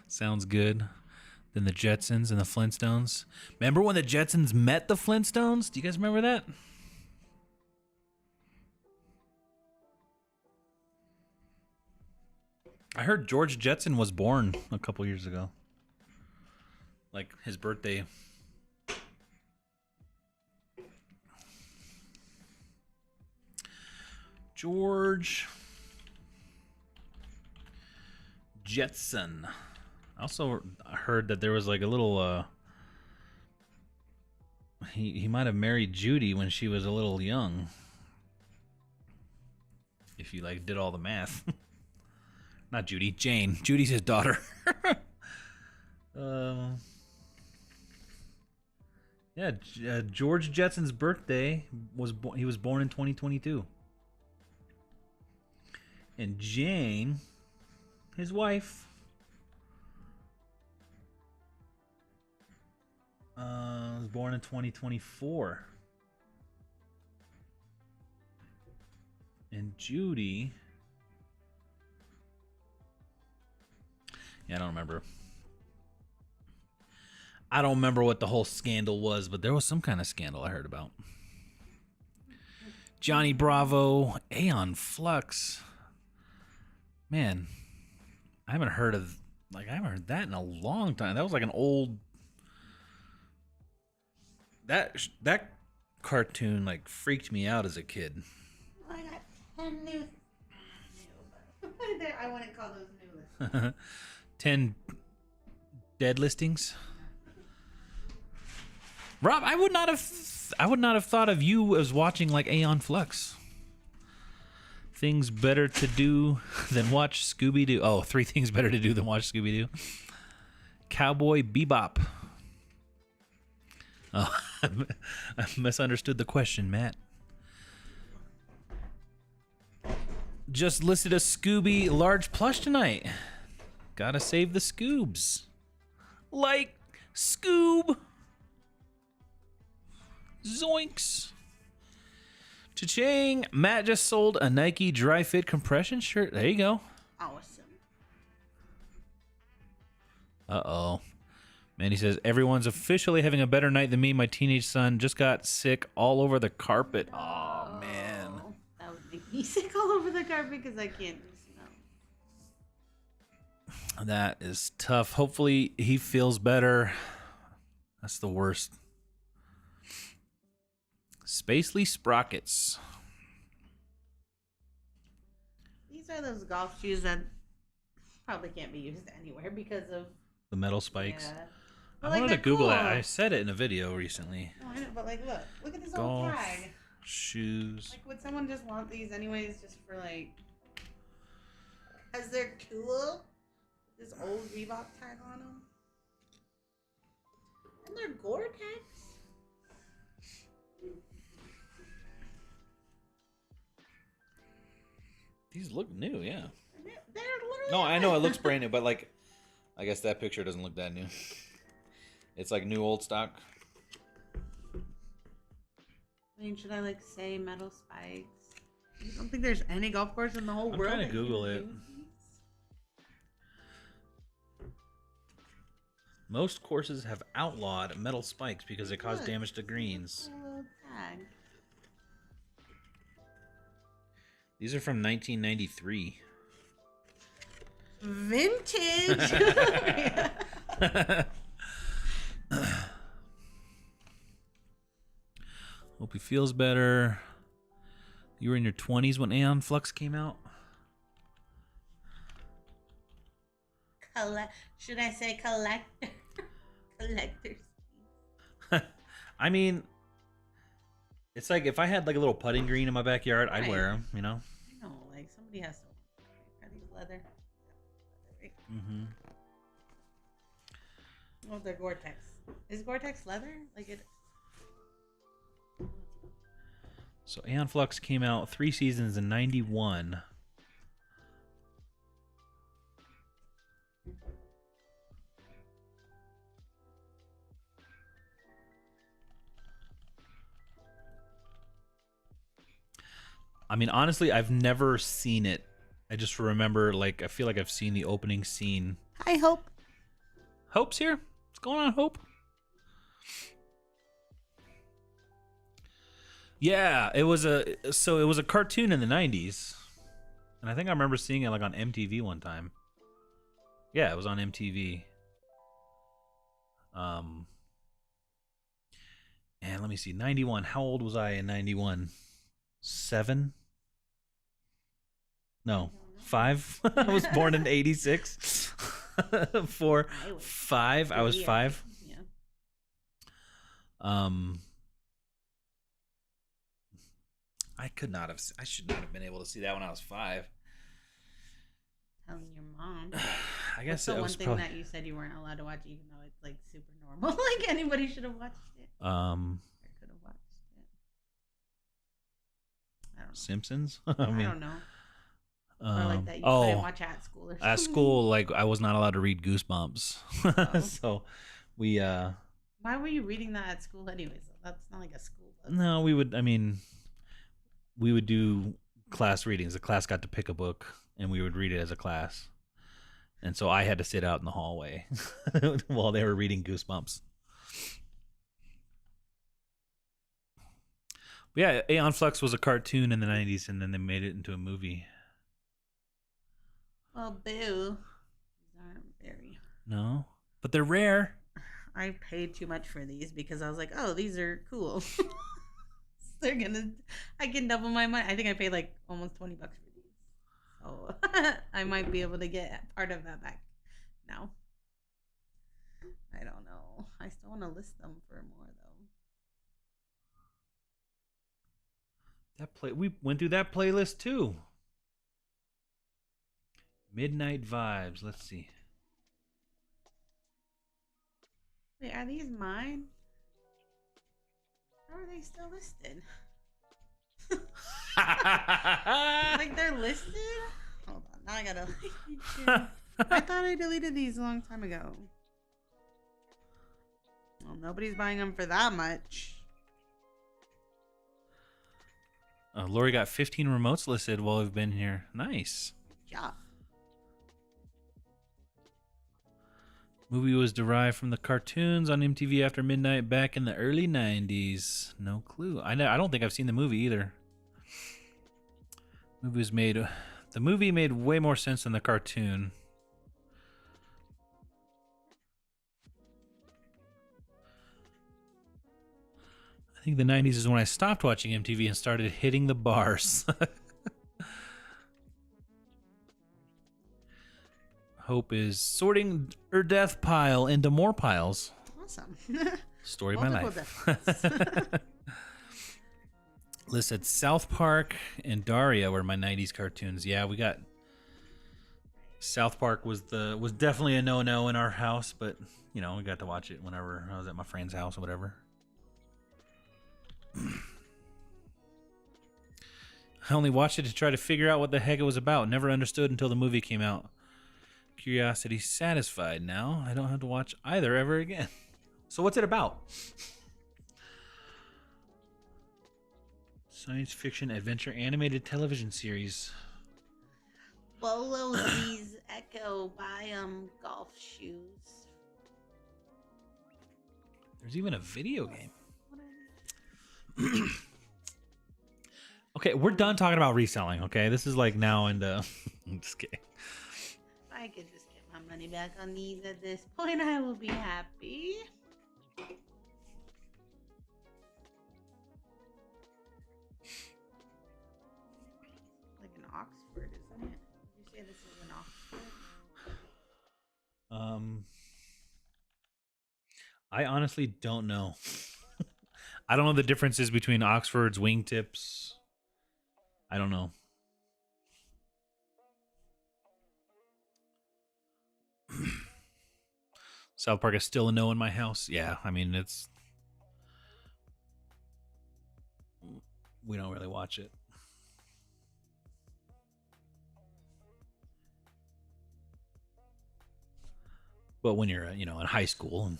Sounds good. Then the Jetsons and the Flintstones. Remember when the Jetsons met the Flintstones? Do you guys remember that? I heard George Jetson was born a couple years ago. Like his birthday. George Jetson. I also heard that there was like a little he might have married Judy when she was a little young. If you like did all the math. Not Judy, Jane. Judy's his daughter. Yeah, George Jetson's birthday he was born in 2022. And Jane, his wife, was born in 2024. And Judy, yeah, I don't remember. I don't remember what the whole scandal was, but there was some kind of scandal I heard about. Johnny Bravo, Aeon Flux. Man, I haven't heard that in a long time. That was like an old that cartoon like freaked me out as a kid. I got 10 new. I wouldn't call those new. 10 dead listings. Rob, I would not have thought of you as watching like Aeon Flux. Things better to do than watch Scooby-Doo. Oh, 3 things better to do than watch Scooby-Doo. Cowboy Bebop. Oh, I misunderstood the question, Matt. Just listed a Scooby large plush tonight. Gotta save the Scoobs. Like Scoob. Zoinks. Cha-ching. Matt just sold a Nike dry fit compression shirt. There you go. Awesome. Uh-oh. Man, he says, everyone's officially having a better night than me. My teenage son just got sick all over the carpet. Oh, man. That would make me sick all over the carpet because I can't do snow. That is tough. Hopefully he feels better. That's the worst. Spacely Sprockets. These are those golf shoes that probably can't be used anywhere because of The metal spikes. Yeah. I But, like, wanted to they're Google that. cool. I said it in a video recently. No, I know, but like, look at this Golf old tag. shoes. Like, would someone just want these anyways, just for like, as they're cool? This old Reebok tag on them, and they're Gore-Tex. These look new, yeah. They're literally. No, I know it looks brand new, but like, I guess that picture doesn't look that new. It's like new old stock. I mean, should I like say metal spikes? You don't think there's any golf course in the whole I'm world? trying to that Google even it. uses these? Most courses have outlawed metal spikes because they cause Look, damage to greens. cool little tag. These are from 1993. Vintage. Hope he feels better. You were in your 20s when Aeon Flux came out? Should I say collector? Collectors. I mean, it's like if I had like a little putting green in my backyard, I'd Right. wear them, you know? No, like somebody has to. Are these leather? Mm-hmm. Oh, they're Gore-Tex. Is Gore-Tex leather? Like it. So Aeon Flux came out 3 seasons in 91. I mean, honestly, I've never seen it I just remember, like, I feel like I've seen the opening scene. Hi, Hope. Hope's here. What's going on, Hope? Yeah, it was a cartoon in the 90s. And I think I remember seeing it like on MTV one time. Yeah, it was on MTV. And let me see, 91. How old was I in 91? 7? No, 5. I was born in 86. 4, 5. I was 5. Yeah. I should not have been able to see that when I was 5. Telling your mom. I guess the it one was thing probably... that you said you weren't allowed to watch, even though it's like super normal. Like anybody should have watched it. I could have watched it. I don't know. Simpsons? I don't know. Or like that you couldn't watch at school or something. At school, like, I was not allowed to read Goosebumps. Oh. So we Why were you reading that at school anyways? That's not like a school book. No, we would do class readings. The class got to pick a book and we would read it as a class. And so I had to sit out in the hallway while they were reading Goosebumps. But yeah, Aeon Flux was a cartoon in the 90s and then they made it into a movie. Well, boo. These aren't very... No, but they're rare. I paid too much for these because I was like, oh, these are cool. I can double my money. I think I paid like almost $20 for these. So I might be able to get part of that back now. I don't know. I still want to list them for more though. We went through that playlist too. Midnight Vibes. Let's see. Wait, are these mine? How are they still listed? Like they're listed? Hold on. Now I gotta. I thought I deleted these a long time ago. Well, nobody's buying them for that much. Lori got 15 remotes listed while we've been here. Nice. Yeah. Movie was derived from the cartoons on MTV After Midnight back in the early 90s. No clue. I don't think I've seen the movie either. The movie made way more sense than the cartoon. I think the 90s is when I stopped watching MTV and started hitting the bars. Hope is sorting her death pile into more piles. Awesome. Story of my life. Listed South Park and Daria were my 90s cartoons. Yeah, we got South Park was definitely a no-no in our house, but you know, we got to watch it whenever I was at my friend's house or whatever. I only watched it to try to figure out what the heck it was about. Never understood until the movie came out. Curiosity satisfied now. I don't have to watch either ever again. So what's it about? Science fiction adventure animated television series. Bolo Z's Echo buy golf shoes. There's even a video game. Okay, we're done talking about reselling, okay? This is like now into... I'm just kidding. If I could just get my money back on these at this point, I will be happy. Like an Oxford, isn't it? Did you say this is an Oxford? I honestly don't know. I don't know the differences between Oxford's wingtips. I don't know. South Park is still a no in my house. Yeah, I mean, we don't really watch it. But when you're, in high school.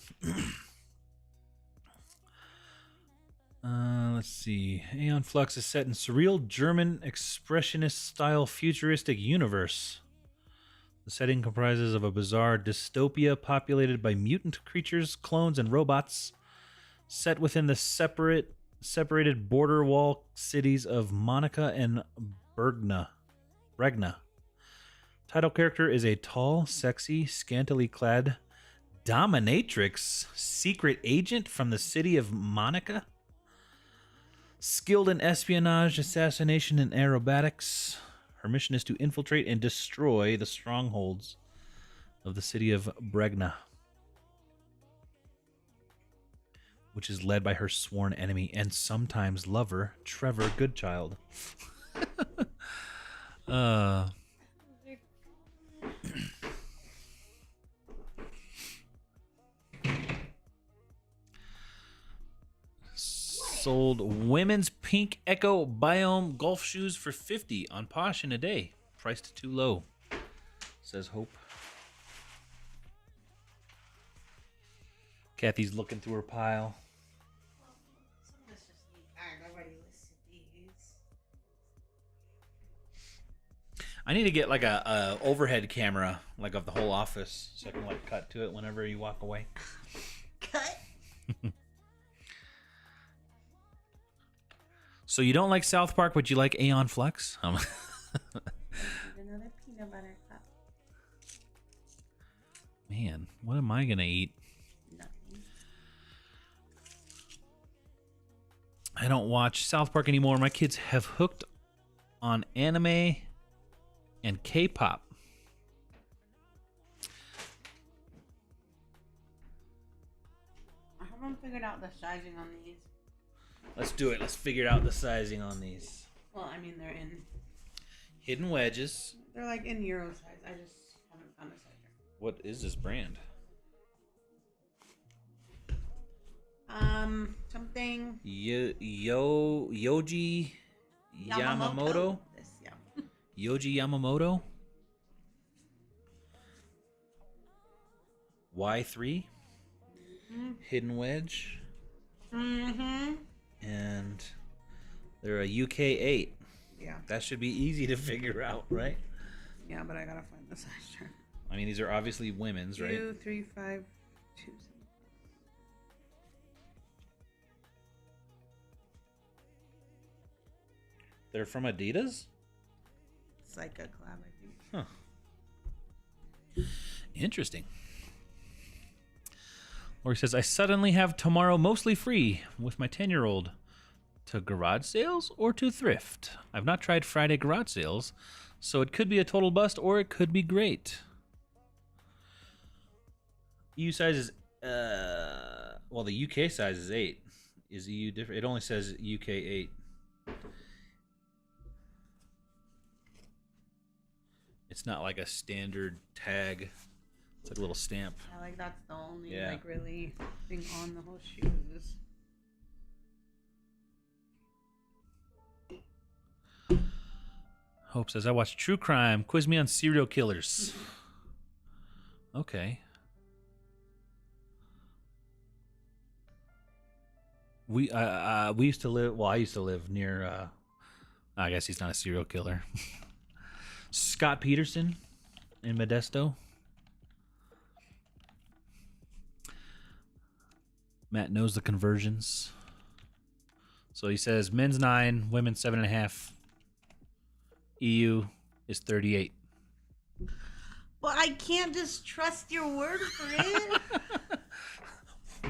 Let's see. Aeon Flux is set in surreal German expressionist-style futuristic universe. The setting comprises of a bizarre dystopia populated by mutant creatures, clones, and robots, set within the separated border wall cities of Monica and Bregna. Title character is a tall, sexy, scantily clad dominatrix secret agent from the city of Monica. Skilled in espionage, assassination, and aerobatics, her mission is to infiltrate and destroy the strongholds of the city of Bregna, which is led by her sworn enemy and sometimes lover, Trevor Goodchild. Sold women's pink Echo Biome golf shoes for $50 on Posh in a day. Priced too low, says Hope. Kathy's looking through her pile. I need to get like a overhead camera, like of the whole office, so I can like cut to it whenever you walk away. Cut. So you don't like South Park, but you like Aeon Flux? Another peanut butter cup. Man, what am I gonna eat? Nothing. I don't watch South Park anymore. My kids have hooked on anime and K-pop. I haven't figured out the sizing on these. Let's do it. Let's figure out the sizing on these. Well, I mean, they're in... Hidden wedges. They're like in Euro size. I just haven't found a size. What is this brand? Something... Yoji Yamamoto? This, yeah. Yoji Yamamoto? Y3? Mm-hmm. Hidden wedge? Mm-hmm. And they're a UK 8. Yeah. That should be easy to figure out, right? Yeah, but I gotta find the size chart. I mean, these are obviously women's, right? 2, 3, 5, 2, 7. They're from Adidas? It's like a collab, I think. Huh. Interesting. Lori says, I suddenly have tomorrow mostly free with my 10-year-old. To garage sales or to thrift? I've not tried Friday garage sales, so it could be a total bust or it could be great. EU size is, well, the UK size is 8. Is EU different? It only says UK 8. It's not like a standard tag. It's like a little stamp. Yeah, like that's the only Yeah. like really thing on the whole shoes. Hope says, I watch true crime. Quiz me on serial killers. Okay. We used to live, well, I used to live near, I guess he's not a serial killer. Scott Peterson in Modesto. Matt knows the conversions. So he says men's 9, women's 7.5. EU is 38. Well, I can't just trust your word for it.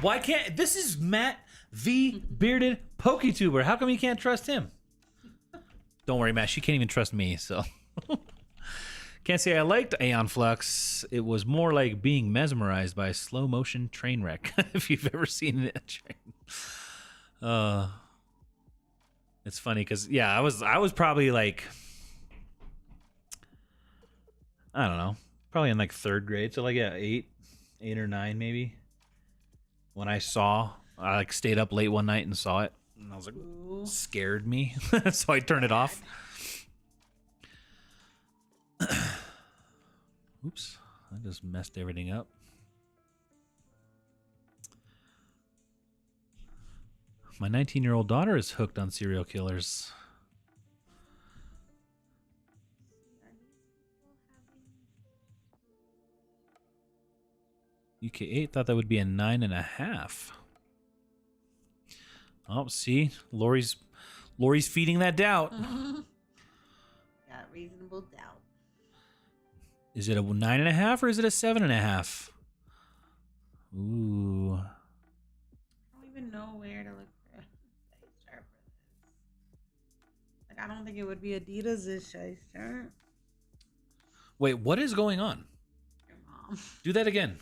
Why can't, this is Matt the bearded PokeTuber. How come you can't trust him? Don't worry, Matt. She can't even trust me, so. Can't say I liked Aeon Flux. It was more like being mesmerized by a slow motion train wreck. If you've ever seen a train. It's funny because yeah, I was probably like, I don't know, probably in like 3rd grade. So like yeah, 8 or 9 maybe. When I like stayed up late one night and saw it, and I was like, ooh. Scared me, so I turned it off. Oops, I just messed everything up. My 19-year-old daughter is hooked on serial killers. UK8 thought that would be a 9.5. Oh, see, Lori's feeding that doubt. Got reasonable doubt. Is it a 9.5 or is it a 7.5? Ooh. I don't even know where to look for a size chart for this. Like, I don't think it would be Adidas' size chart. Wait, what is going on? Your mom. Do that again.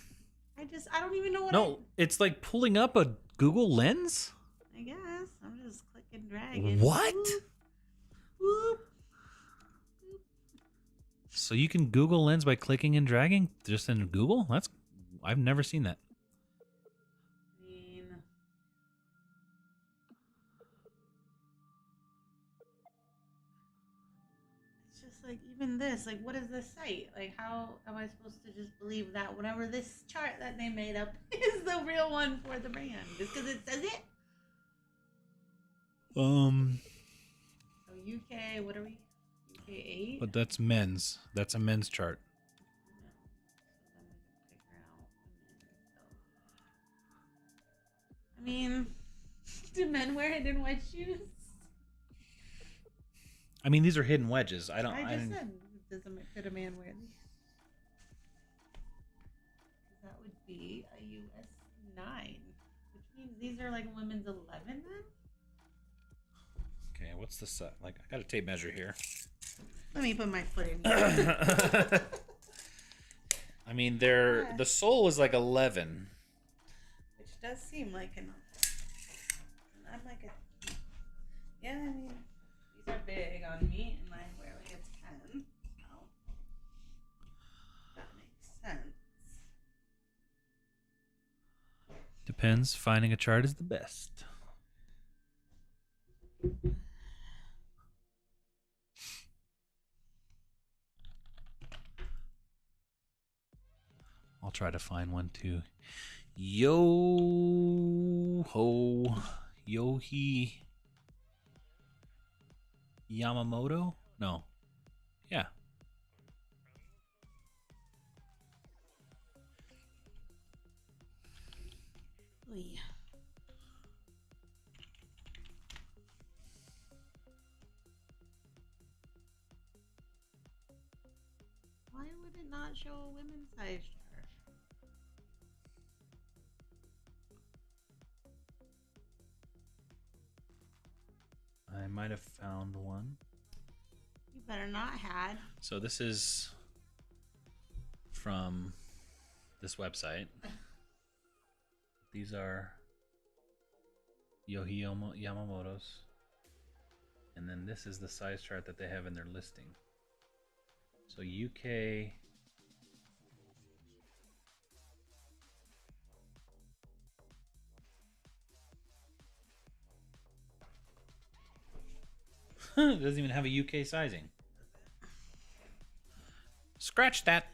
I don't even know what. No, it's like pulling up a Google Lens. I guess I'm just clicking, dragging. What? Whoop, whoop. So you can Google Lens by clicking and dragging just in Google? I've never seen that. I mean, it's just like even this. Like, what is this site? Like, how am I supposed to just believe that whatever this chart that they made up is the real one for the brand just because it says it? So UK, what are we? UK 8. But that's men's. That's a men's chart. I mean, do men wear hidden wedge shoes? I mean, these are hidden wedges. I just said, could a man wear these? That would be a US 9, which means these are like women's 11 then? Okay, what's the size? Like, I got a tape measure here. Let me put my foot in here. I mean, the sole is like 11. Which does seem like enough. I'm like a... Yeah, I mean, these are big on me, and I wear like a 10. So that makes sense. Depends. Finding a chart is the best. I'll try to find one too. Yohi Yamamoto? No. Yeah. Flea. Why would it not show a women's size chart? I might have found one. You better not had. So this is from this website. These are Yohi Yamamoto's. And then this is the size chart that they have in their listing. So UK... It doesn't even have a UK sizing. Scratch that.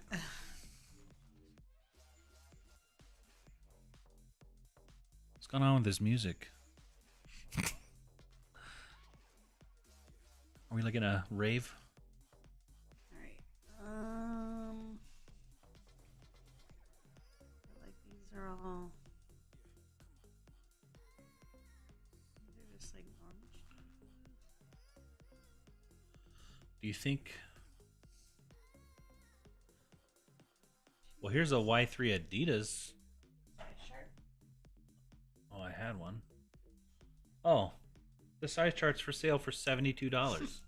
What's going on with this music? Are we like in a rave? Alright. Like these are all... They're just like normal. Do you think... Well, here's a Y3 Adidas. Oh, I had one. Oh, the size chart's for sale for $72.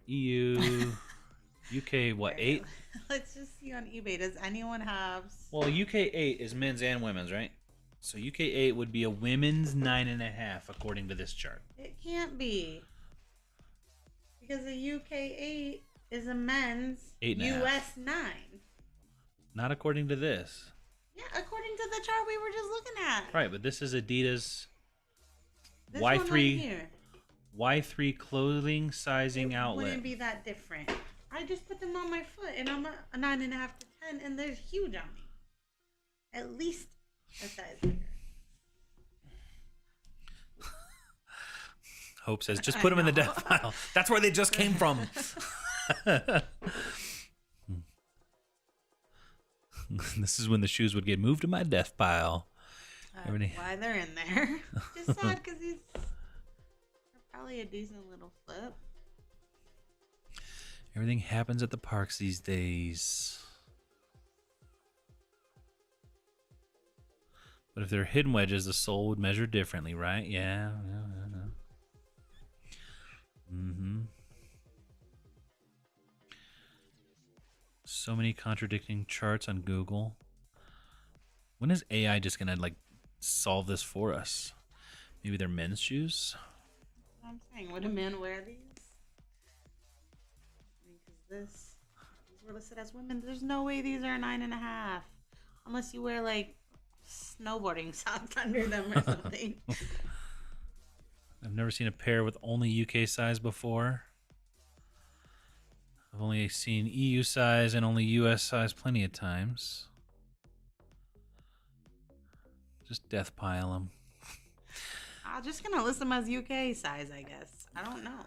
EU, UK, what, 8? Let's just see on eBay. Does anyone have... Well, UK 8 is men's and women's, right? So UK 8 would be a women's 9.5 according to this chart. It can't be. Because a UK 8 is a men's 8.5. US 9. Not according to this. Yeah, according to the chart we were just looking at. Right, but this is Adidas This one right Y3 here. Y3 clothing sizing outlet. Wouldn't be that different. I just put them on my foot and I'm a 9.5 to 10 and they're huge on me. At least A size bigger. Hope says, just put them in the death pile. That's where they just came from. This is when the shoes would get moved to my death pile. Why they're in there. Just sad because they're probably a decent little flip. Everything happens at the parks these days. But if they're hidden wedges, the sole would measure differently, right? Yeah. Mm-hmm. So many contradicting charts on Google. When is AI just gonna like solve this for us? Maybe they're men's shoes? I'm saying, would a man wear these? Because these were listed as women. There's no way these are 9.5, unless you wear like snowboarding socks under them or something. I've never seen a pair with only UK size before. I've only seen EU size and only US size plenty of times. Just death pile them. I'm just gonna list them as UK size, I guess. I don't know.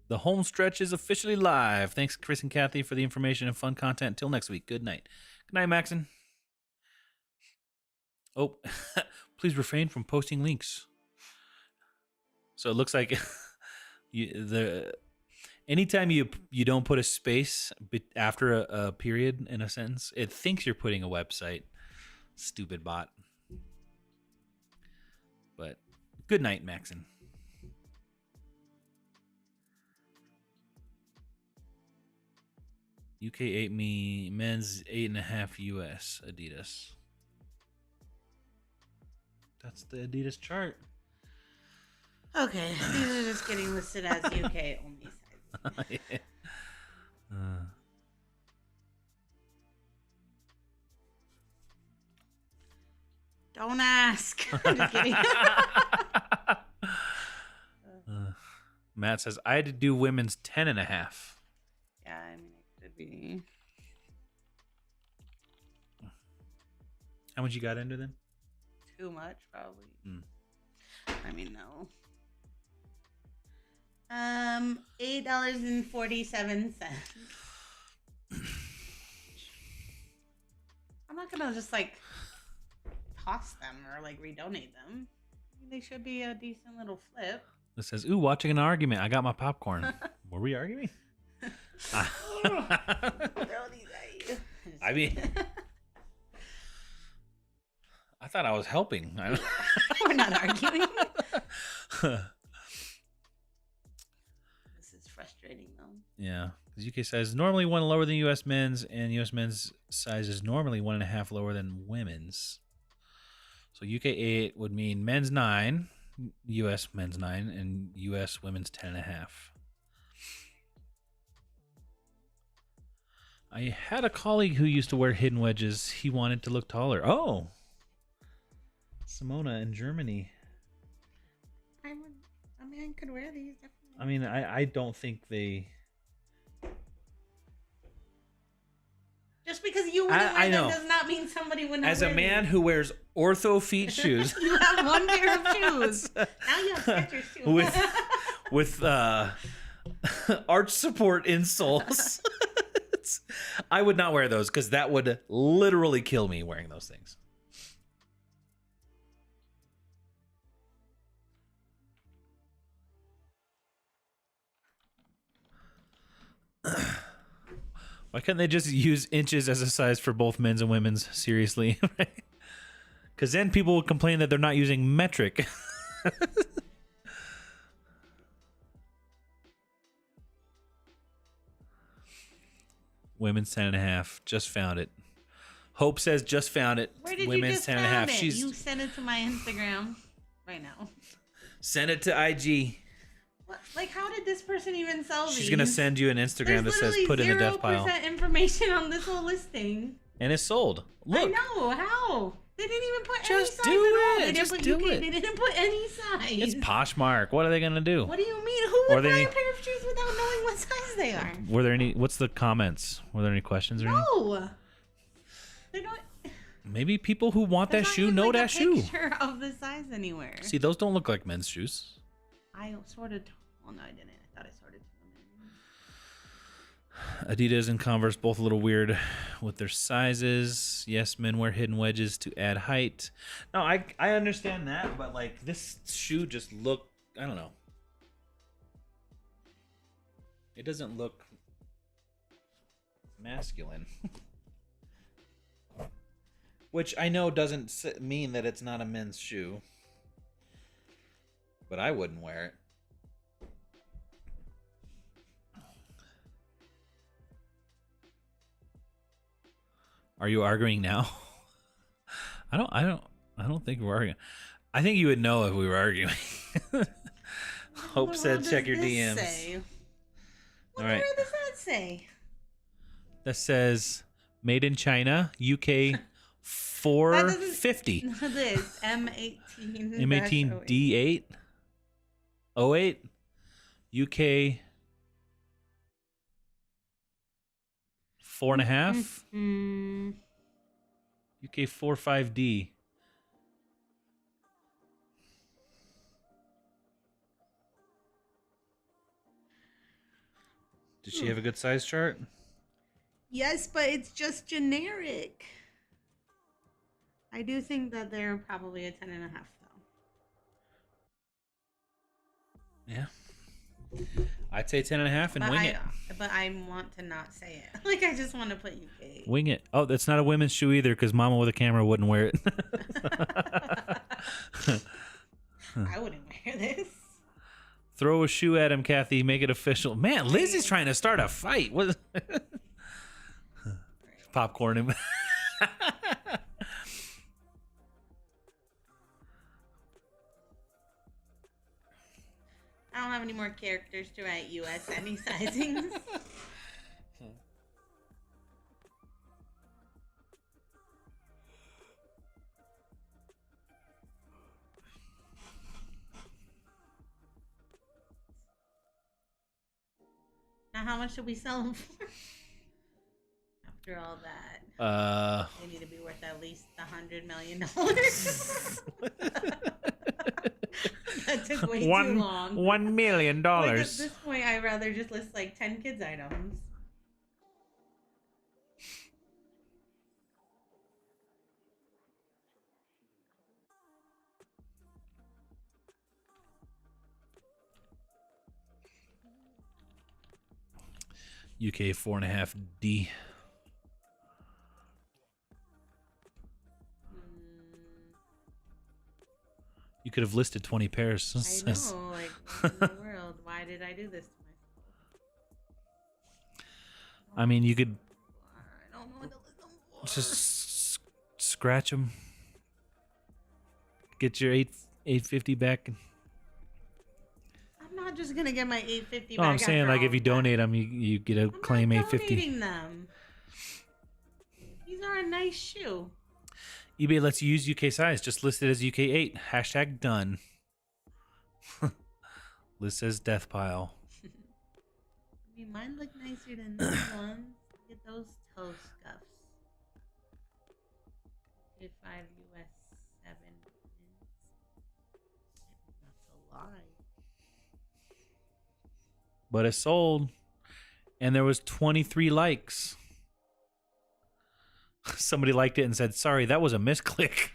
The home stretch is officially live. Thanks, Chris and Kathy, for the information and fun content. Until next week, good night. Good night, Maxon. Oh, please refrain from posting links. So it looks like anytime you don't put a space after a period in a sentence, it thinks you're putting a website. Stupid bot. But good night, Maxon. UK 8 me, men's 8.5 US Adidas. That's the Adidas chart. Okay, these are just getting listed as UK only sizes. Yeah. Don't ask. I'm just kidding. Matt says, I had to do women's 10.5. Yeah, I mean, it could be. How much you got into then? Too much, probably. I mean, no. $8.47. I'm not gonna just like toss them or like redonate them. They should be a decent little flip. It says, ooh, watching an argument. I got my popcorn. Were we arguing? Throw these at you. I mean, I thought I was helping. We're not arguing. This is frustrating though. Yeah, because UK size is normally one lower than US men's, and US men's size is normally 1.5 lower than women's. So UK 8 would mean men's 9, US men's 9, and US women's 10.5. I had a colleague who used to wear hidden wedges. He wanted to look taller. Oh, Simona in Germany. A man could wear these. Definitely. I mean, I don't think they. Just because you wouldn't wear them does not mean somebody wouldn't. As a man who wears ortho feet shoes, you have one pair of shoes. Now you have Skechers too. with arch support insoles. I would not wear those because that would literally kill me wearing those things. Why couldn't they just use inches as a size for both men's and women's? Seriously. Because then people would complain that they're not using metric. Women's 10.5. Just found it. Hope says just found it. Where did Women's you just 10.5. found it? You send it to my Instagram right now. Send it to IG. What? Like, how did this person even sell these? She's gonna send you an Instagram that says put in the death pile. There's 0% information on this whole listing. And it's sold. Look. I know. How? They didn't even put any size do at all. it. They Just didn't do put UK. it. They didn't put any size. It's Poshmark. What are they gonna do? What do you mean? Who would buy a pair of shoes without knowing what size they are? Were there any? What's the comments? Were there any questions or anything? No. They don't. Maybe people who want that There's shoe not know even, that like, a shoe. picture of the size anywhere. See, those don't look like men's shoes. I sorted. Well, no, I didn't. I thought I sorted them. Adidas and Converse both a little weird with their sizes. Yes, men wear hidden wedges to add height. No, I understand that, but like this shoe just look, I don't know. It doesn't look masculine. Which I know doesn't mean that it's not a men's shoe. But I wouldn't wear it. Are you arguing now? I don't think we're arguing. I think you would know if we were arguing. Hope said check your DMs. What All right. does that say? That says made in China, UK 450. This M18. M18 D8 08 UK 4.5 UK 45D. Did she have a good size chart? Yes, but it's just generic. I do think that they're probably a 10.5 though. Yeah. I'd say 10.5 and wing it. But I want to not say it. Like, I just want to put UK. Wing it. Oh, that's not a women's shoe either because Mama with a camera wouldn't wear it. I wouldn't wear this. Throw a shoe at him, Kathy. Make it official. Man, Liz is trying to start a fight. What? Popcorn him. I don't have any more characters to write US any sizings. Now, how much should we sell them for? After all that, they need to be worth at least $100 million. That took way too long. $1 million. Like, at this point, I'd rather just list like 10 kids items. UK 4.5D. You could have listed 20 pairs. I know, like, what in the world? Why did I do this to myself? I mean, you could I don't know what to list them for. just scratch them. Get your 850 back. I'm not just gonna get my 850 No, back. I'm saying like if you donate them, you get a claim 850. Donating them. These are a nice shoe. eBay lets you use UK size. Just listed as UK 8. Hashtag done. Liz says death pile. I mean, mine look nicer than these ones. Look at those toe scuffs. 5 US 7. That's a lie. But it sold. And there was 23 likes. Somebody liked it and said, sorry, that was a misclick.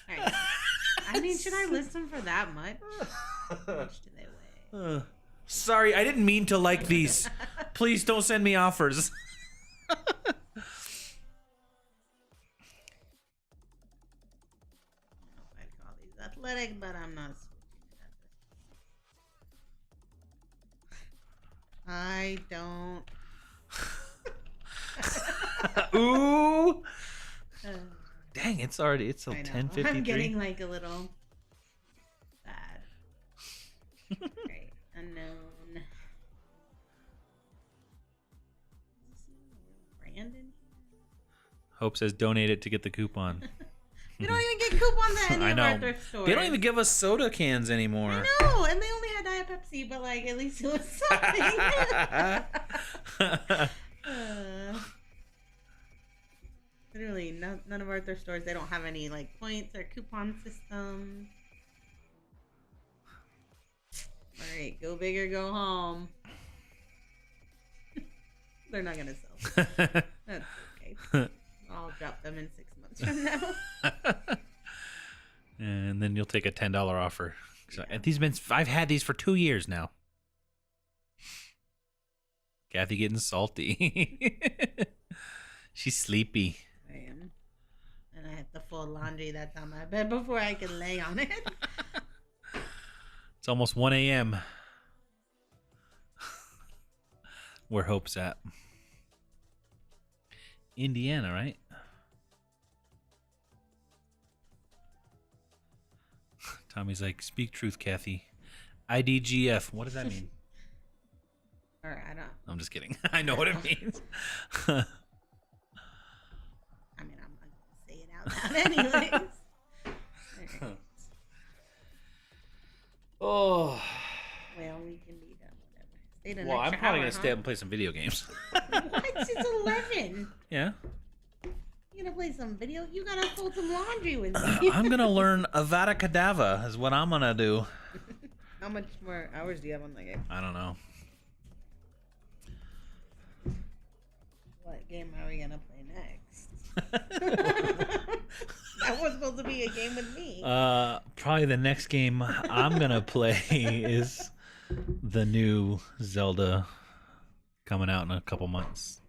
Right. I mean, should I list them for that much? How much do they weigh? Sorry, I didn't mean to like these. Please don't send me offers. I don't know if I'd call these athletic, but I'm not switching it at this. I don't. Ooh. Dang, it's already, it's a 10:53. I'm getting like a little sad. Right, unknown. Is this Brandon? Hope says donate it to get the coupon. We don't even get coupons at any I of know. our thrift stores. They don't even give us soda cans anymore. I know, and they only had Diet Pepsi, but like at least it was something. none of our thrift stores, they don't have any like points or coupon system. All right, go big or go home. They're not gonna sell. That's okay. I'll drop them in 6 months from now. And then you'll take a $10 offer. So, I've had these for 2 years now. Kathy getting salty. She's sleepy. I am. And I have to fold laundry that's on my bed before I can lay on it. It's almost 1 a.m. Where Hope's at. Indiana, right? Tommy's like, speak truth, Kathy. IDGF. What does that mean? Or I don't. I'm just kidding. I know what it means. I mean, I'm not going to say it out loud anyways. Right. Oh. Well, we can be done, whatever. Stay the Well, I'm next probably hour, going to stay up and play some video games. What? It's 11. Yeah. You gonna play some video? You gotta fold some laundry with me. I'm going to learn Avada Kedavra is what I'm going to do. How much more hours do you have on the game? I don't know. What game are we gonna play next? That was supposed to be a game with me. Probably the next game I'm going to play is the new Zelda coming out in a couple months.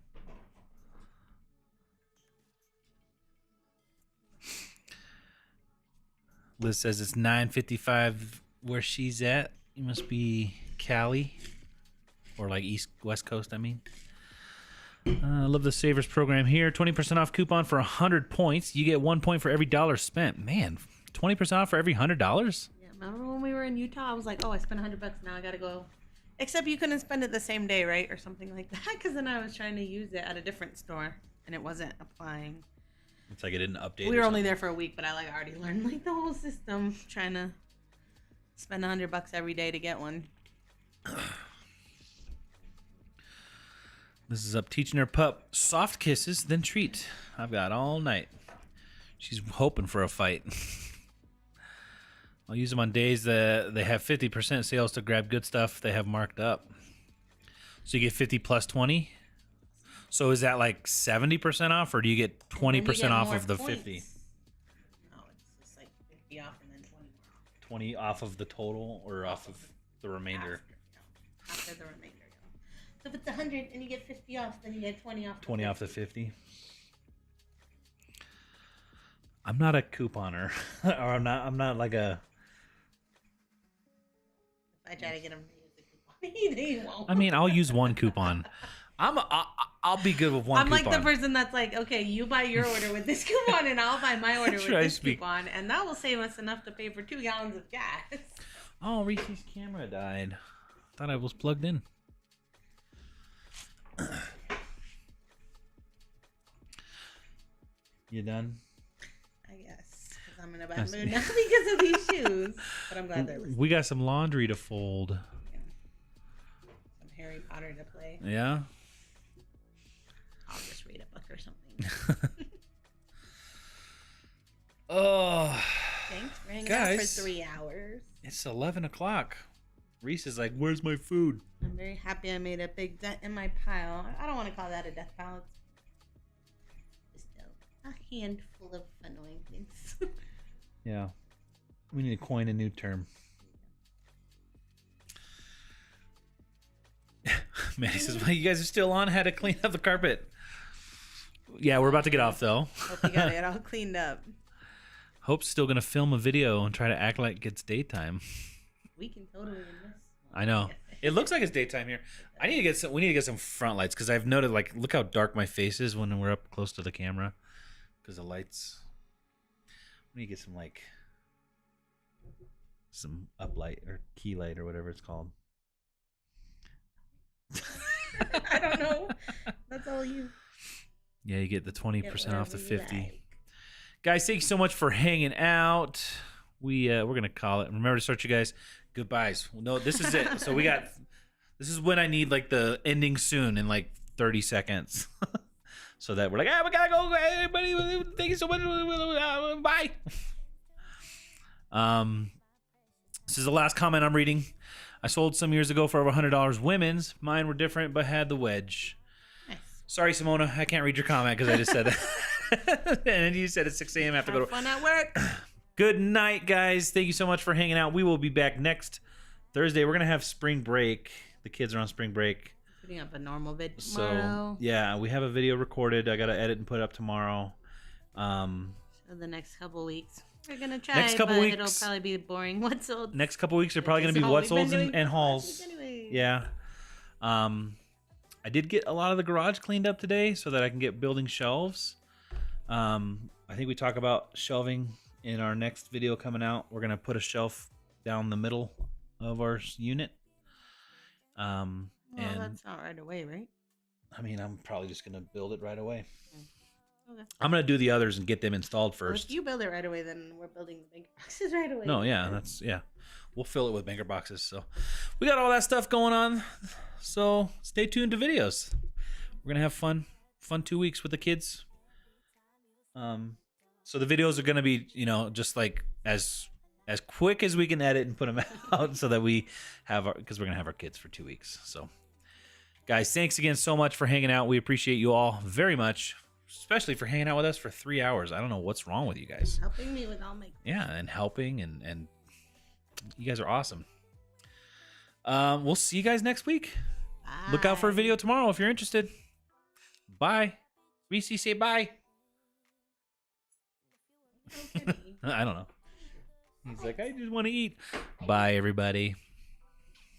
Liz says it's 9:55 where she's at. It must be Cali or like West Coast, I mean. I love the Savers program here. 20% off coupon for 100 points. You get 1 point for every $1 spent. Man, 20% off for every $100? Yeah, remember when we were in Utah? I was like, oh, I spent $100. Now I gotta go. Except you couldn't spend it the same day, right? Or something like that. Because then I was trying to use it at a different store and it wasn't applying. It's like it didn't update. We were only there for a week, but I like already learned like the whole system. Trying to spend $100 every day to get one. This is up teaching her pup soft kisses, then treat. I've got all night. She's hoping for a fight. I'll use them on days that they have 50% sales to grab good stuff they have marked up. So you get 50 plus 20. So is that like 70% off, or do you get 20% off of the points. 50? No, it's just like 50 off and then 20 more off. 20 off of the total, or off of the remainder? After the remainder. So if it's 100 and you get 50 off, then you get 20 off. 20 off the 50. I'm not a couponer, or I'm not like a. If I try to get him to use the coupon, he won't. I mean, I'll use one coupon. I'll be good with one I'm coupon. like the person that's like, okay, you buy your order with this coupon and I'll buy my order with this coupon, and that will save us enough to pay for 2 gallons of gas. Oh, Reese's camera died. Thought I was plugged in. You done? I guess. Because I'm in a bad mood now because of these shoes. But I'm glad they're listening. We got some laundry to fold. Yeah. Some Harry Potter to play. Yeah? I'll just read a book or something. Oh. Thanks for hanging guys, out for 3 hours. It's 11 o'clock. Reese is like, where's my food? I'm very happy I made a big dent in my pile. I don't want to call that a death pile. It's just a handful of annoying things. Yeah. We need to coin a new term. Manny says, well, you guys are still on? Had to clean up the carpet. Yeah, we're about to get off, though. Hope you got it all cleaned up. Hope's still going to film a video and try to act like it's daytime. We can totally miss. I know. It looks like it's daytime here. We need to get some front lights, because I've noted, like, look how dark my face is when we're up close to the camera, because the lights. We need to get some, like, some uplight or key light or whatever it's called. I don't know. That's all you. Yeah, you get the 20% off the 50. Like. Guys, thank you so much for hanging out. We're gonna call it. Remember to start, you guys. Goodbyes. No, this is it. So this is when I need like the ending soon in like 30 seconds. so that we're like, we gotta go. Everybody, thank you so much. Bye. This is the last comment I'm reading. I sold some years ago for over $100 women's. Mine were different, but had the wedge. Nice. Sorry, Simona. I can't read your comment because I just said that. And you said at 6 a.m. I have to go to fun at work. Good night, guys. Thank you so much for hanging out. We will be back next Thursday. We're going to have spring break. The kids are on spring break. Putting up a normal vid tomorrow. So, yeah, we have a video recorded. I got to edit and put up tomorrow. So the next couple weeks. We're going to try, next couple but weeks, it'll probably be boring. What's old? Next couple weeks are probably going to be what's olds and hauls. Anyway. Yeah. I did get a lot of the garage cleaned up today so that I can get building shelves. I think we talk about shelving in our next video coming out. We're going to put a shelf down the middle of our unit. Well, that's not right away, right? I mean, I'm probably just going to build it right away. Okay. I'm going to do the others and get them installed first. Well, if you build it right away, then we're building the big boxes right away. No, yeah, we'll fill it with banker boxes. So we got all that stuff going on. So stay tuned to videos. We're going to have fun 2 weeks with the kids. So the videos are going to be, just like as quick as we can edit and put them out so that we have because we're going to have our kids for 2 weeks. So guys, thanks again so much for hanging out. We appreciate you all very much, especially for hanging out with us for 3 hours. I don't know what's wrong with you guys. Helping me with all my... Yeah, and helping and you guys are awesome. We'll see you guys next week. Bye. Look out for a video tomorrow if you're interested. Bye. Reese, say bye. I don't know. He's like, I just want to eat. Bye, everybody.